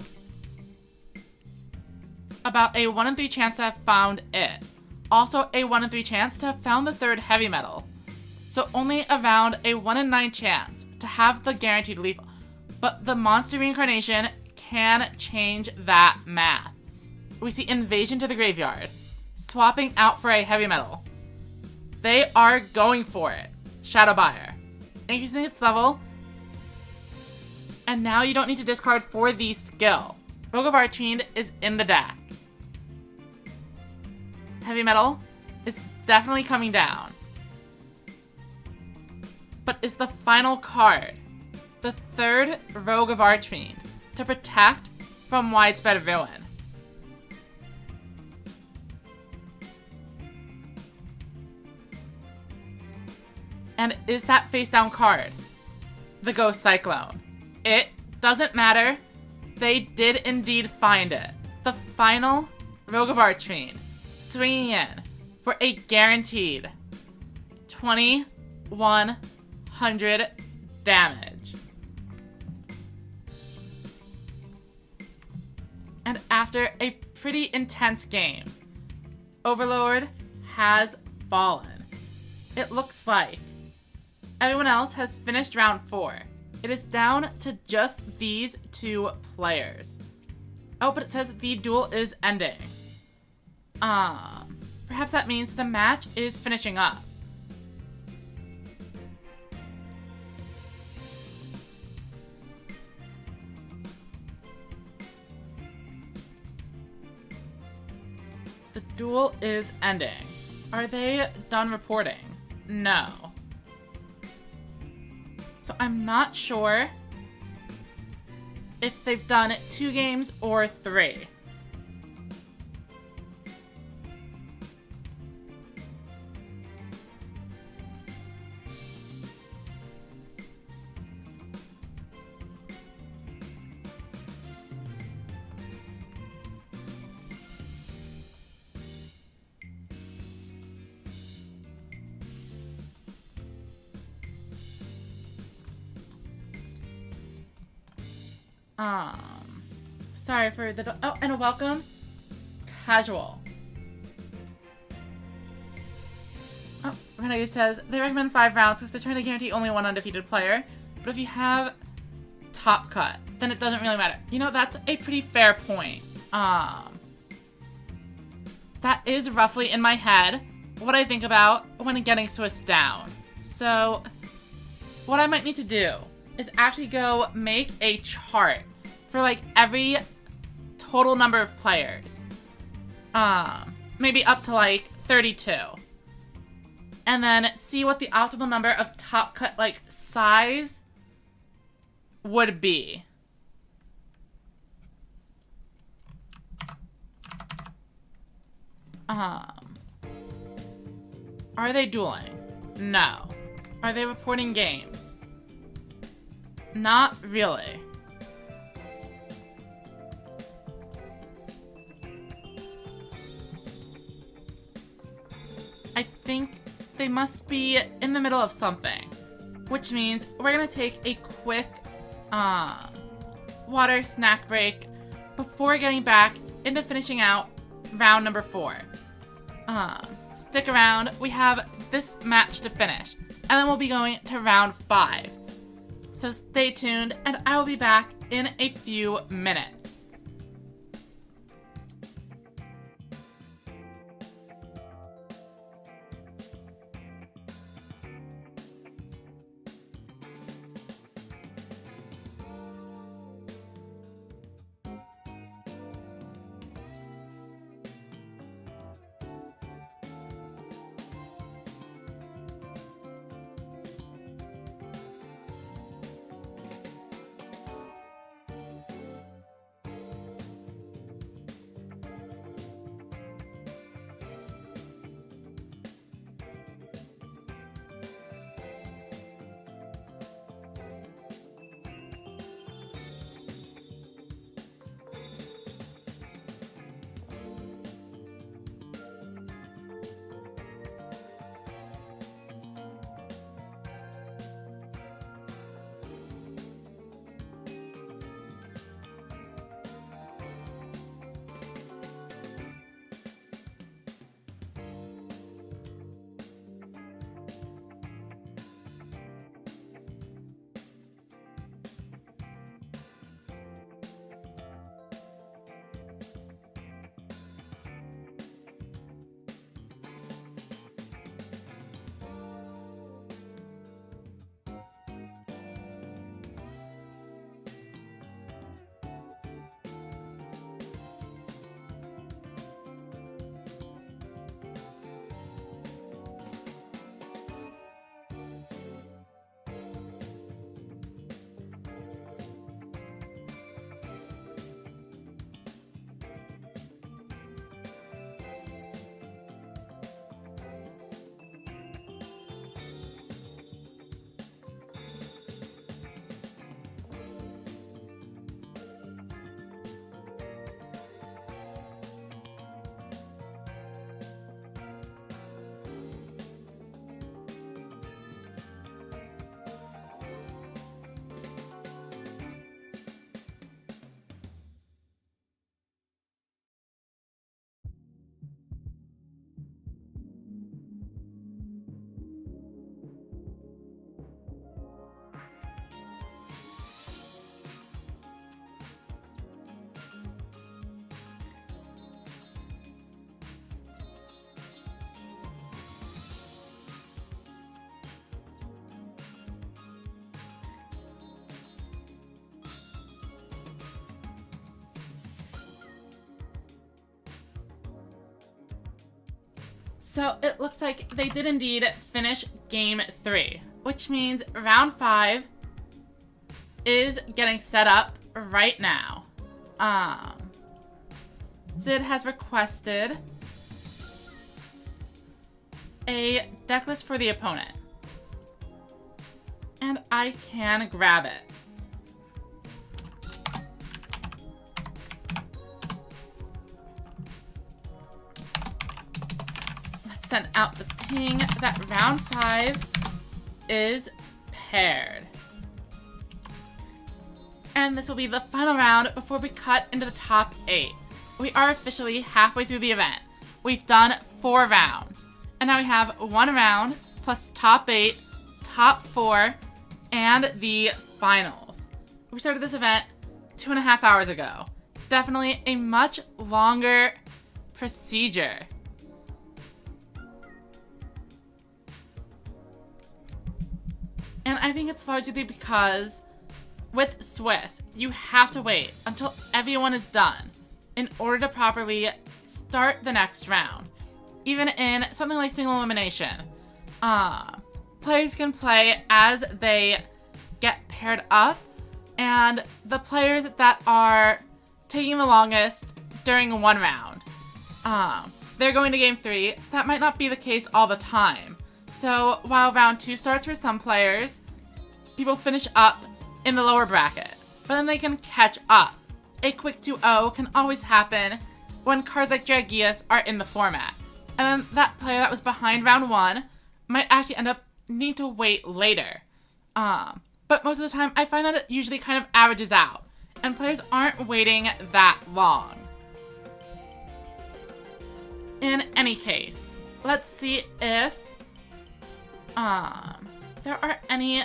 A: About a 1 in 3 chance to have found it. Also a 1 in 3 chance to have found the third heavy metal. So only around a 1 in 9 chance to have the guaranteed lethal. But the monster reincarnation can change that math. We see Invasion to the graveyard, swapping out for a heavy metal. They are going for it. Shadow Buyer, increasing its level. And now you don't need to discard for the skill. Rogue of Archfiend is in the deck. Heavy metal is definitely coming down. But is the final card the third Rogue of Archfiend to protect from widespread ruin? And is that face-down card the Ghost Cyclone? It doesn't matter. They did indeed find it. The final Rogue of Archfiend swinging in for a guaranteed 2100 damage. And after a pretty intense game, Overlord has fallen. It looks like everyone else has finished round 4. It is down to just these 2 players. Oh, but it says the duel is ending. Perhaps that means the match is finishing up. The duel is ending. Are they done reporting? No. So I'm not sure if they've done 2 games or 3. Sorry for the... Oh, and welcome. Casual. Oh, Renegade says, they recommend 5 rounds because they're trying to guarantee only 1 undefeated player. But if you have top cut, then it doesn't really matter. You know, that's a pretty fair point. That is roughly in my head what I think about when getting Swiss down. So, what I might need to do is actually go make a chart for like every total number of players. Maybe up to like 32. And then see what the optimal number of top cut like size would be. Are they dueling? No. Are they reporting games? Not really. I think they must be in the middle of something, which means we're gonna take a quick water snack break before getting back into finishing out round number 4. Stick around, we have this match to finish, and then we'll be going to round 5. So stay tuned, and I will be back in a few minutes. So it looks like they did indeed finish game 3, which means round 5 is getting set up right now. Sid has requested a deck list for the opponent. And I can grab it. Let's send out the ping that round 5 is paired. And this will be the final round before we cut into the top 8. We are officially halfway through the event. We've done 4 rounds. And now we have 1 round plus top 8, top 4, and the finals. We started this event 2.5 hours ago. Definitely a much longer procedure. And I think it's largely because with Swiss, you have to wait until everyone is done in order to properly start the next round. Even in something like single elimination, players can play as they get paired up, and the players that are taking the longest during 1 round, they're going to game 3. That might not be the case all the time. So while round 2 starts for some players, people finish up in the lower bracket, but then they can catch up. A quick 2-0 can always happen when cards like Dragias are in the format. And then that player that was behind round 1 might actually end up need to wait later. But most of the time, I find that it usually kind of averages out, and players aren't waiting that long. In any case, let's see if there are any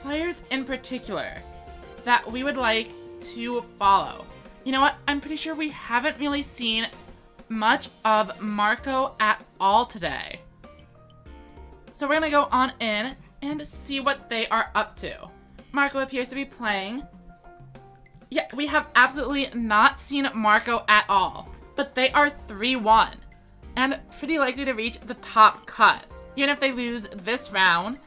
A: players in particular that we would like to follow. You know what? I'm pretty sure we haven't really seen much of Marco at all today. So we're gonna go on in and see what they are up to. Marco appears to be playing. Yeah, we have absolutely not seen Marco at all, but they are 3-1 and pretty likely to reach the top cut. Even if they lose this round,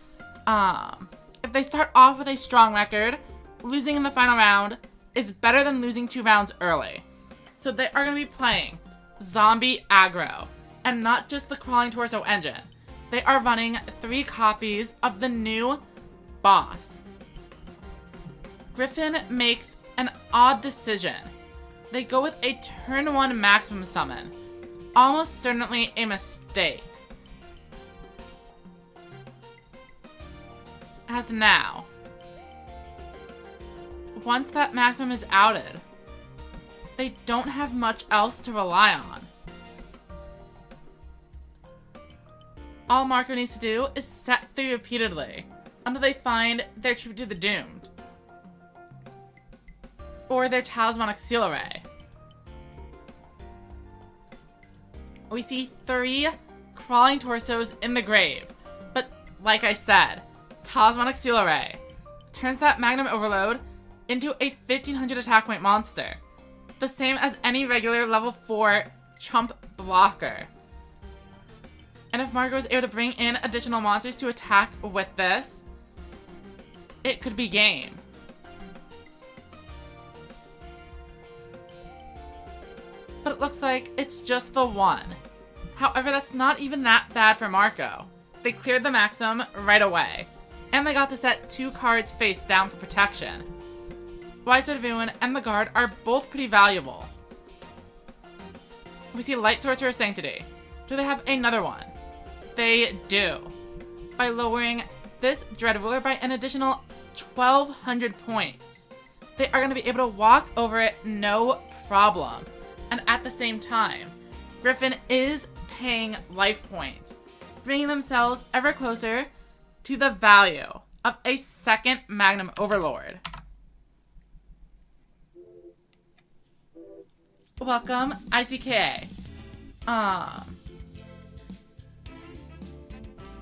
A: if they start off with a strong record, losing in the final round is better than losing 2 rounds early. So they are going to be playing Zombie Aggro, and not just the Crawling Torso engine. They are running 3 copies of the new boss. Griffin makes an odd decision. They go with a turn 1 maximum summon. Almost certainly a mistake. As now, once that maximum is outed, they don't have much else to rely on. All Marco needs to do is set 3 repeatedly until they find their Tribute to the Doomed or their Talismanic Seal Array. We see 3 Crawling Torsos in the grave, but like I said, Talismanic Seal Array turns that Magnum Overload into a 1500 attack point monster, the same as any regular level 4 chump blocker. And if Marco is able to bring in additional monsters to attack with this, it could be game. But it looks like it's just the 1. However, that's not even that bad for Marco. They cleared the maximum right away, and they got to set 2 cards face down for protection. Widespread Ruin and the Guard are both pretty valuable. We see Light Sorcerer Sanctity. Do they have another one? They do. By lowering this Dread Ruler by an additional 1,200 points, they are going to be able to walk over it no problem. And at the same time, Griffin is paying life points, bringing themselves ever closer to the value of a second Magnum Overlord. Welcome, ICKA.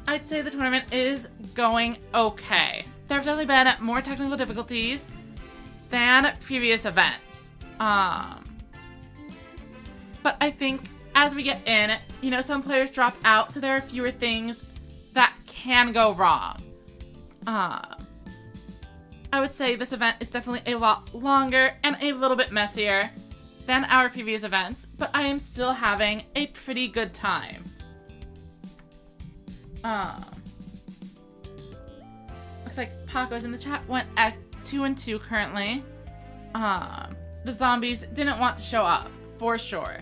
A: I'd say the tournament is going okay. There have definitely been more technical difficulties than previous events. But I think as we get in, you know, some players drop out, so there are fewer things that can go wrong. I would say this event is definitely a lot longer and a little bit messier than our previous events, but I am still having a pretty good time. Looks like Paco's in the chat went at 2-2 currently. The zombies didn't want to show up, for sure.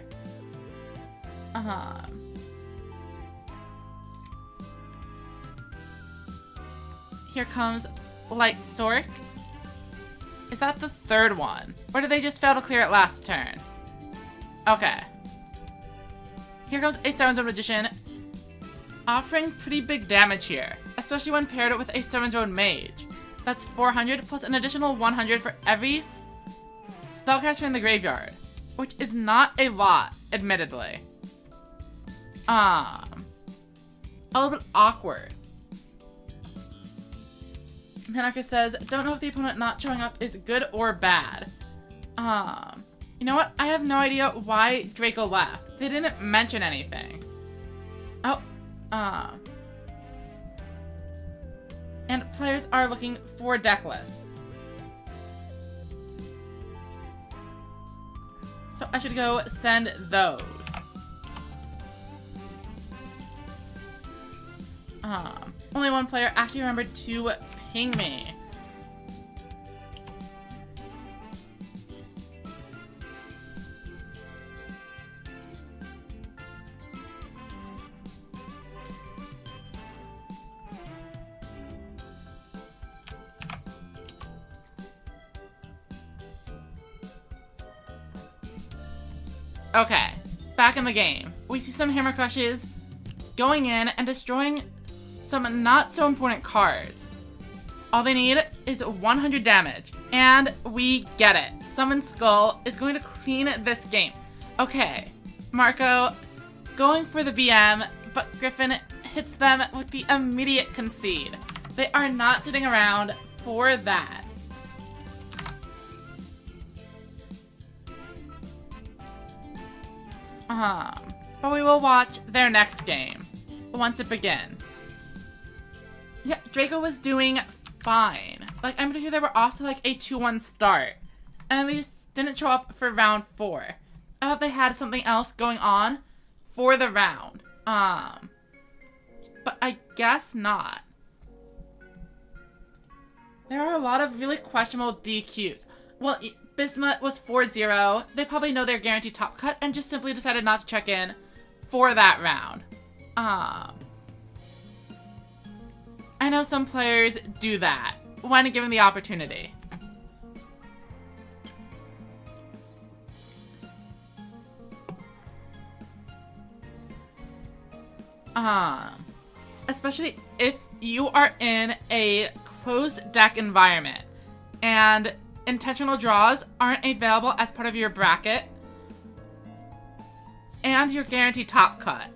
A: Here comes Light Sork. Is that the third one? Or did they just fail to clear it last turn? Okay. Here comes a 7-zone Magician, offering pretty big damage here, especially when paired with a 7-zone Mage. That's 400 plus an additional 100 for every spellcaster in the graveyard, which is not a lot, admittedly. A little bit awkward. Hanaka says, don't know if the opponent not showing up is good or bad. You know what? I have no idea why Draco left. They didn't mention anything. Oh, and players are looking for deck lists. So I should go send those. Only one player actually remembered to ping me. Okay, back in the game. We see some Hammer Crushes going in and destroying some not so important cards. All they need is 100 damage, and we get it. Summon Skull is going to clean this game. Okay, Marco going for the BM, but Griffin hits them with the immediate concede. They are not sitting around for that. But we will watch their next game once it begins. Yeah, Draco was doing fine. Like, I'm pretty sure they were off to like a 2-1 start, and they just didn't show up for round 4. I thought they had something else going on for the round. But I guess not. There are a lot of really questionable DQs. Well, Bismuth was 4-0. They probably know they're guaranteed top cut and just simply decided not to check in for that round. I know some players do that when given the opportunity. Especially if you are in a closed deck environment and intentional draws aren't available as part of your bracket and your guaranteed top cut.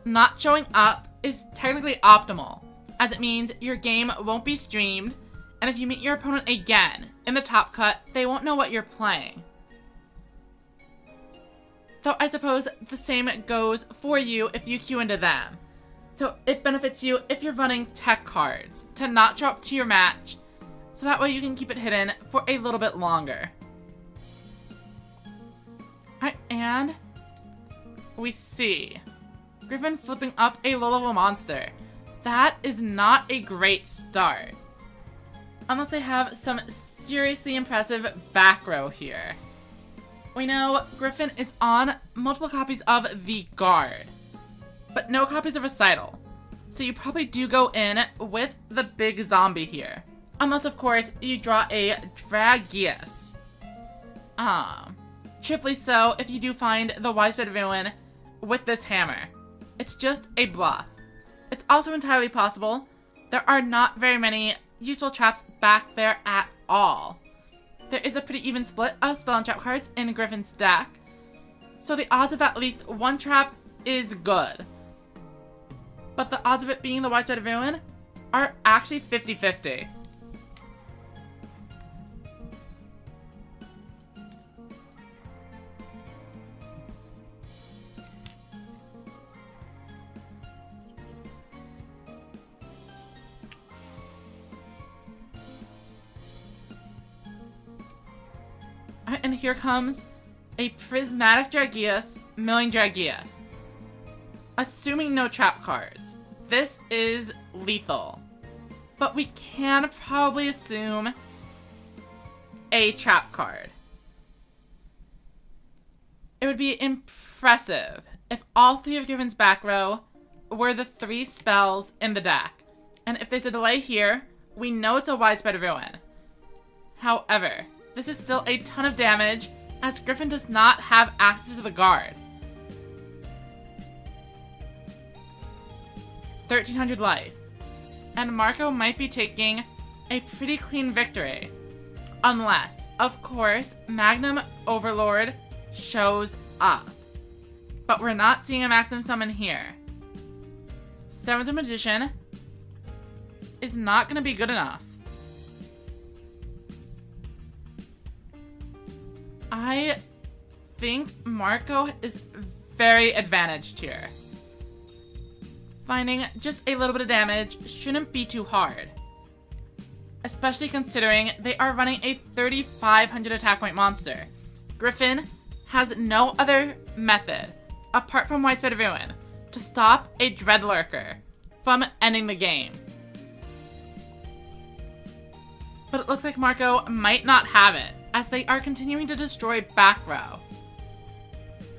A: Not showing up is technically optimal, as it means your game won't be streamed, and if you meet your opponent again in the top cut, they won't know what you're playing. Though I suppose the same goes for you if you queue into them. So it benefits you if you're running tech cards to not show up to your match, so that way you can keep it hidden for a little bit longer. Alright, and we see Griffin flipping up a low-level monster. That is not a great start. Unless they have some seriously impressive back row here. We know Griffin is on multiple copies of the Guard, but no copies of Recital. So you probably do go in with the big zombie here. Unless, of course, you draw a Dragius. Triply so if you do find the Widespread Ruin with this hammer. It's just a bluff. It's also entirely possible there are not very many useful traps back there at all. There is a pretty even split of spell and trap cards in Griffin's deck, so the odds of at least one trap is good. But the odds of it being the Widespread Ruin are actually 50-50. and here comes a Prismatic Dragius, Milling Dragius. Assuming no trap cards, this is lethal. But we can probably assume a trap card. It would be impressive if all 3 of Griffin's back row were the 3 spells in the deck. And if there's a delay here, we know it's a widespread ruin. However, this is still a ton of damage as Griffin does not have access to the guard. 1300 life. And Marco might be taking a pretty clean victory. Unless, of course, Magnum Overlord shows up. But we're not seeing a maximum summon here. Seventh Magician is not going to be good enough. I think Marco is very advantaged here. Finding just a little bit of damage shouldn't be too hard. Especially considering they are running a 3,500 attack point monster. Griffin has no other method, apart from Widespread Ruin, to stop a Dreadlurker from ending the game. But it looks like Marco might not have it, as they are continuing to destroy back row.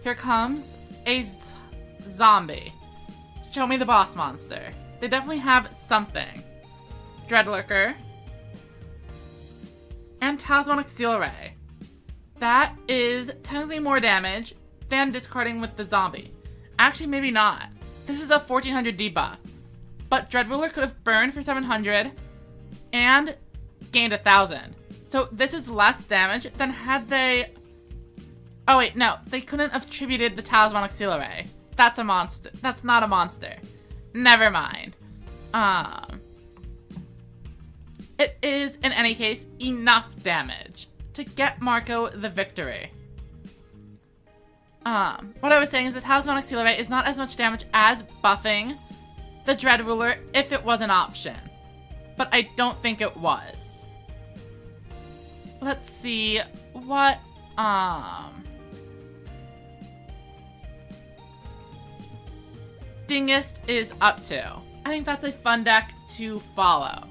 A: Here comes a zombie. Show me the boss monster. They definitely have something. Dreadlurker. And Talismanic Seal Ray. That is technically more damage than discarding with the zombie. Actually, maybe not. This is a 1400 debuff. But Dreadruler could have burned for 700 and gained 1000. So this is less damage than had they... Oh wait, no. They couldn't have tributed the Talismanic Seal Ray. That's a monster. That's not a monster. Never mind. It is, in any case, enough damage to get Marco the victory. What I was saying is the Talismanic Seal Ray is not as much damage as buffing the Dread Ruler if it was an option. But I don't think it was. Let's see what, Dingest is up to. I think that's a fun deck to follow.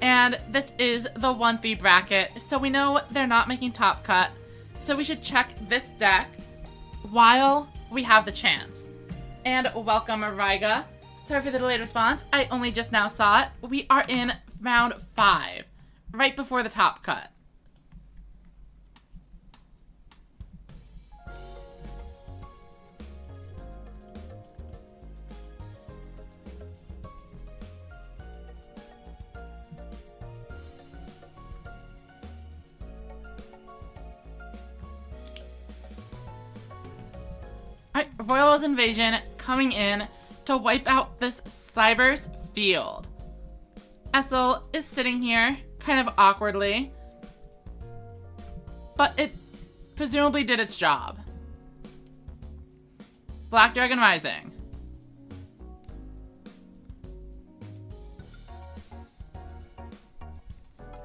A: And this is the 1-3 bracket, so we know they're not making top cut. So we should check this deck while we have the chance. And welcome, Riga. Sorry for the delayed response. I only just now saw it. We are in round 5, right before the top cut. Alright, Royal's Invasion coming in to wipe out this Cyber's field. Essel is sitting here, kind of awkwardly, but it presumably did its job. Black Dragon Rising.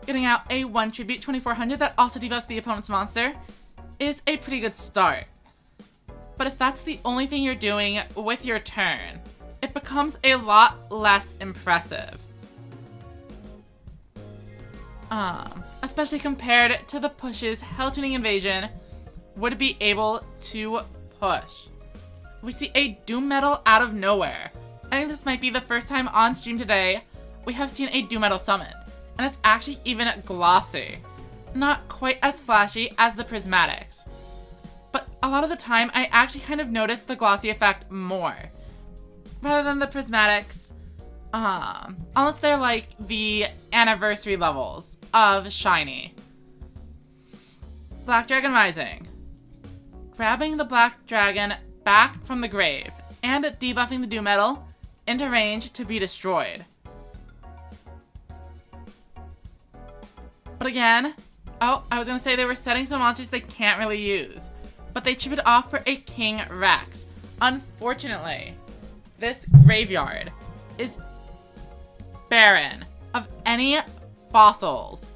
A: Getting out a 1 tribute 2400 that also debuffs the opponent's monster is a pretty good start. But if that's the only thing you're doing with your turn, it becomes a lot less impressive. Especially compared to the pushes Hell Tuning Invasion would be able to push. We see a Doom Metal out of nowhere. I think this might be the first time on stream today we have seen a Doom Metal summon. And it's actually even glossy. Not quite as flashy as the Prismatics. But a lot of the time, I actually kind of notice the glossy effect more. Rather than the Prismatics. Unless they're like the anniversary levels of Shiny. Black Dragon Rising. Grabbing the Black Dragon back from the grave. And debuffing the Doom Metal into range to be destroyed. But again, I was going to say they were setting some monsters they can't really use. But they chip it off for a King Rex. Unfortunately, this graveyard is barren of any fossils.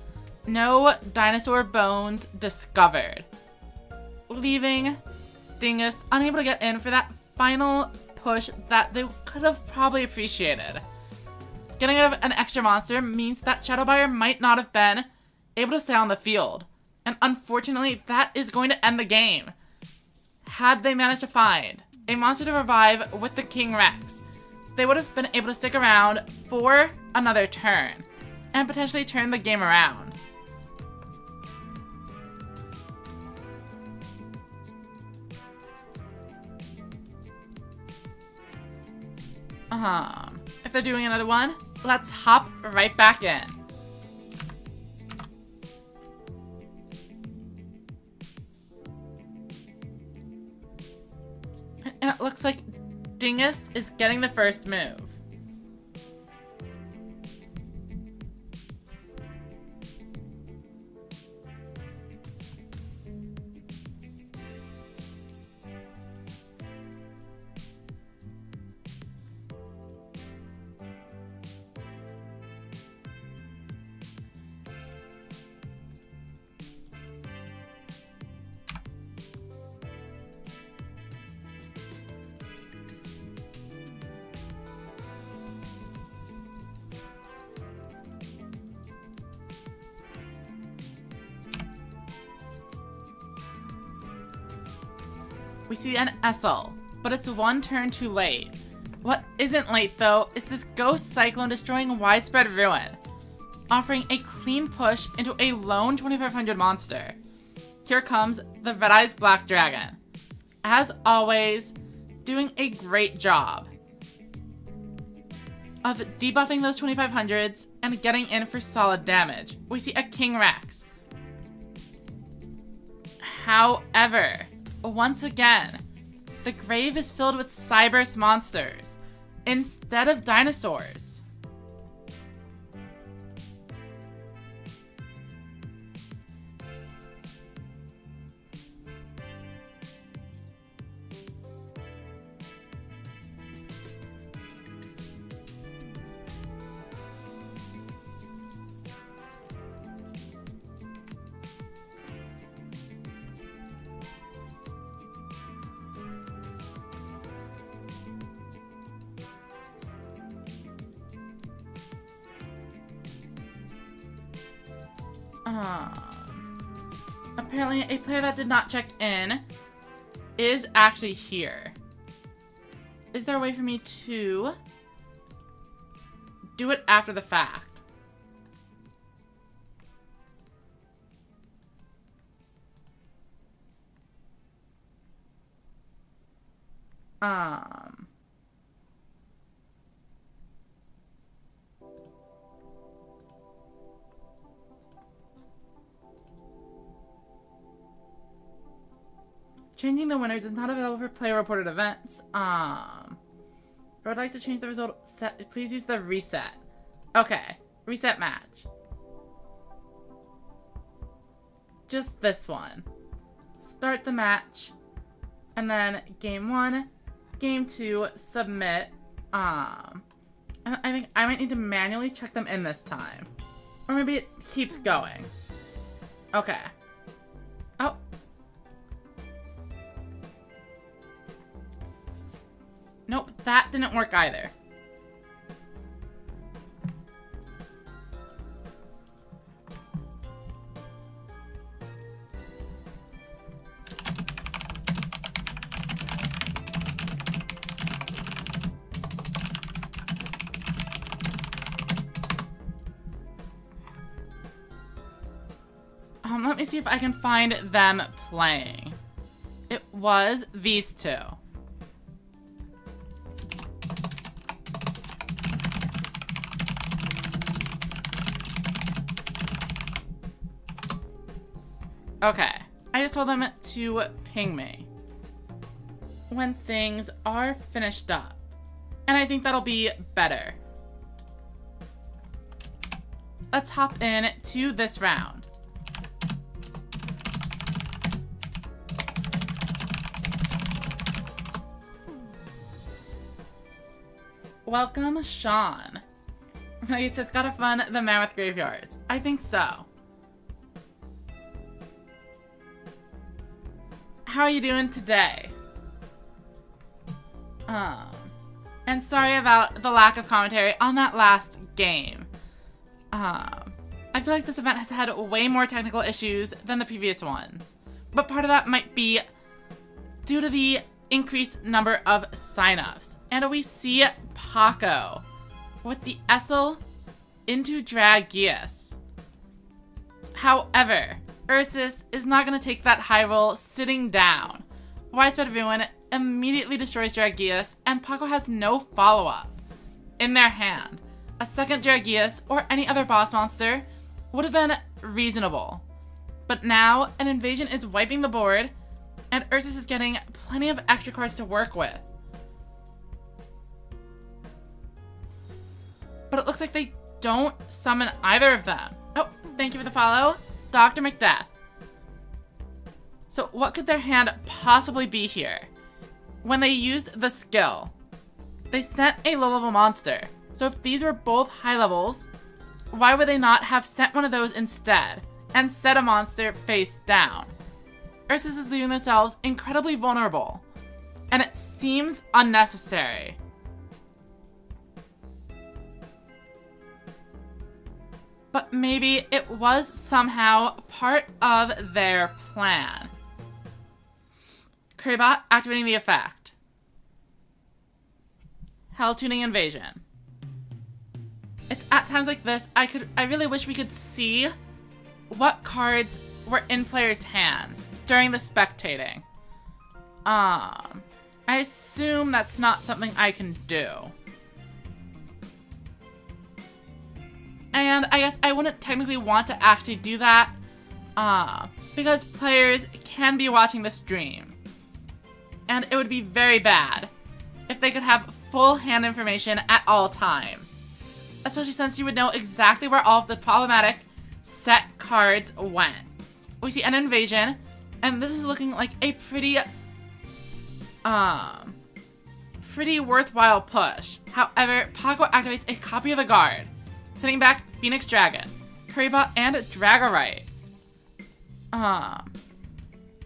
A: No dinosaur bones discovered. leaving Dingus unable to get in for that final push that they could have probably appreciated. Getting rid of an extra monster means that Shadowbuyer might not have been able to stay on the field, and unfortunately that is going to end the game. Had they managed to find a monster to revive with the King Rex, they would have been able to stick around for another turn and potentially turn the game around. If they're doing another one, let's hop right back in. And it looks like Dingus is getting the first move. We see an Essel, but it's one turn too late. What isn't late, though, is this Ghost Cyclone destroying widespread ruin, offering a clean push into a lone 2500 monster. Here comes the Red Eyes Black Dragon. As always, doing a great job of debuffing those 2500s and getting in for solid damage. We see a King Rex. However, once again, the grave is filled with Cyberse monsters instead of dinosaurs. Apparently, a player that did not check in is actually here. Is there a way for me to do it after the fact? Changing the winners is not available for player-reported events. I would like to change the result. Please use the reset. Okay, reset match. Just this one. Start the match, and then game 1, game 2, submit. And I think I might need to manually check them in this time, or maybe it keeps going. Okay. Oh. Nope, that didn't work either. Let me see if I can find them playing. It was these two. Okay, I just told them to ping me when things are finished up, and I think that'll be better. Let's hop in to this round. Welcome, Sean. He says, gotta fun the Mammoth Graveyards. I think so. how are you doing today? And sorry about the lack of commentary on that last game. I feel like this event has had way more technical issues than the previous ones. But part of that might be due to the increased number of signups. And we see Paco with the Essel into Dragius. However, Ursus is not going to take that high roll sitting down. Widespread Ruin immediately destroys Dragius, and Paco has no follow-up. In their hand, a second Dragius or any other boss monster would have been reasonable. But now, an invasion is wiping the board, and Ursus is getting plenty of extra cards to work with. But it looks like they don't summon either of them. Oh, thank you for the follow, Dr. Macbeth. So what could their hand possibly be here? When they used the skill, they sent a low-level monster. So if these were both high levels, why would they not have sent one of those instead and set a monster face down? Ursus is leaving themselves incredibly vulnerable, and it seems unnecessary. But maybe it was somehow part of their plan. Currybot activating the effect. Hell tuning invasion. It's at times like this I really wish we could see what cards were in players' hands during the spectating. I assume that's not something I can do. And I guess I wouldn't technically want to actually do that, because players can be watching the stream. And it would be very bad if they could have full hand information at all times. Especially since you would know exactly where all of the problematic set cards went. We see an invasion, and this is looking like a pretty worthwhile push. However, Paco activates a copy of the guard, sending back Phoenix Dragon, Currybot, and Dragorite.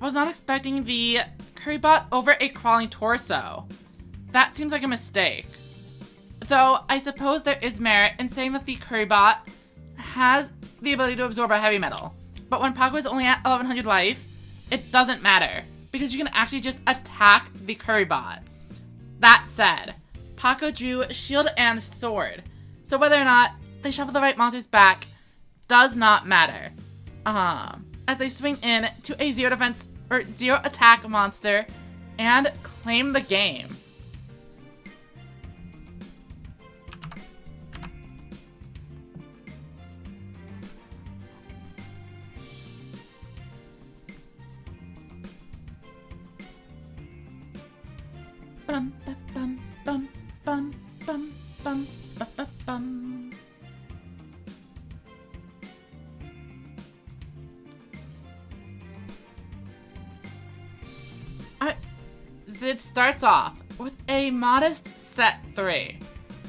A: Was not expecting the Currybot over a Crawling Torso. That seems like a mistake. Though, I suppose there is merit in saying that the Currybot has the ability to absorb a heavy metal. But when Paco is only at 1100 life, it doesn't matter, because you can actually just attack the Currybot. That said, Paco drew Shield and Sword, so whether or not they shuffle the right monsters back does not matter. As they swing in to a 0 defense or 0 attack monster and claim the game. Bum, bum, bum, bum, bum, bum, bum, bum, bum. Zid starts off with a modest set 3,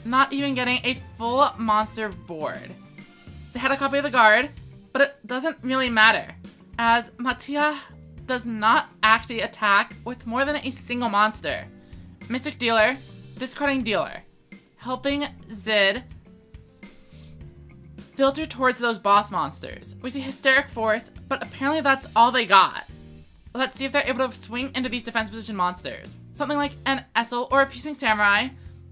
A: not even getting a full monster board. They had a copy of the guard, but it doesn't really matter, as Mattia does not actually attack with more than a single monster. Mystic Dealer, discarding Dealer, helping Zid filter towards those boss monsters. We see Hysteric Force, but apparently that's all they got. Let's see if they're able to swing into these defense position monsters. Something like an Essel or a Piercing Samurai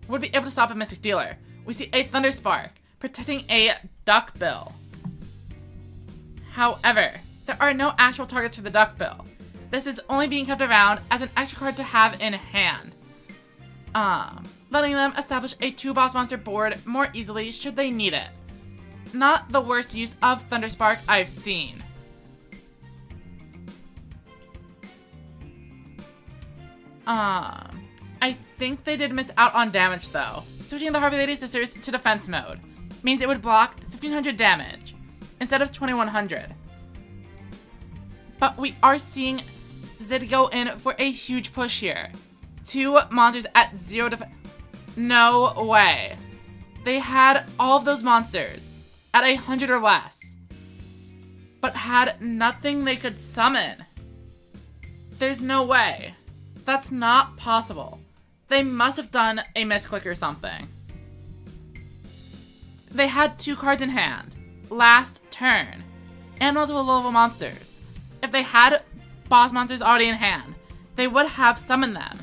A: would be able to stop a Mystic Dealer. We see a Thunder Spark, protecting a Duckbill. However, there are no actual targets for the Duckbill. This is only being kept around as an extra card to have in hand. Letting them establish a 2-boss monster board more easily should they need it. Not the worst use of Thunder Spark I've seen. I think they did miss out on damage though. Switching the Harvey Lady Sisters to defense mode means it would block 1500 damage instead of 2100. But we are seeing Zid go in for a huge push here. 2 monsters at 0 defense. No way. They had all of those monsters at 100 or less, but had nothing they could summon. There's no way. That's not possible. They must have done a misclick or something. They had 2 cards in hand. Last turn. And multiple level monsters. If they had boss monsters already in hand, they would have summoned them.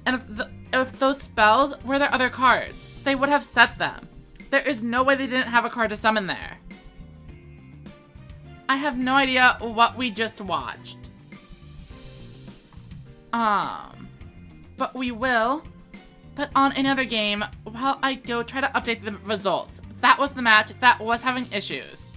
A: And if those spells were their other cards, they would have set them. There is no way they didn't have a card to summon there. I have no idea what we just watched. But we will put on another game while I go try to update the results. That was the match that was having issues.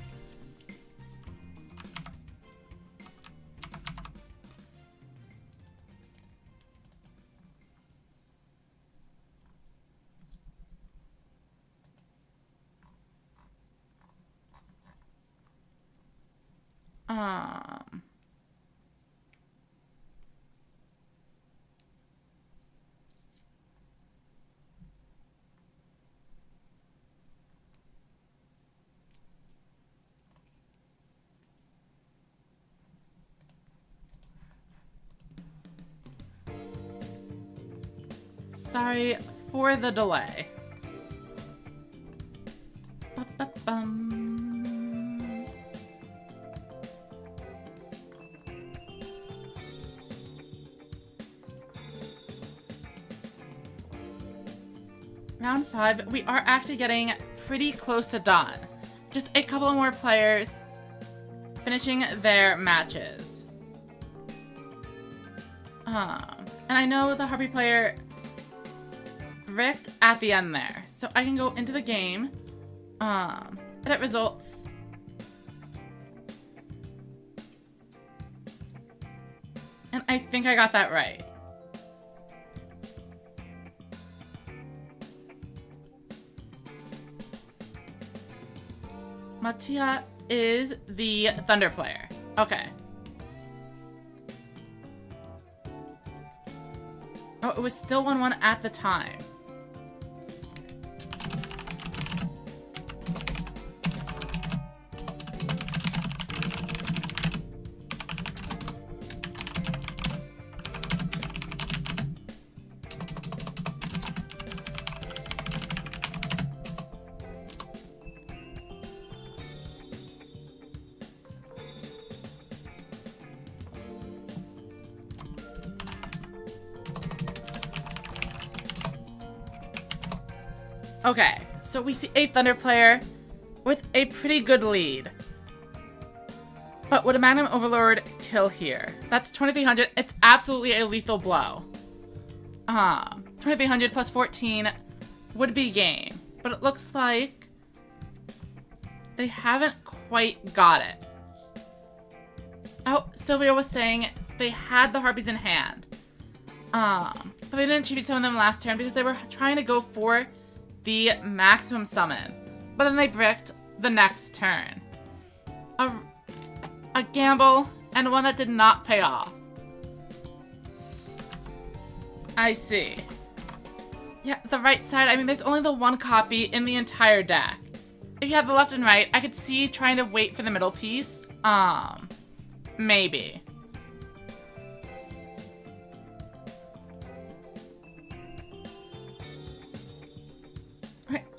A: Sorry for the delay. Ba-ba-bum. Round 5, we are actually getting pretty close to done. Just a couple more players finishing their matches. And I know the Harpy player bricked at the end there. So I can go into the game, edit results. And I think I got that right. Mattia is the Thunder player. Okay. Oh, it was still 1-1 at the time. Okay, so we see a Thunder player with a pretty good lead. But would a Magnum Overlord kill here? That's 2300. It's absolutely a lethal blow. 2300 plus 14 would be game. But it looks like they haven't quite got it. Oh, Sylvia was saying they had the Harpies in hand. But they didn't achieve some of them last turn because they were trying to go for the maximum summon, but then they bricked the next turn. A gamble, and one that did not pay off. I see. Yeah, the right side, I mean, there's only the 1 copy in the entire deck. If you have the left and right, I could see trying to wait for the middle piece. Maybe.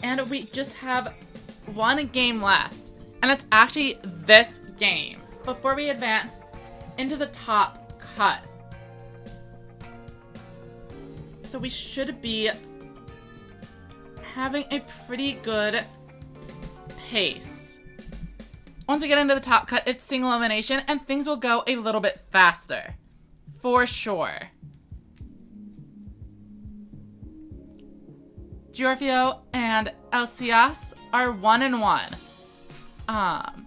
A: And we just have 1 game left, and it's actually this game before we advance into the top cut. So we should be having a pretty good pace. Once we get into the top cut, it's single elimination, and things will go a little bit faster. For sure. Giorgio and Elsias are 1-1.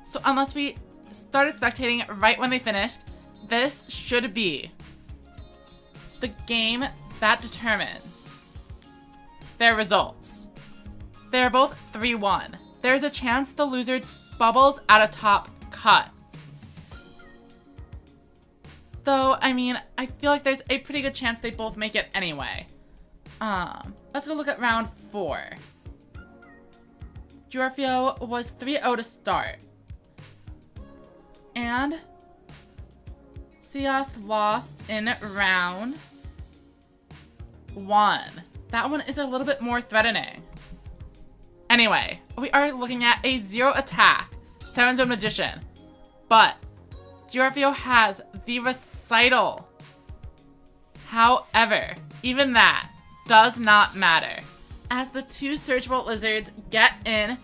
A: So unless we started spectating right when they finished, this should be the game that determines their results. They're both 3-1. There's a chance the loser bubbles at a top cut. Though, I mean, I feel like there's a pretty good chance they both make it anyway. Let's go look at round 4. Giorgio was 3-0 to start. And Sias lost in round 1. That one is a little bit more threatening. Anyway, we are looking at a 0 attack, 7-zone magician. But Giorgio has the recital. However, even that does not matter, as the 2 Surge Bolt Lizards get in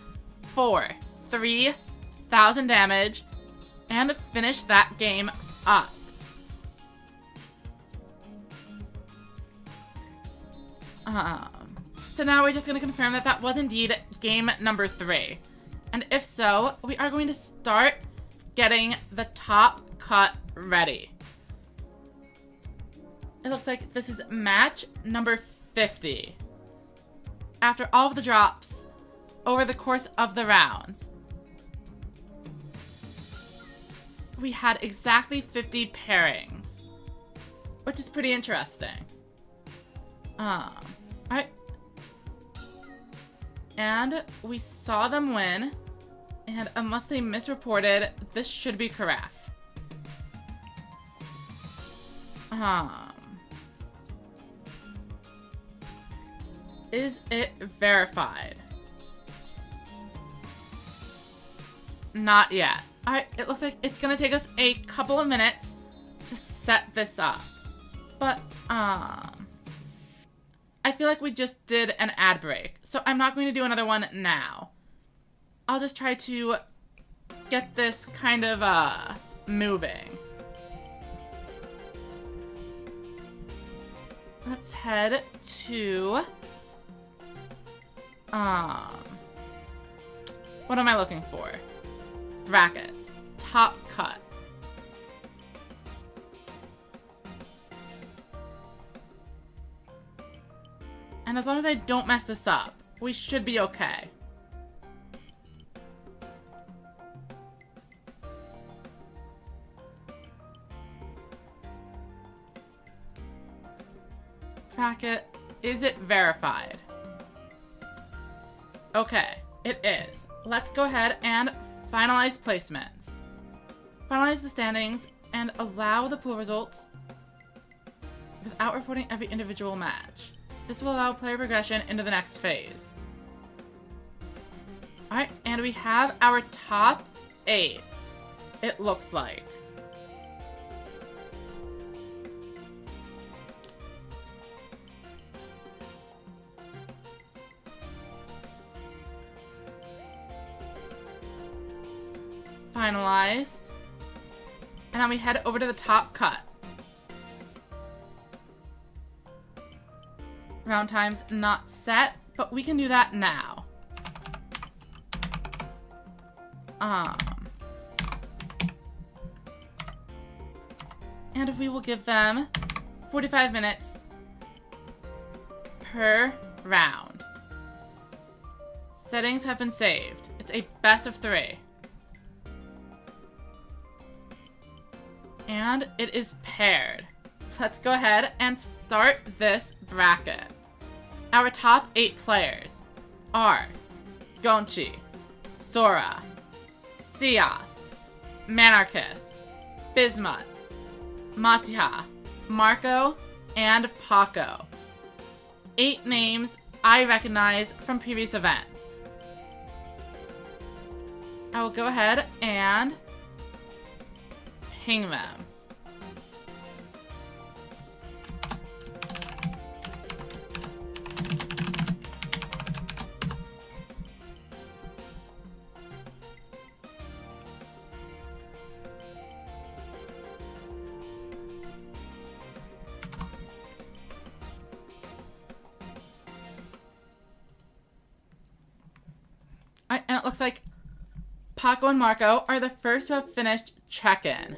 A: for 3,000 damage and finish that game up. So now we're just going to confirm that that was indeed game number 3. And if so, we are going to start getting the top cut ready. It looks like this is match number 50. After all of the drops over the course of the rounds, we had exactly 50 pairings, which is pretty interesting. Alright. And we saw them win, and unless they misreported, this should be correct. Is it verified? Not yet. Alright, it looks like it's gonna take us a couple of minutes to set this up. But, I feel like we just did an ad break, so I'm not going to do another one now. I'll just try to get this kind of, moving. Let's head to, what am I looking for? Brackets. Top cut. And as long as I don't mess this up, we should be okay. Bracket, is it verified? Okay, it is. Let's go ahead and finalize placements. Finalize the standings and allow the pool results without reporting every individual match. This will allow player progression into the next phase. Alright, and we have our top 8, it looks like. Finalized. And now we head over to the top cut. Round time's not set, but we can do that now. And we will give them 45 minutes per round. Settings have been saved. It's a best of 3. And it is paired. Let's go ahead and start this bracket. Our top 8 players are Gonchi, Sora, Sias, Manarchist, Bismuth, Matiha, Marco, and Paco. 8 names I recognize from previous events. I will go ahead and ping them. And it looks like Paco and Marco are the first to have finished check-in.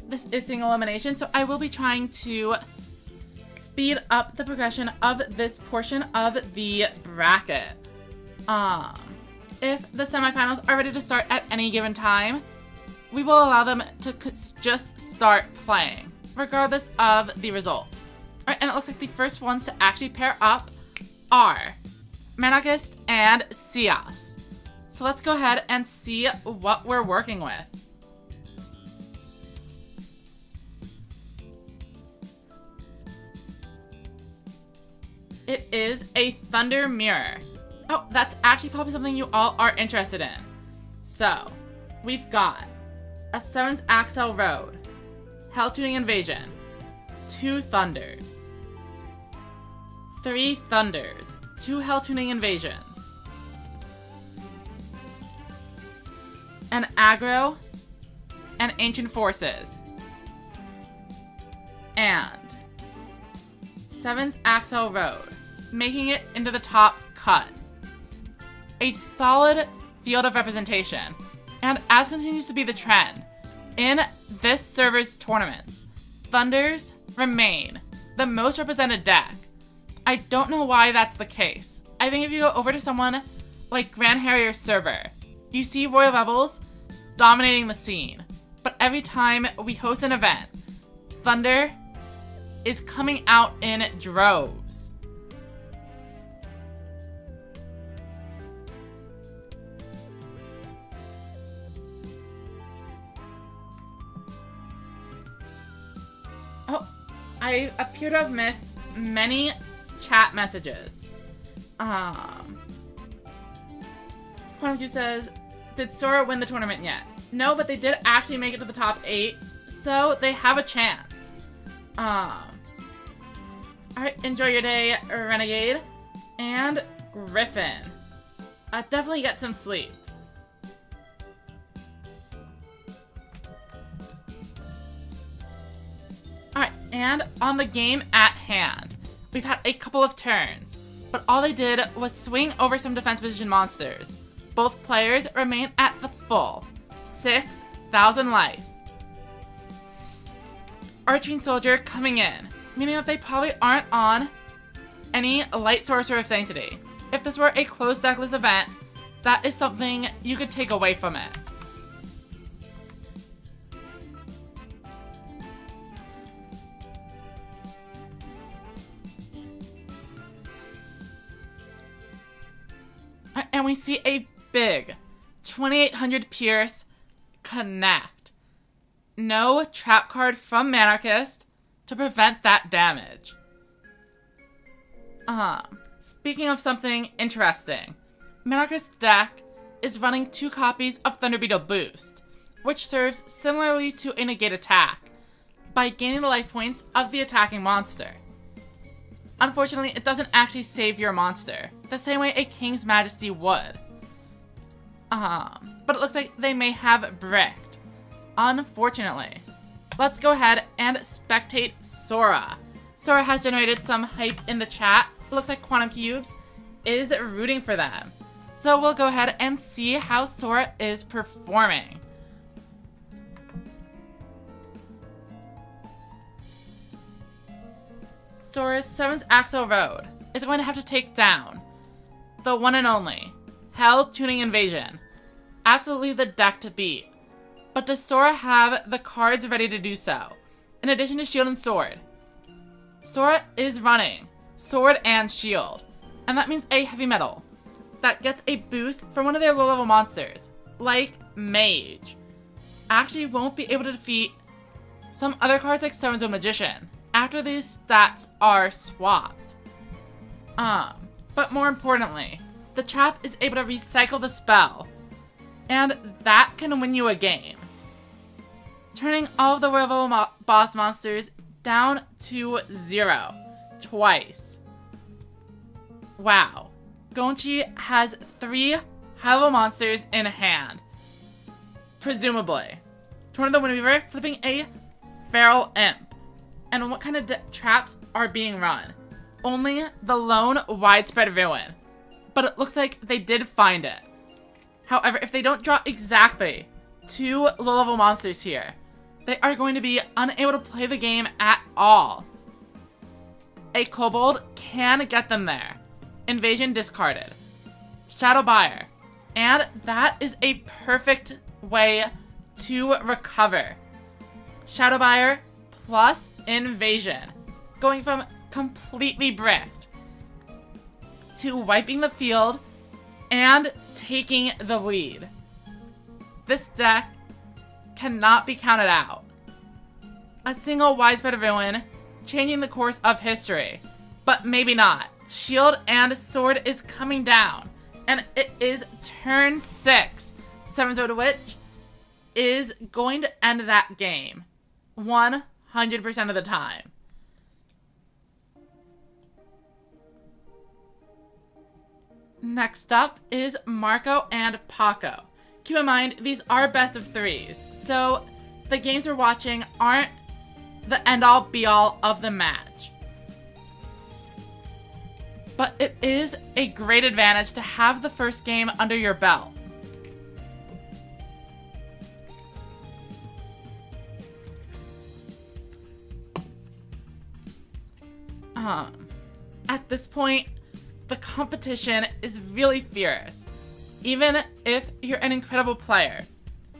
A: This is single elimination, so I will be trying to speed up the progression of this portion of the bracket. If the semifinals are ready to start at any given time, we will allow them to just start playing, regardless of the results. Alright, and it looks like the first ones to actually pair up are Manarchist and Sias. So let's go ahead and see what we're working with. It is a Thunder Mirror. Oh, that's actually probably something you all are interested in. So, we've got a 7th Axel Road, Hell Tuning Invasion, 2 Thunders, 3 Thunders, 2 Hell Tuning Invasions, an Aggro, and Ancient Forces, and 7th Axel Road, making it into the top cut. A solid field of representation, and as continues to be the trend, in this server's tournaments, Thunders remain the most represented deck. I don't know why that's the case. I think if you go over to someone like Grand Harrier's server, you see Royal Rebels dominating the scene, but every time we host an event, Thunder is coming out in droves. Oh, I appear to have missed many chat messages. Quantum says, did Sora win the tournament yet? No, but they did actually make it to the top 8, so they have a chance. Alright, enjoy your day, Renegade. And Griffin. Definitely get some sleep. Alright, and on the game at hand, we've had a couple of turns, but all they did was swing over some defense position monsters. Both players remain at the full 6,000 life. Arching Soldier coming in, meaning that they probably aren't on any Light Sorcerer of Sanctity. If this were a closed deckless event, that is something you could take away from it. And we see a big 2800 Pierce connect. No trap card from Manarchist to prevent that damage. Speaking of something interesting, Manarchist's deck is running 2 copies of Thunder Beetle Boost, which serves similarly to a negate attack by gaining the life points of the attacking monster. Unfortunately, it doesn't actually save your monster, the same way a King's Majesty would. But it looks like they may have bricked. Unfortunately. Let's go ahead and spectate Sora. Sora has generated some hype in the chat. It looks like Quantum Cubes is rooting for them. So we'll go ahead and see how Sora is performing. Sora's 7th Axel Road is going to have to take down the one and only Hell Tuning Invasion. Absolutely the deck to beat. But does Sora have the cards ready to do so? In addition to Shield and Sword, Sora is running Sword and Shield. And that means a heavy metal that gets a boost from one of their low-level monsters, like Mage. Actually won't be able to defeat some other cards like Seven Zone Magician after these stats are swapped. But more importantly, the trap is able to recycle the spell, and that can win you a game, turning all of the level boss monsters down to 0 twice. Wow. Gonchi has 3 high-level monsters in hand, presumably. Torn of the Windweaver flipping a Feral Imp. And what kind of traps are being run? Only the lone Widespread Ruin. But it looks like they did find it. However, if they don't draw exactly 2 low-level monsters here, they are going to be unable to play the game at all. A Kobold can get them there. Invasion discarded. Shadow Buyer. And that is a perfect way to recover. Shadow Buyer plus Invasion. Going from completely bricked to wiping the field and taking the lead. This deck cannot be counted out. A single Widespread Ruin changing the course of history, but maybe not. shield and sword is coming down. And it is turn 6. Seven's Road to Witch is going to end that game 100% of the time. Next up is Marco and Paco. Keep in mind, these are best of 3s, so the games we're watching aren't the end-all be-all of the match. But it is a great advantage to have the first game under your belt. At this point, the competition is really fierce. Even if you're an incredible player,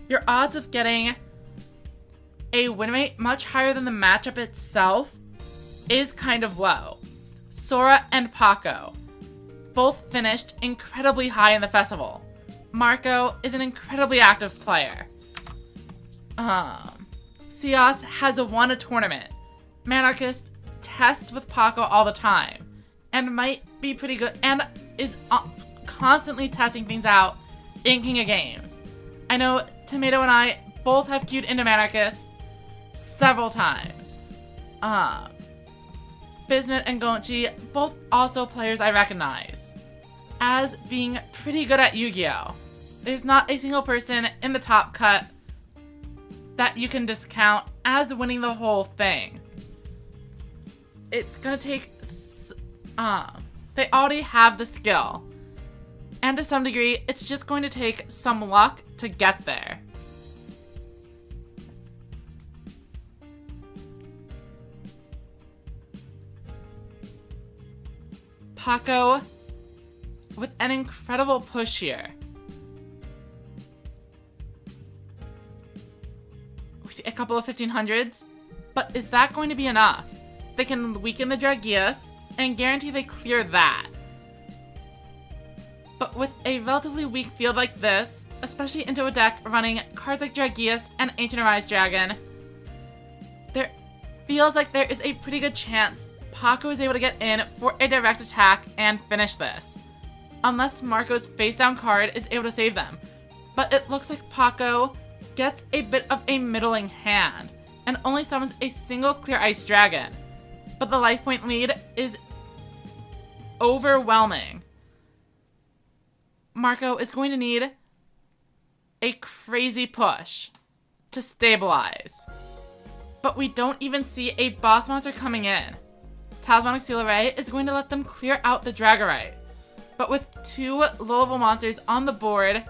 A: your odds of getting a win rate much higher than the matchup itself is kind of low. Sora and Paco both finished incredibly high in the festival. Marco is an incredibly active player. Cios has won a tournament. Manarchist tests with Paco all the time and might be pretty good and is constantly testing things out in King of Games. I know Tomato and I both have queued into Manarchist several times. Bismuth and Gonchi, both also players I recognize as being pretty good at Yu-Gi-Oh! There's not a single person in the top cut that you can discount as winning the whole thing. It's gonna take... they already have the skill. And to some degree, it's just going to take some luck to get there. Paco with an incredible push here. We see a couple of 1500s, but is that going to be enough? They can weaken the Dragias and guarantee they clear that. But with a relatively weak field like this, especially into a deck running cards like Dragias and Ancient Arise Dragon, there feels like there is a pretty good chance Paco is able to get in for a direct attack and finish this. Unless Marco's face down card is able to save them. But it looks like Paco gets a bit of a middling hand and only summons a single clear ice dragon. But the life point lead is overwhelming. Marco is going to need a crazy push to stabilize. But we don't even see a boss monster coming in. Talismanic Seal Array is going to let them clear out the Dragorite. But with 2 low-level monsters on the board,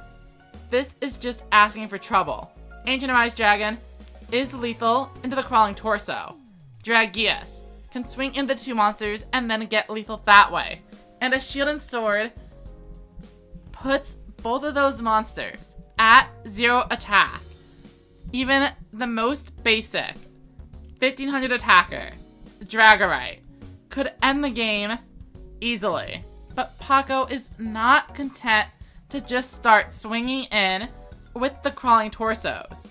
A: this is just asking for trouble. Ancient Arise Dragon is lethal into the Crawling Torso. Dragias can swing into the 2 monsters and then get lethal that way. And a Shield and Sword puts both of those monsters at 0 attack. Even the most basic 1500 attacker, Dragorite, could end the game easily. But Paco is not content to just start swinging in with the Crawling Torsos.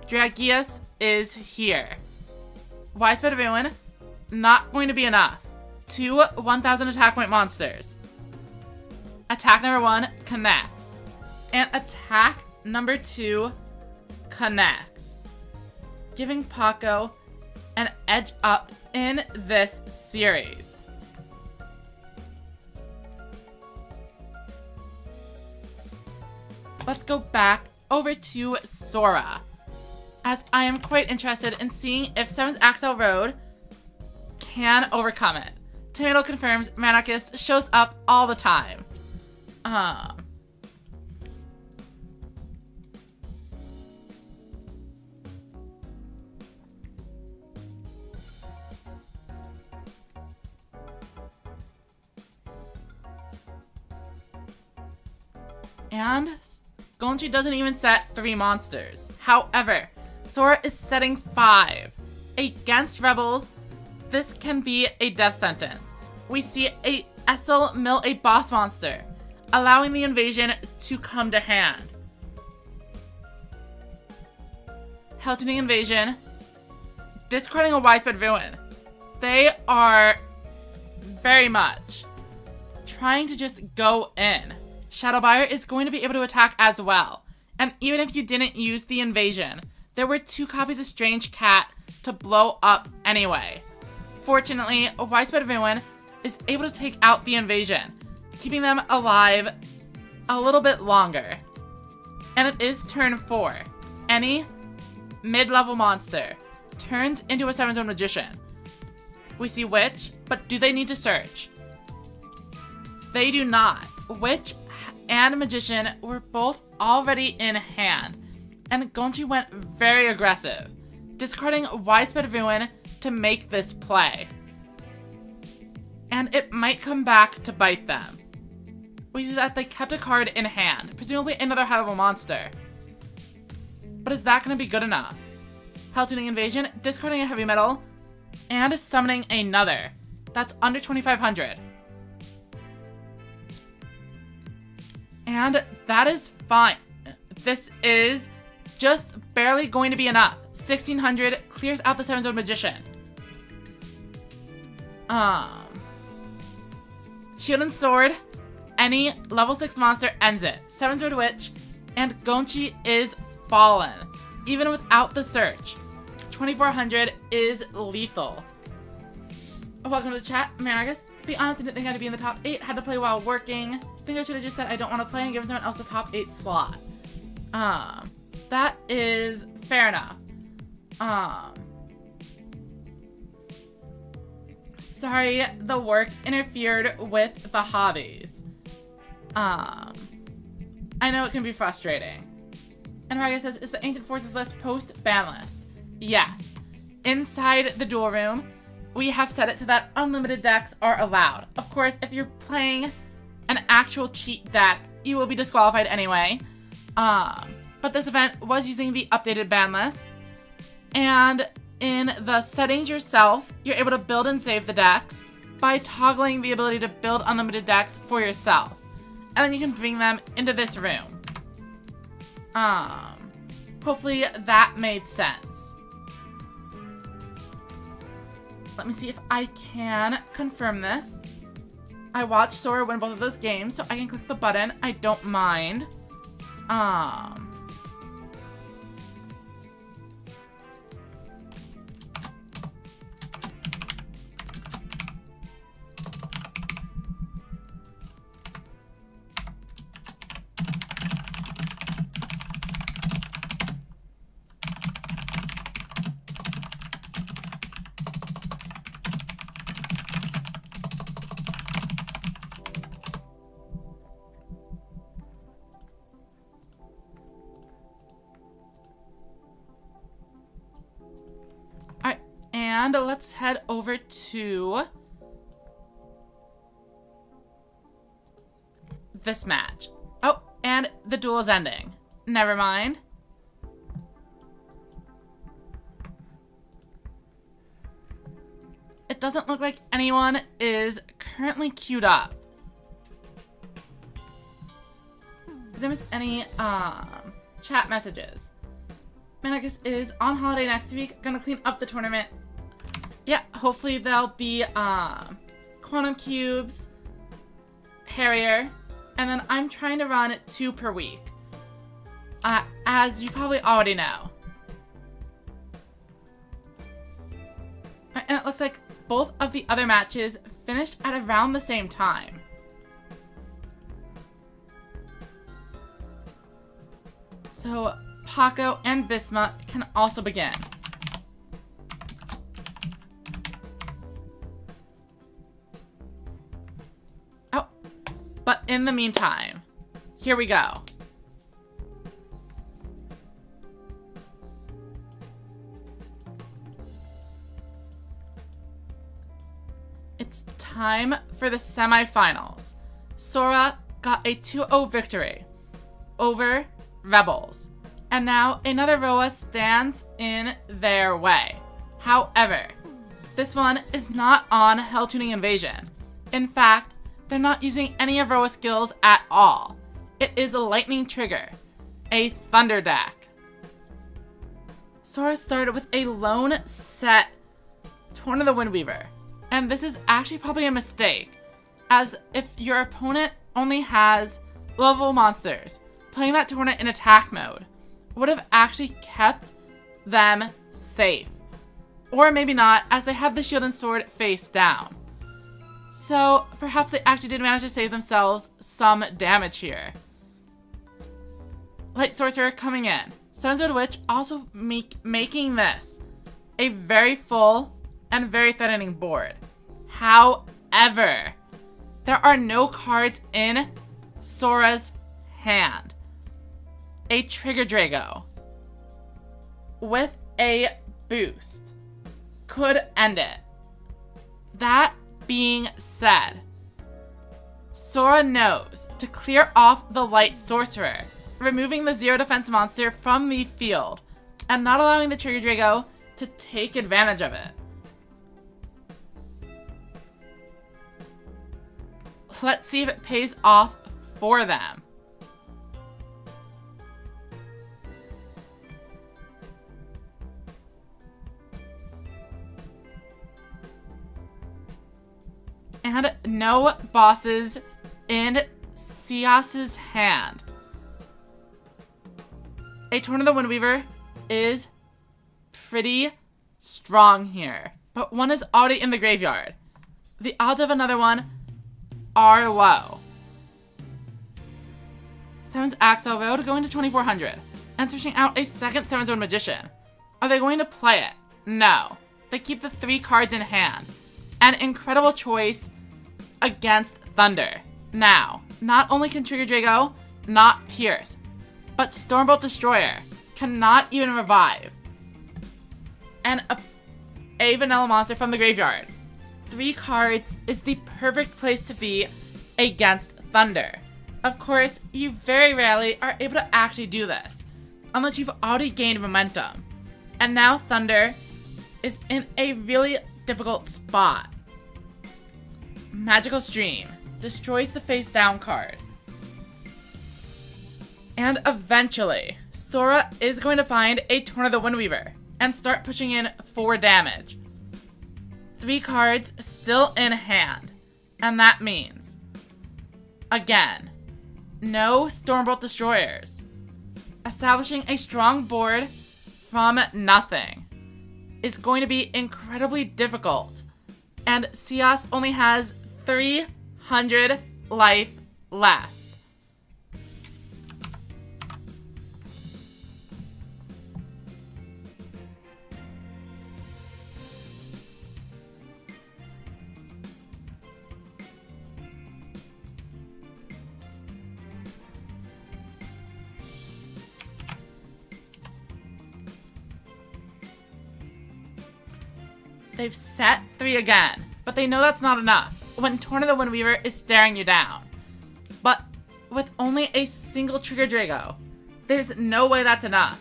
A: Dragias is here. Widespread Ruin, not going to be enough. 2 1000 attack point monsters. Attack number 1 connects. And attack number 2 connects. Giving Paco an edge up in this series. Let's go back over to Sora, as I am quite interested in seeing if 7th Axel Road can overcome it. Tomato confirms Manarchist shows up all the time. And Gonchi doesn't even set 3 monsters. However, Sora is setting 5. Against Rebels, this can be a death sentence. We see a Essel mill a boss monster, allowing the invasion to come to hand. Heltoning Invasion, discarding a Widespread Ruin. They are very much. Trying to just go in. Shadowbuyer is going to be able to attack as well. And even if you didn't use the invasion, there were 2 copies of Strange Cat to blow up anyway. Fortunately, Widespread Ruin is able to take out the invasion, keeping them alive a little bit longer. And it is turn 4. Any mid-level monster turns into a 7-zone magician. We see Witch, but do they need to search? They do not. Witch and Magician were both already in hand, and Gonchi went very aggressive, discarding Widespread Ruin to make this play. And it might come back to bite them. We see that they kept a card in hand, presumably another high-level monster. But is that going to be good enough? Hell-Tuning Invasion, discarding a heavy metal, and summoning another. That's under 2,500. And that is fine. This is just barely going to be enough. 1,600 clears out the 7-zone Magician. Shield and Sword, any level 6 monster ends it. 7-zone Witch, and Gonchi is fallen, even without the search. 2,400 is lethal. Welcome to the chat, Maragus. Be honest, I didn't think I'd be in the top 8. Had to play while working. Think I should have just said I don't want to play and given someone else the top 8 slot. That is fair enough. Sorry, the work interfered with the hobbies. I know it can be frustrating. And Raga says, is the Ancient Forces list post-ban list? Yes. Inside the duel room, we have set it so that unlimited decks are allowed. Of course, if you're playing an actual cheat deck, you will be disqualified anyway. But this event was using the updated ban list. And in the settings yourself, you're able to build and save the decks by toggling the ability to build unlimited decks for yourself. And then you can bring them into this room. Hopefully that made sense. Let me see if I can confirm this. I watched Sora win both of those games, so I can click the button. I don't mind. And let's head over to this match. Oh, and the duel is ending. Never mind. It doesn't look like anyone is currently queued up. Did I miss any chat messages? Managus is on holiday next week. Gonna clean up the tournament. Yeah, hopefully there'll be Quantum Cubes, Harrier, and then I'm trying to run 2 per week. As you probably already know. And it looks like both of the other matches finished at around the same time. So Paco and Bisma can also begin. Oh, but in the meantime, here we go. It's time for the semifinals. Sora got a 2-0 victory over Rebels. And now another Roa stands in their way. However, this one is not on Hell-Tuning Invasion. In fact, they're not using any of Roa's skills at all. It is a Lightning Trigger, a Thunder deck. Sora started with a lone set Torn of the Windweaver, And this is actually probably a mistake, as if your opponent only has level monsters, playing that Torna in attack mode would have actually kept them safe. Or maybe not, as they have the shield and sword face down. So perhaps they actually did manage to save themselves some damage here. Light Sorcerer coming in. Seven-Sword Witch also making this a very full and very threatening board. However, there are no cards in Sora's hand. A Trigger Drago with a boost could end it. That being said, Sora knows to clear off the Light Sorcerer, removing the 0 defense monster from the field and not allowing the Trigger Drago to take advantage of it. Let's see if it pays off for them. And no bosses in Sias's hand. A Torn of the Windweaver is pretty strong here, but one is already in the graveyard. The odds of another one are low. Seven's Axel Road going to 2400 and switching out a second 7-Zone Magician. Are they going to play it? No. They keep the 3 cards in hand. An incredible choice against Thunder. Now, not only can Trigger Drago not pierce, but Stormbolt Destroyer cannot even revive. And a vanilla monster from the graveyard. 3 cards is the perfect place to be against Thunder. Of course, you very rarely are able to actually do this, unless you've already gained momentum. And now Thunder is in a really difficult spot. Magical Stream destroys the face down card. And eventually, Sora is going to find a Torn of the Windweaver and start pushing in 4 damage. 3 cards still in hand. And that means, again, no Stormbolt Destroyers. Establishing a strong board from nothing is going to be incredibly difficult. And Sias only has 300 life left. They've set 3 again, but they know that's not enough when Torn of the Windweaver is staring you down. But with only a single Trigger Drago, there's no way that's enough.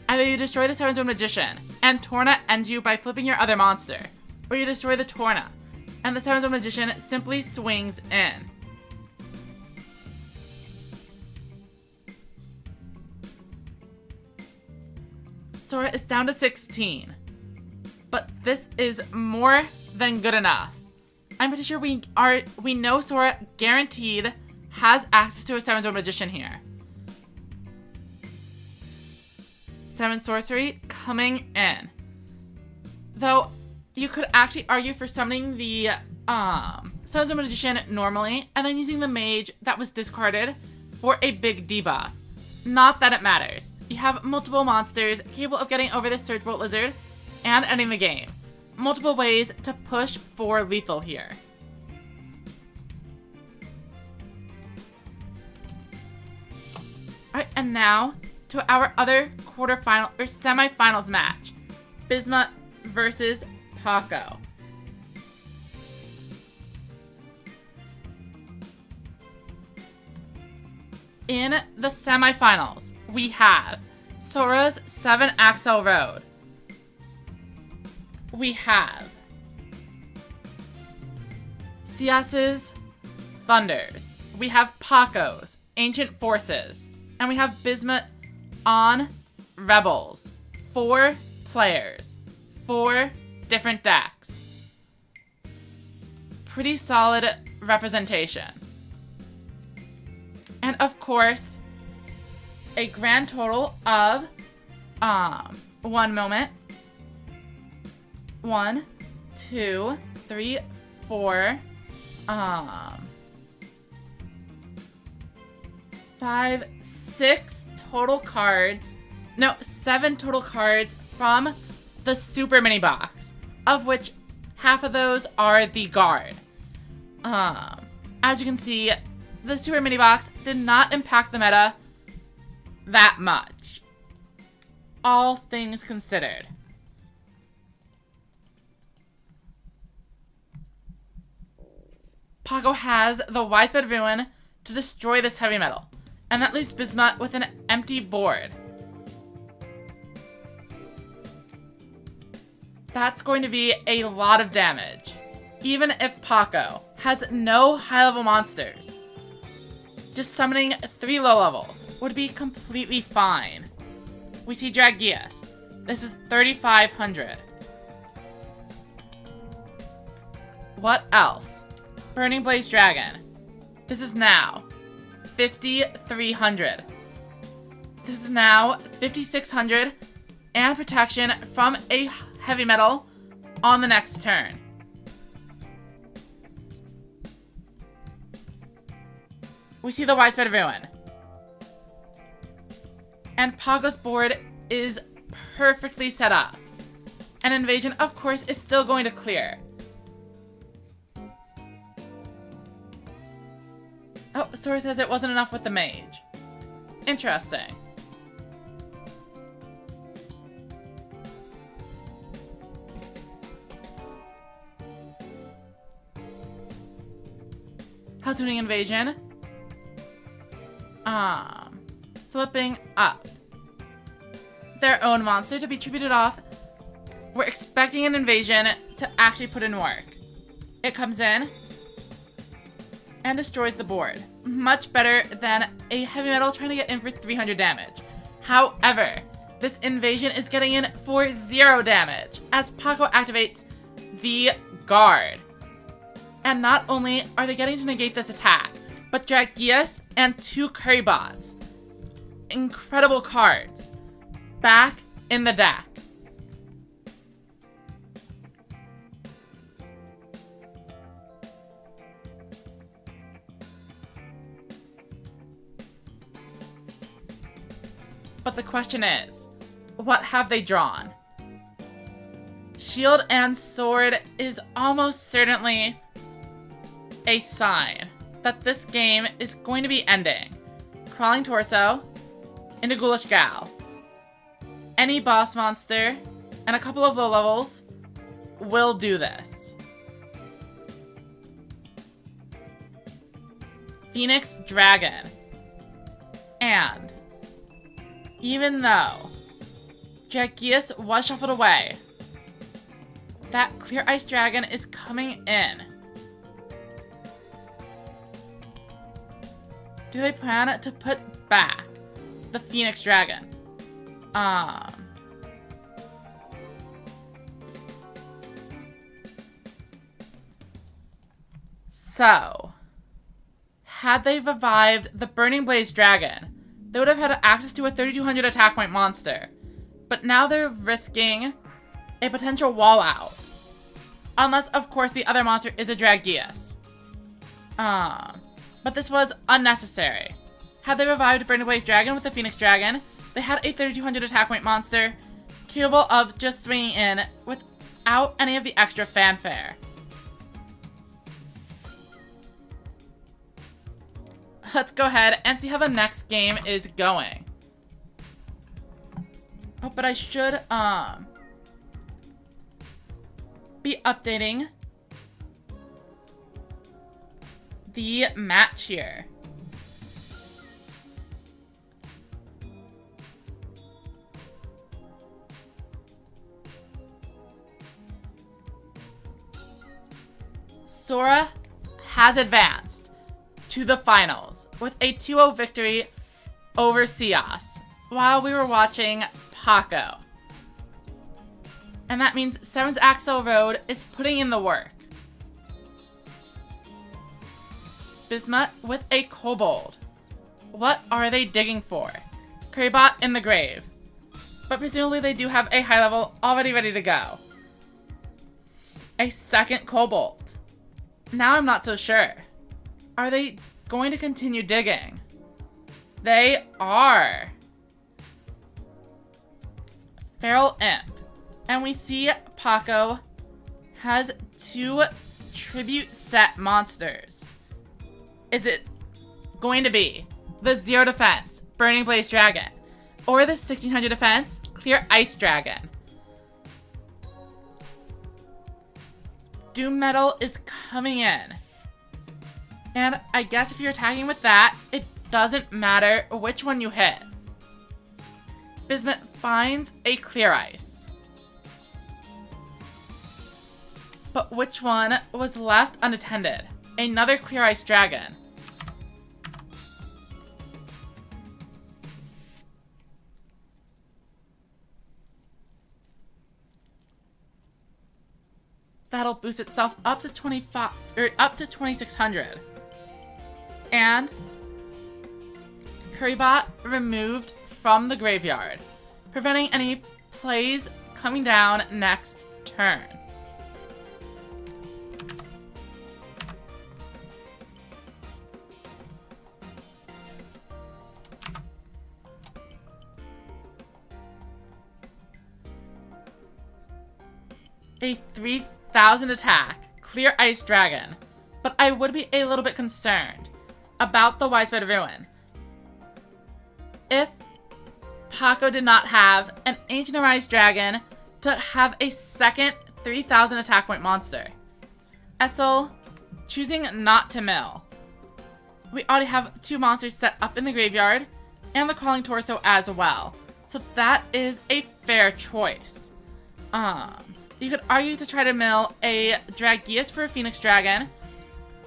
A: Either you destroy the 7-Zone Magician, and Torna ends you by flipping your other monster, or you destroy the Torna, and the 7-Zone Magician simply swings in. Sora is down to 16. But this is more than good enough. I'm pretty sure we know Sora guaranteed has access to a 7-Zone Magician here. 7 Sorcery coming in. Though you could actually argue for summoning the 7-Zone Magician normally and then using the Mage that was discarded for a big debuff. Not that it matters. You have multiple monsters capable of getting over this Surge Bolt Lizard and ending the game. Multiple ways to push for lethal here. Alright, and now to our other quarterfinal or semifinals match. Bismuth versus Paco. In the semifinals, we have Sora's 7 Axel Road. We have Sias's Thunders. We have Paco's Ancient Forces. And we have Bismuth on Rebels. 4 players. 4 different decks. pretty solid representation. And of course, a grand total of, one moment. 1, 2, 3, 4, 5, 6 total cards. No, 7 total cards from the Super Mini Box, of which half of those are the guard. As you can see, the Super Mini Box did not impact the meta that much, all things considered. Paco has the Widespread Ruin to destroy this heavy metal, and that leaves Bismuth with an empty board. That's going to be a lot of damage, even if Paco has no high-level monsters. Just summoning 3 low levels would be completely fine. We see Dragius. This is 3,500. What else? Burning Blaze Dragon. This is now 5,300. This is now 5,600 and protection from a heavy metal on the next turn. We see the Widespread Ruin. And Paco's board is perfectly set up. An invasion, of course, is still going to clear. Oh, Sora says it wasn't enough with the mage. Interesting. Tuning invasion. Flipping up. Their own monster to be tributed off. We're expecting an invasion to actually put in work. It comes in and destroys the board. Much better than a heavy metal trying to get in for 300 damage. However, this invasion is getting in for 0 damage as Paco activates the guard. And not only are they getting to negate this attack, but Dragius and 2 Curry Bots. Incredible cards. Back in the deck. But the question is, what have they drawn? Shield and Sword is almost certainly a sign that this game is going to be ending. Crawling Torso into Ghoulish Gal. Any boss monster and a couple of low levels will do this. Phoenix Dragon. And even though Dragius was shuffled away, that Clear Ice Dragon is coming in. Do they plan to put back the Phoenix Dragon? So, had they revived the Burning Blaze Dragon, they would have had access to a 3,200 attack point monster. But now they're risking a potential wall out. Unless, of course, the other monster is a Dragius. But this was unnecessary. Had they revived Burning Blaze Dragon with the Phoenix Dragon, they had a 3,200 attack point monster capable of just swinging in without any of the extra fanfare. Let's go ahead and see how the next game is going. Oh, but I should be updating the match here. Sora has advanced to the finals with a 2-0 victory over Cios while we were watching Paco. And that means Seven's Axel Road is putting in the work. Bismuth with a kobold. What are they digging for? Crabot in the grave. But presumably they do have a high level already ready to go. A second kobold. Now I'm not so sure. Are they going to continue digging? They are. Feral Imp. And we see Paco has 2 tribute set monsters. Is it going to be the 0 defense Burning Blaze Dragon or the 1600 defense Clear Ice Dragon? Doom Metal is coming in. And I guess if you're attacking with that, it doesn't matter which one you hit. Bismuth finds a Clear Ice. But which one was left unattended? Another Clear Ice Dragon. That'll boost itself up to 2600. And Currybot removed from the graveyard, preventing any plays coming down next turn. A 3000 attack, Clear Ice Dragon, but I would be a little bit concerned about the Widespread Ruin. If Paco did not have an Ancient Arise Dragon to have a second 3000 attack point monster. Essel choosing not to mill. We already have 2 monsters set up in the graveyard and the Crawling Torso as well. So that is a fair choice. You could argue to try to mill a Dragius for a Phoenix Dragon,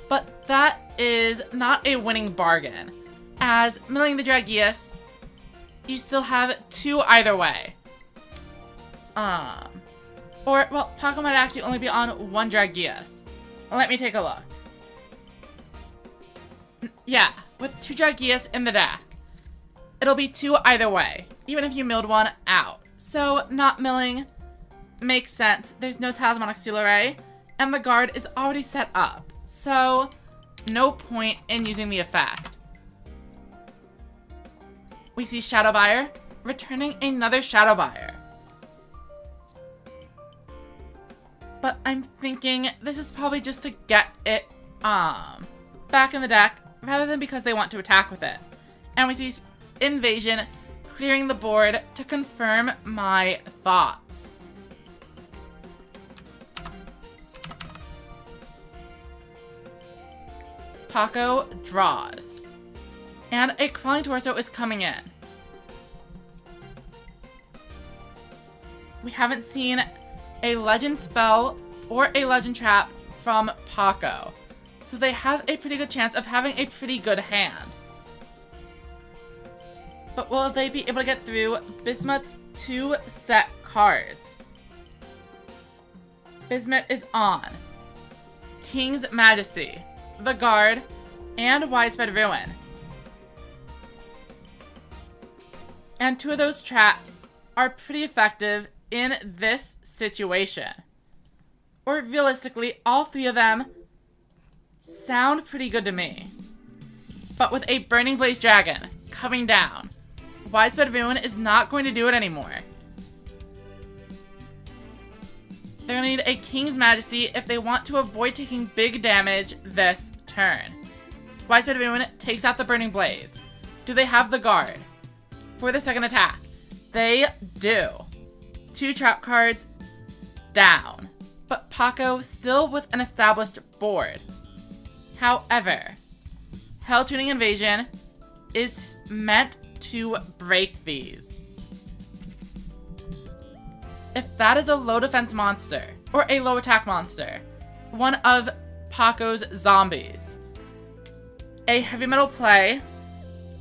A: but that is not a winning bargain, as milling the Dragius, you still have 2 either way. Well, Paco might actually only be on 1 Dragius. Let me take a look. Yeah, with 2 Dragius in the deck, it'll be 2 either way, even if you milled 1 out. So, not milling makes sense. There's no Talismanic Steel Array, and the guard is already set up, so no point in using the effect. We see Shadow Buyer returning another Shadow Buyer. But I'm thinking this is probably just to get it back in the deck rather than because they want to attack with it. And we see Invasion clearing the board to confirm my thoughts. Paco draws. And a Crawling Torso is coming in. We haven't seen a Legend spell or a Legend trap from Paco, so they have a pretty good chance of having a pretty good hand. But will they be able to get through Bismuth's 2 set cards? Bismuth is on King's Majesty, the Guard, and Widespread Ruin. And 2 of those traps are pretty effective in this situation. Or realistically, all 3 of them sound pretty good to me. But with a Burning Blaze Dragon coming down, Widespread Ruin is not going to do it anymore. They're going to need a King's Majesty if they want to avoid taking big damage this turn. Widespread Ruin takes out the Burning Blaze. Do they have the Guard for the second attack? They do. 2 trap cards down. But Paco still with an established board. However, Hell Tuning Invasion is meant to break these. If that is a low defense monster, or a low attack monster, one of Paco's zombies, a heavy metal play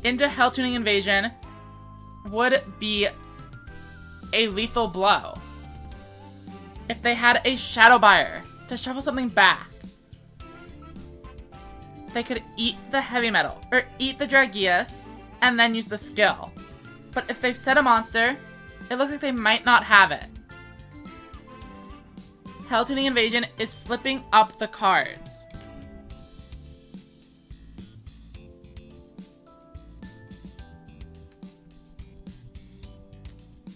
A: into Hell Tuning Invasion would be a lethal blow. If they had a Shadow Buyer to shuffle something back, they could eat the heavy metal or eat the Dragius and then use the skill. But if they've set a monster, it looks like they might not have it. Hell Tuning Invasion is flipping up the cards.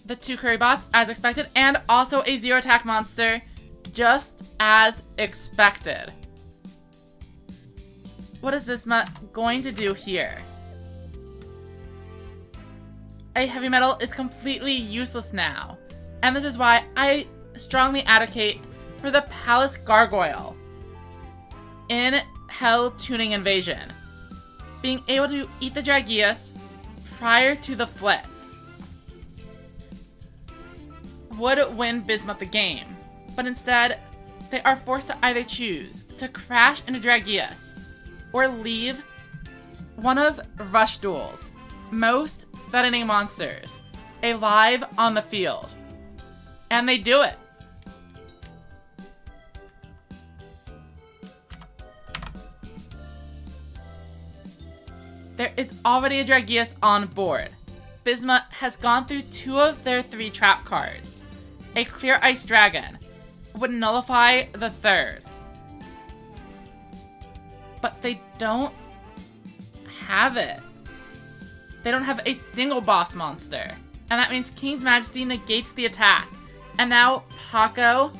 A: The 2 Curry Bots, as expected, and also a 0 attack monster, just as expected. What is Bismuth going to do here? A heavy metal is completely useless now, and this is why I strongly advocate for the Palace Gargoyle in Hell Tuning Invasion, being able to eat the Dragius prior to the flip would win Bismuth the game, but instead they are forced to either choose to crash into Dragius or leave one of Rush Duel's most threatening monsters alive on the field. And they do it. There is already a Dragius on board. Bismuth has gone through 2 of their 3 trap cards. A Clear Ice Dragon would nullify the 3rd. But they don't have it. They don't have a single boss monster. And that means King's Majesty negates the attack. And now Paco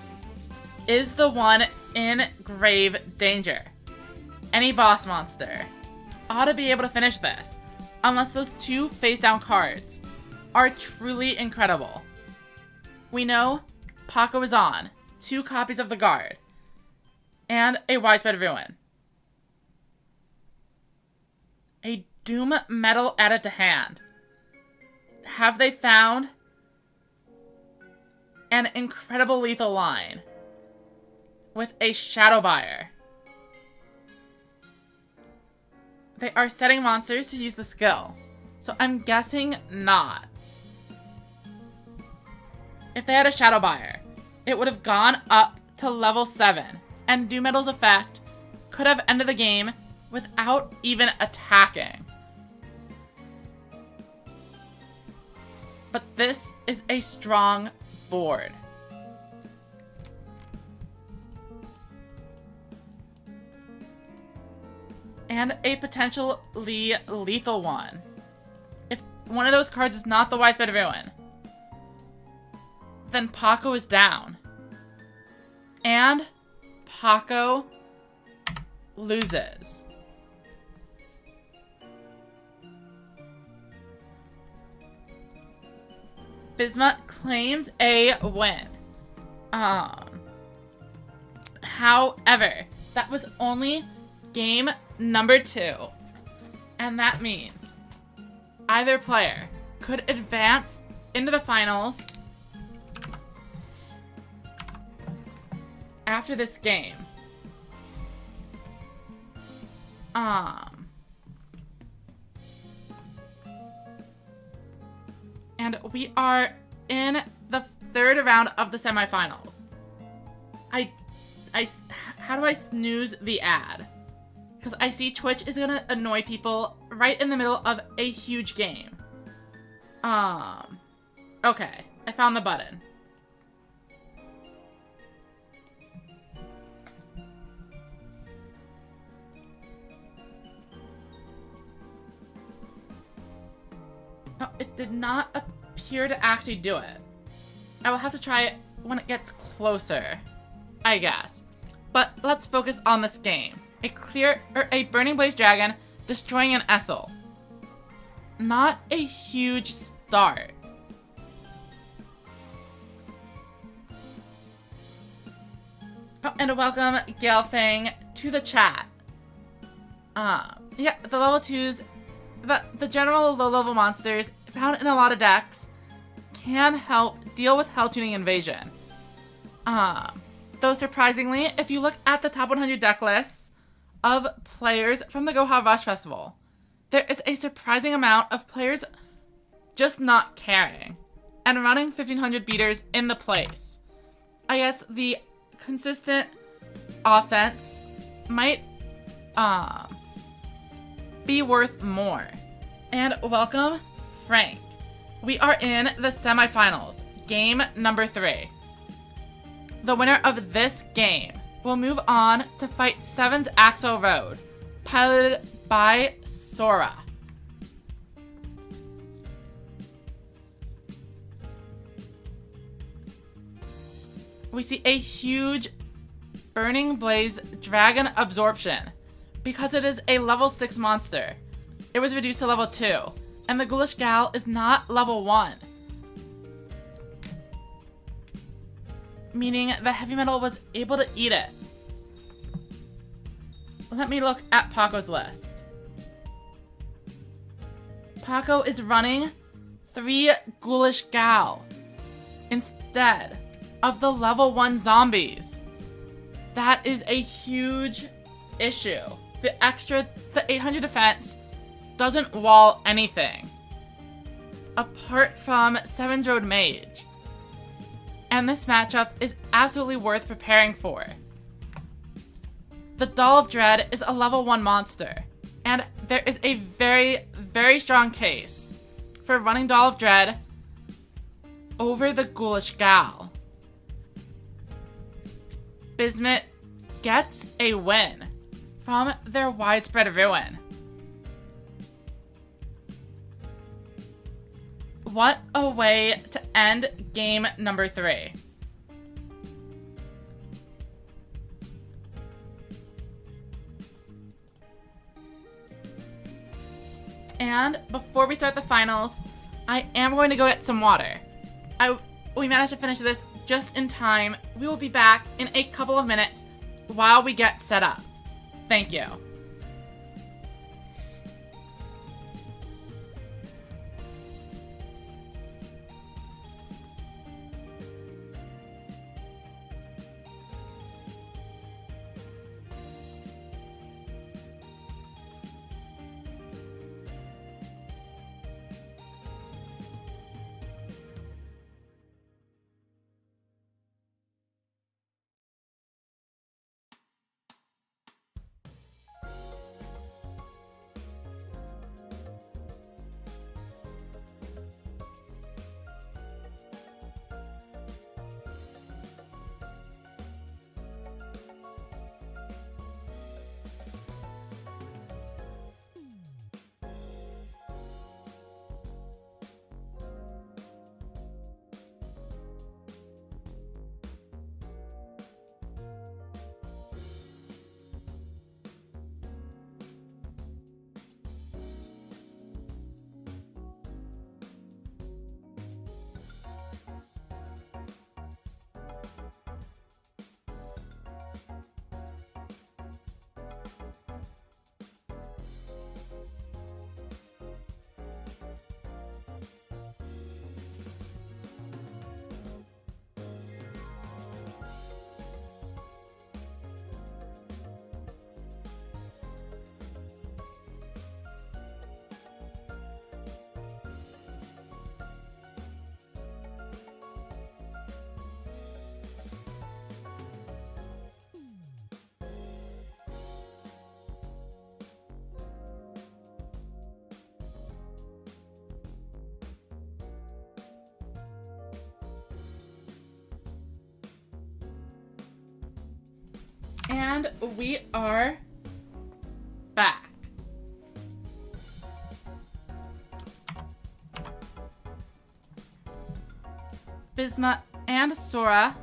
A: is the one in grave danger. Any boss monster ought to be able to finish this, unless those 2 face-down cards are truly incredible. We know Paco is on 2 copies of the Guard and a Widespread Ruin. A Doom Metal added to hand. Have they found an incredible lethal line with a Shadow Buyer? They are setting monsters to use the skill, so I'm guessing not. If they had a Shadow Buyer, it would have gone up to level 7, and Doom Metal's effect could have ended the game without even attacking. But this is a strong board. And a potentially lethal one. If one of those cards is not the Widespread Ruin, then Paco is down. And Paco loses. Bismuth claims a win. However, that was only game number 2. And that means either player could advance into the finals after this game. And we are in the 3rd round of the semifinals. How do I snooze the ad? Because I see Twitch is gonna annoy people right in the middle of a huge game. Okay, I found the button. Oh, it did not appear to actually do it. I will have to try it when it gets closer, I guess. But let's focus on this game. A Burning Blaze Dragon destroying an Essel. Not a huge start. Oh, and welcome Gail Fang to the chat. Yeah, the level 2s, the general low-level monsters found in a lot of decks can help deal with Hell Tuning Invasion. Though surprisingly, if you look at the top 100 deck lists of players from the Go Hard Rush Festival, there is a surprising amount of players just not caring and running 1500 beaters in the place. I guess the consistent offense might be worth more. And welcome, Frank. We are in the semifinals, game number 3. The winner of this game will move on to fight 7's Axel Road, piloted by Sora. We see a huge Burning Blaze Dragon Absorption because it is a level 6 monster. It was reduced to level 2, and the Ghoulish Gal is not level 1. Meaning the Heavy Metal was able to eat it. Let me look at Paco's list. Paco is running 3 Ghoulish Gal instead of the level 1 zombies. That is a huge issue. The 800 defense doesn't wall anything apart from 7's Road Mage. And this matchup is absolutely worth preparing for. The Doll of Dread is a level 1 monster, and there is a very, very strong case for running Doll of Dread over the Ghoulish Gal. Bismuth gets a win from their widespread ruin. What a way to end game number 3. And before we start the finals, I am going to go get some water. We managed to finish this just in time. We will be back in a couple of minutes while we get set up. Thank you. And we are back. Bismuth and Sora,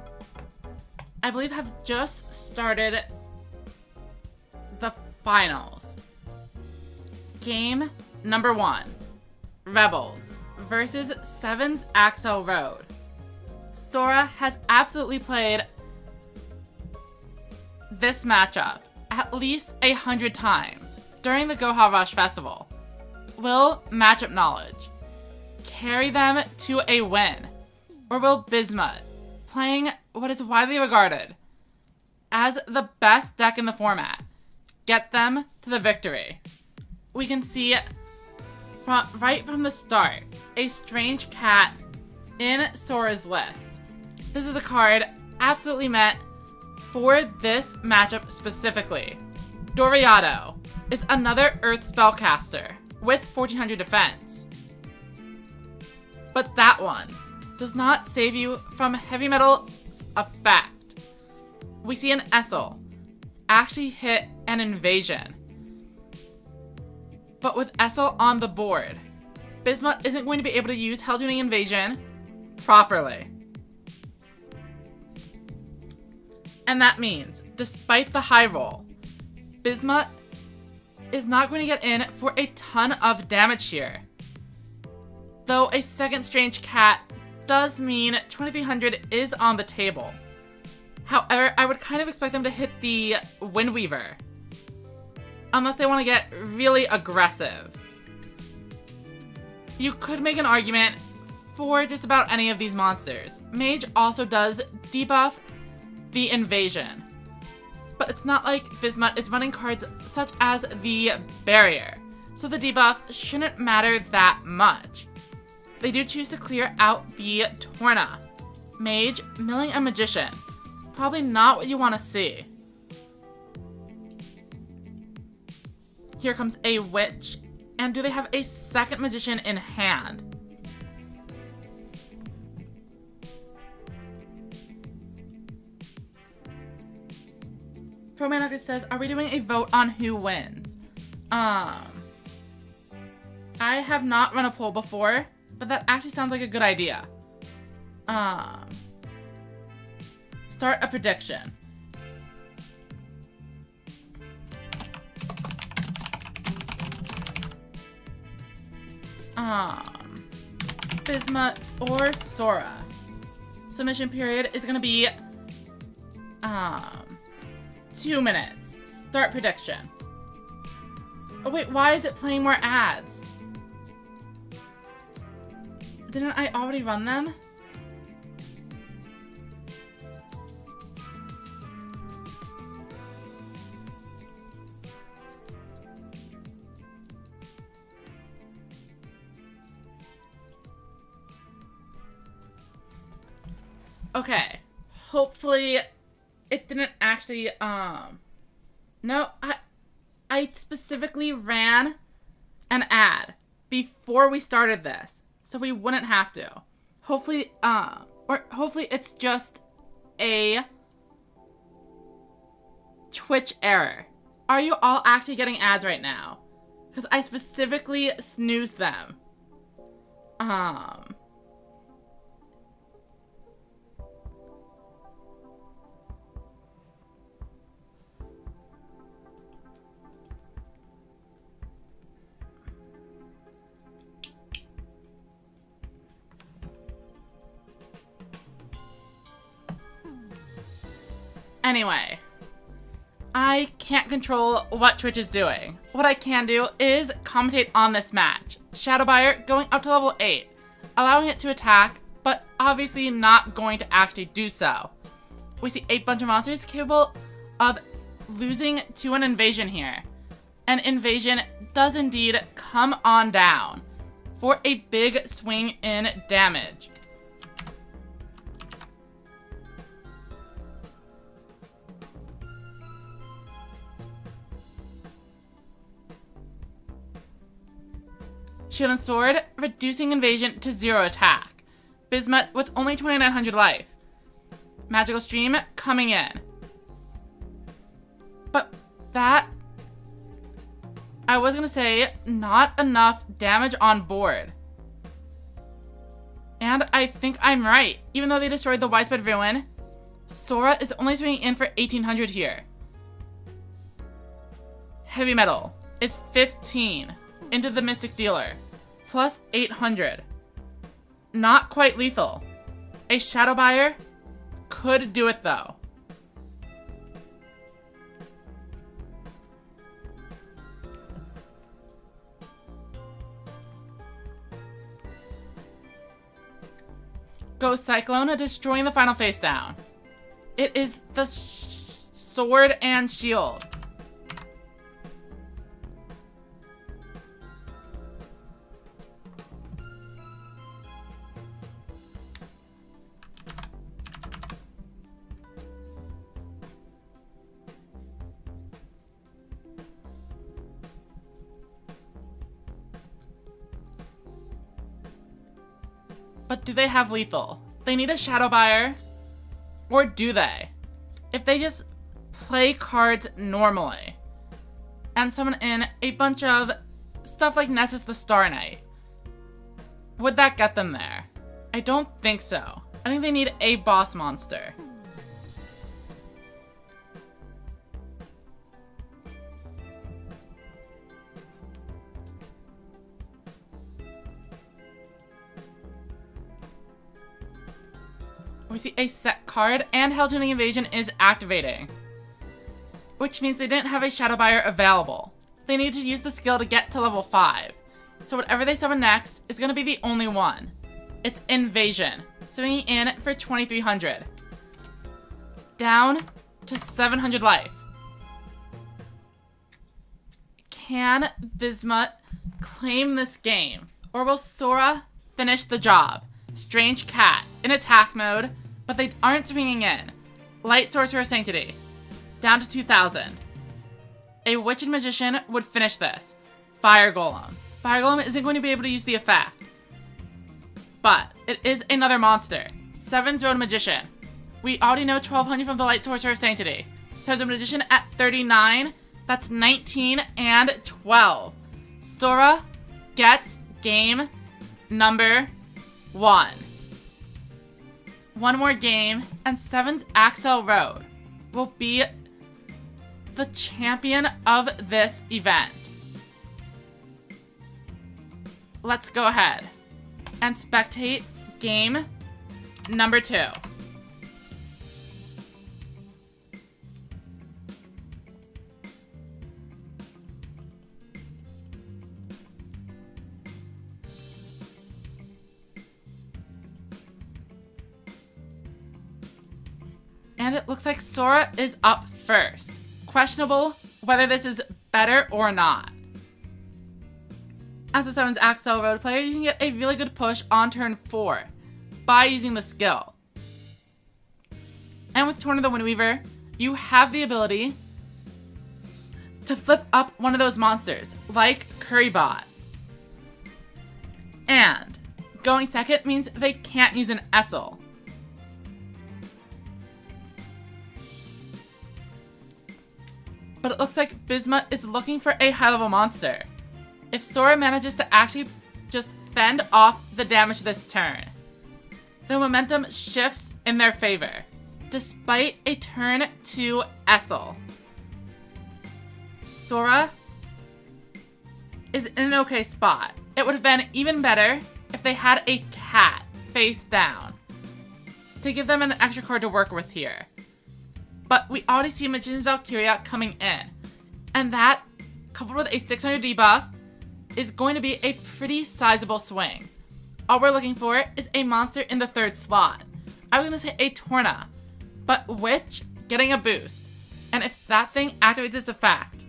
A: I believe, have just started the finals. Game number 1, Rebels versus 7's Axel Road. Sora has absolutely played this matchup at least 100 times during the Goha Rush Festival. Will matchup knowledge carry them to a win? Or will Bismuth, playing what is widely regarded as the best deck in the format, get them to the victory? We can see right from the start a Strange Cat in Sora's list. This is a card absolutely meant for this matchup specifically. Doriado, is another Earth spellcaster with 1400 defense. But that one does not save you from heavy metal's effect. We see an Essel actually hit an invasion. But with Essel on the board, Bismuth isn't going to be able to use Helltuning Invasion properly. And that means, despite the high roll, Bismuth is not going to get in for a ton of damage here. Though a second Strange Cat does mean 2300 is on the table. However, I would kind of expect them to hit the Windweaver, unless they want to get really aggressive. You could make an argument for just about any of these monsters. Mage also does debuff the invasion, but it's not like Bismuth is running cards such as the Barrier, so the debuff shouldn't matter that much. They do choose to clear out the Torna. Mage milling a Magician. Probably not what you want to see. Here comes a Witch. And do they have a second Magician in hand? Promanocus says, are we doing a vote on who wins? I have not run a poll before, but that actually sounds like a good idea. Start a prediction. Bismuth or Sora. Submission period is gonna be 2 minutes. Start prediction. Oh wait, why is it playing more ads? Didn't I already run them? Okay. Hopefully it didn't actually no, I specifically ran an ad before we started this, so we wouldn't have to. Hopefully or hopefully it's just a Twitch error. Are you all actually getting ads right now? Because I specifically snoozed them. Anyway, I can't control what Twitch is doing. What I can do is commentate on this match. Shadowbuyer going up to level 8, allowing it to attack, but obviously not going to actually do so. We see a bunch of monsters capable of losing to an invasion here. An invasion does indeed come on down for a big swing in damage. Shield and Sword, reducing invasion to 0 attack. Bismuth with only 2900 life. Magical Stream coming in. But that, I was gonna say, not enough damage on board. And I think I'm right. Even though they destroyed the Widespread Ruin, Sora is only swinging in for 1800 here. Heavy Metal is 15 into the Mystic Dealer, plus 800. Not quite lethal. A Shadowbuyer could do it though. Ghost Cyclone destroying the final face down. It is the sword and shield. But do they have lethal? They need a Shadow Buyer? Or do they? If they just play cards normally and summon in a bunch of stuff like Nessus the Star Knight, would that get them there? I don't think so. I think they need a boss monster. We see a set card, and Hell-Tuning Invasion is activating, which means they didn't have a Shadow Buyer available. They need to use the skill to get to level 5. So whatever they summon next is going to be the only one. It's Invasion, swinging in for 2,300. Down to 700 life. Can Bismuth claim this game, or will Sora finish the job? Strange Cat in attack mode, but they aren't swinging in. Light Sorcerer Sanctity, down to 2,000. A Witch and Magician would finish this. Fire Golem. Fire Golem isn't going to be able to use the effect, but it is another monster. 7's Road Magician. We already know 1,200 from the Light Sorcerer Sanctity. 7's Road Magician at 39. That's 19 and 12. Sora gets game number 1. One more game, and 7's Axel Road will be the champion of this event. Let's go ahead and spectate game number 2. And it looks like Sora is up first. Questionable whether this is better or not. As the 7's Axel Road player, you can get a really good push on turn 4 by using the skill. And with Torn of the Windweaver, you have the ability to flip up one of those monsters, like Currybot. And going second means they can't use an Essel. But it looks like Bismuth is looking for a high-level monster. If Sora manages to actually just fend off the damage this turn, the momentum shifts in their favor, despite a turn 2 Essel. Sora is in an okay spot. It would have been even better if they had a cat face down to give them an extra card to work with here. But we already see Magician's Valkyria coming in, and that, coupled with a 600 debuff, is going to be a pretty sizable swing. All we're looking for is a monster in the 3rd slot. I was going to say a Torna, but Witch getting a boost. And if that thing activates its effect,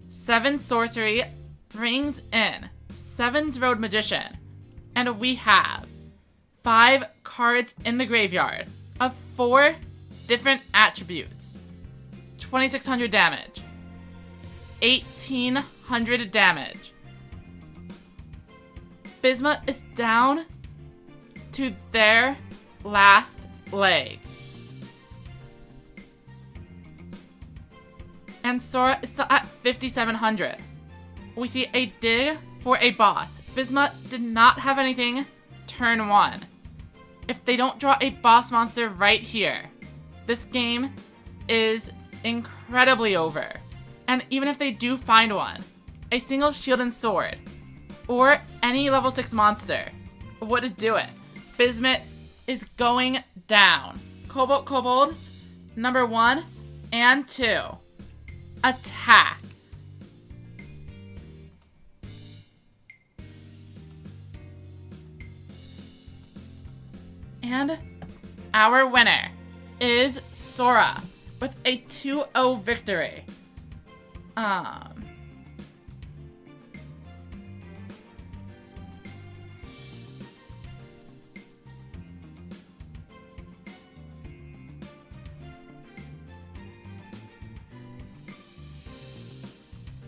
A: 7 Sorcery brings in 7's Road Magician, and we have 5 cards in the graveyard of 4 different attributes. 2,600 damage. 1,800 damage. Bismuth is down to their last legs. And Sora is still at 5,700. We see a dig for a boss. Bismuth did not have anything turn 1. If they don't draw a boss monster right here, this game is incredibly over. And even if they do find one, a single shield and sword, or any level 6 monster would do it. Bismuth is going down. Cobalt Kobolds, number 1 and 2. Attack. And our winner is Sora with a 2-0 victory.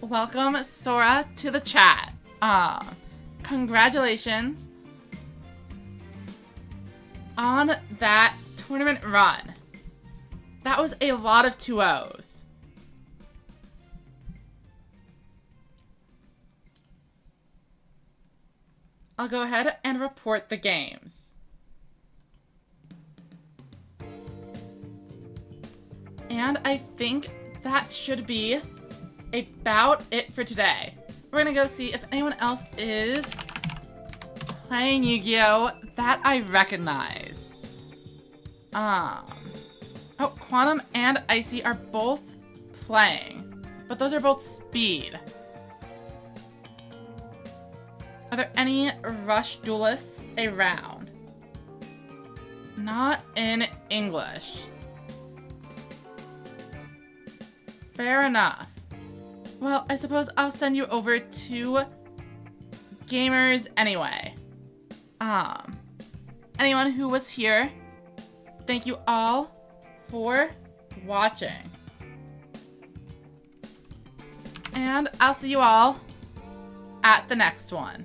A: Welcome, Sora, to the chat. Congratulations on that tournament run. That was a lot of 2-0s. I'll go ahead and report the games. And I think that should be about it for today. We're gonna go see if anyone else is playing Yu-Gi-Oh! That I recognize. Oh, Quantum and Icy are both playing, but those are both speed. Are there any Rush duelists around? Not in English. Fair enough. Well, I suppose I'll send you over to Gamers anyway. Anyone who was here, thank you all for watching. And I'll see you all at the next one.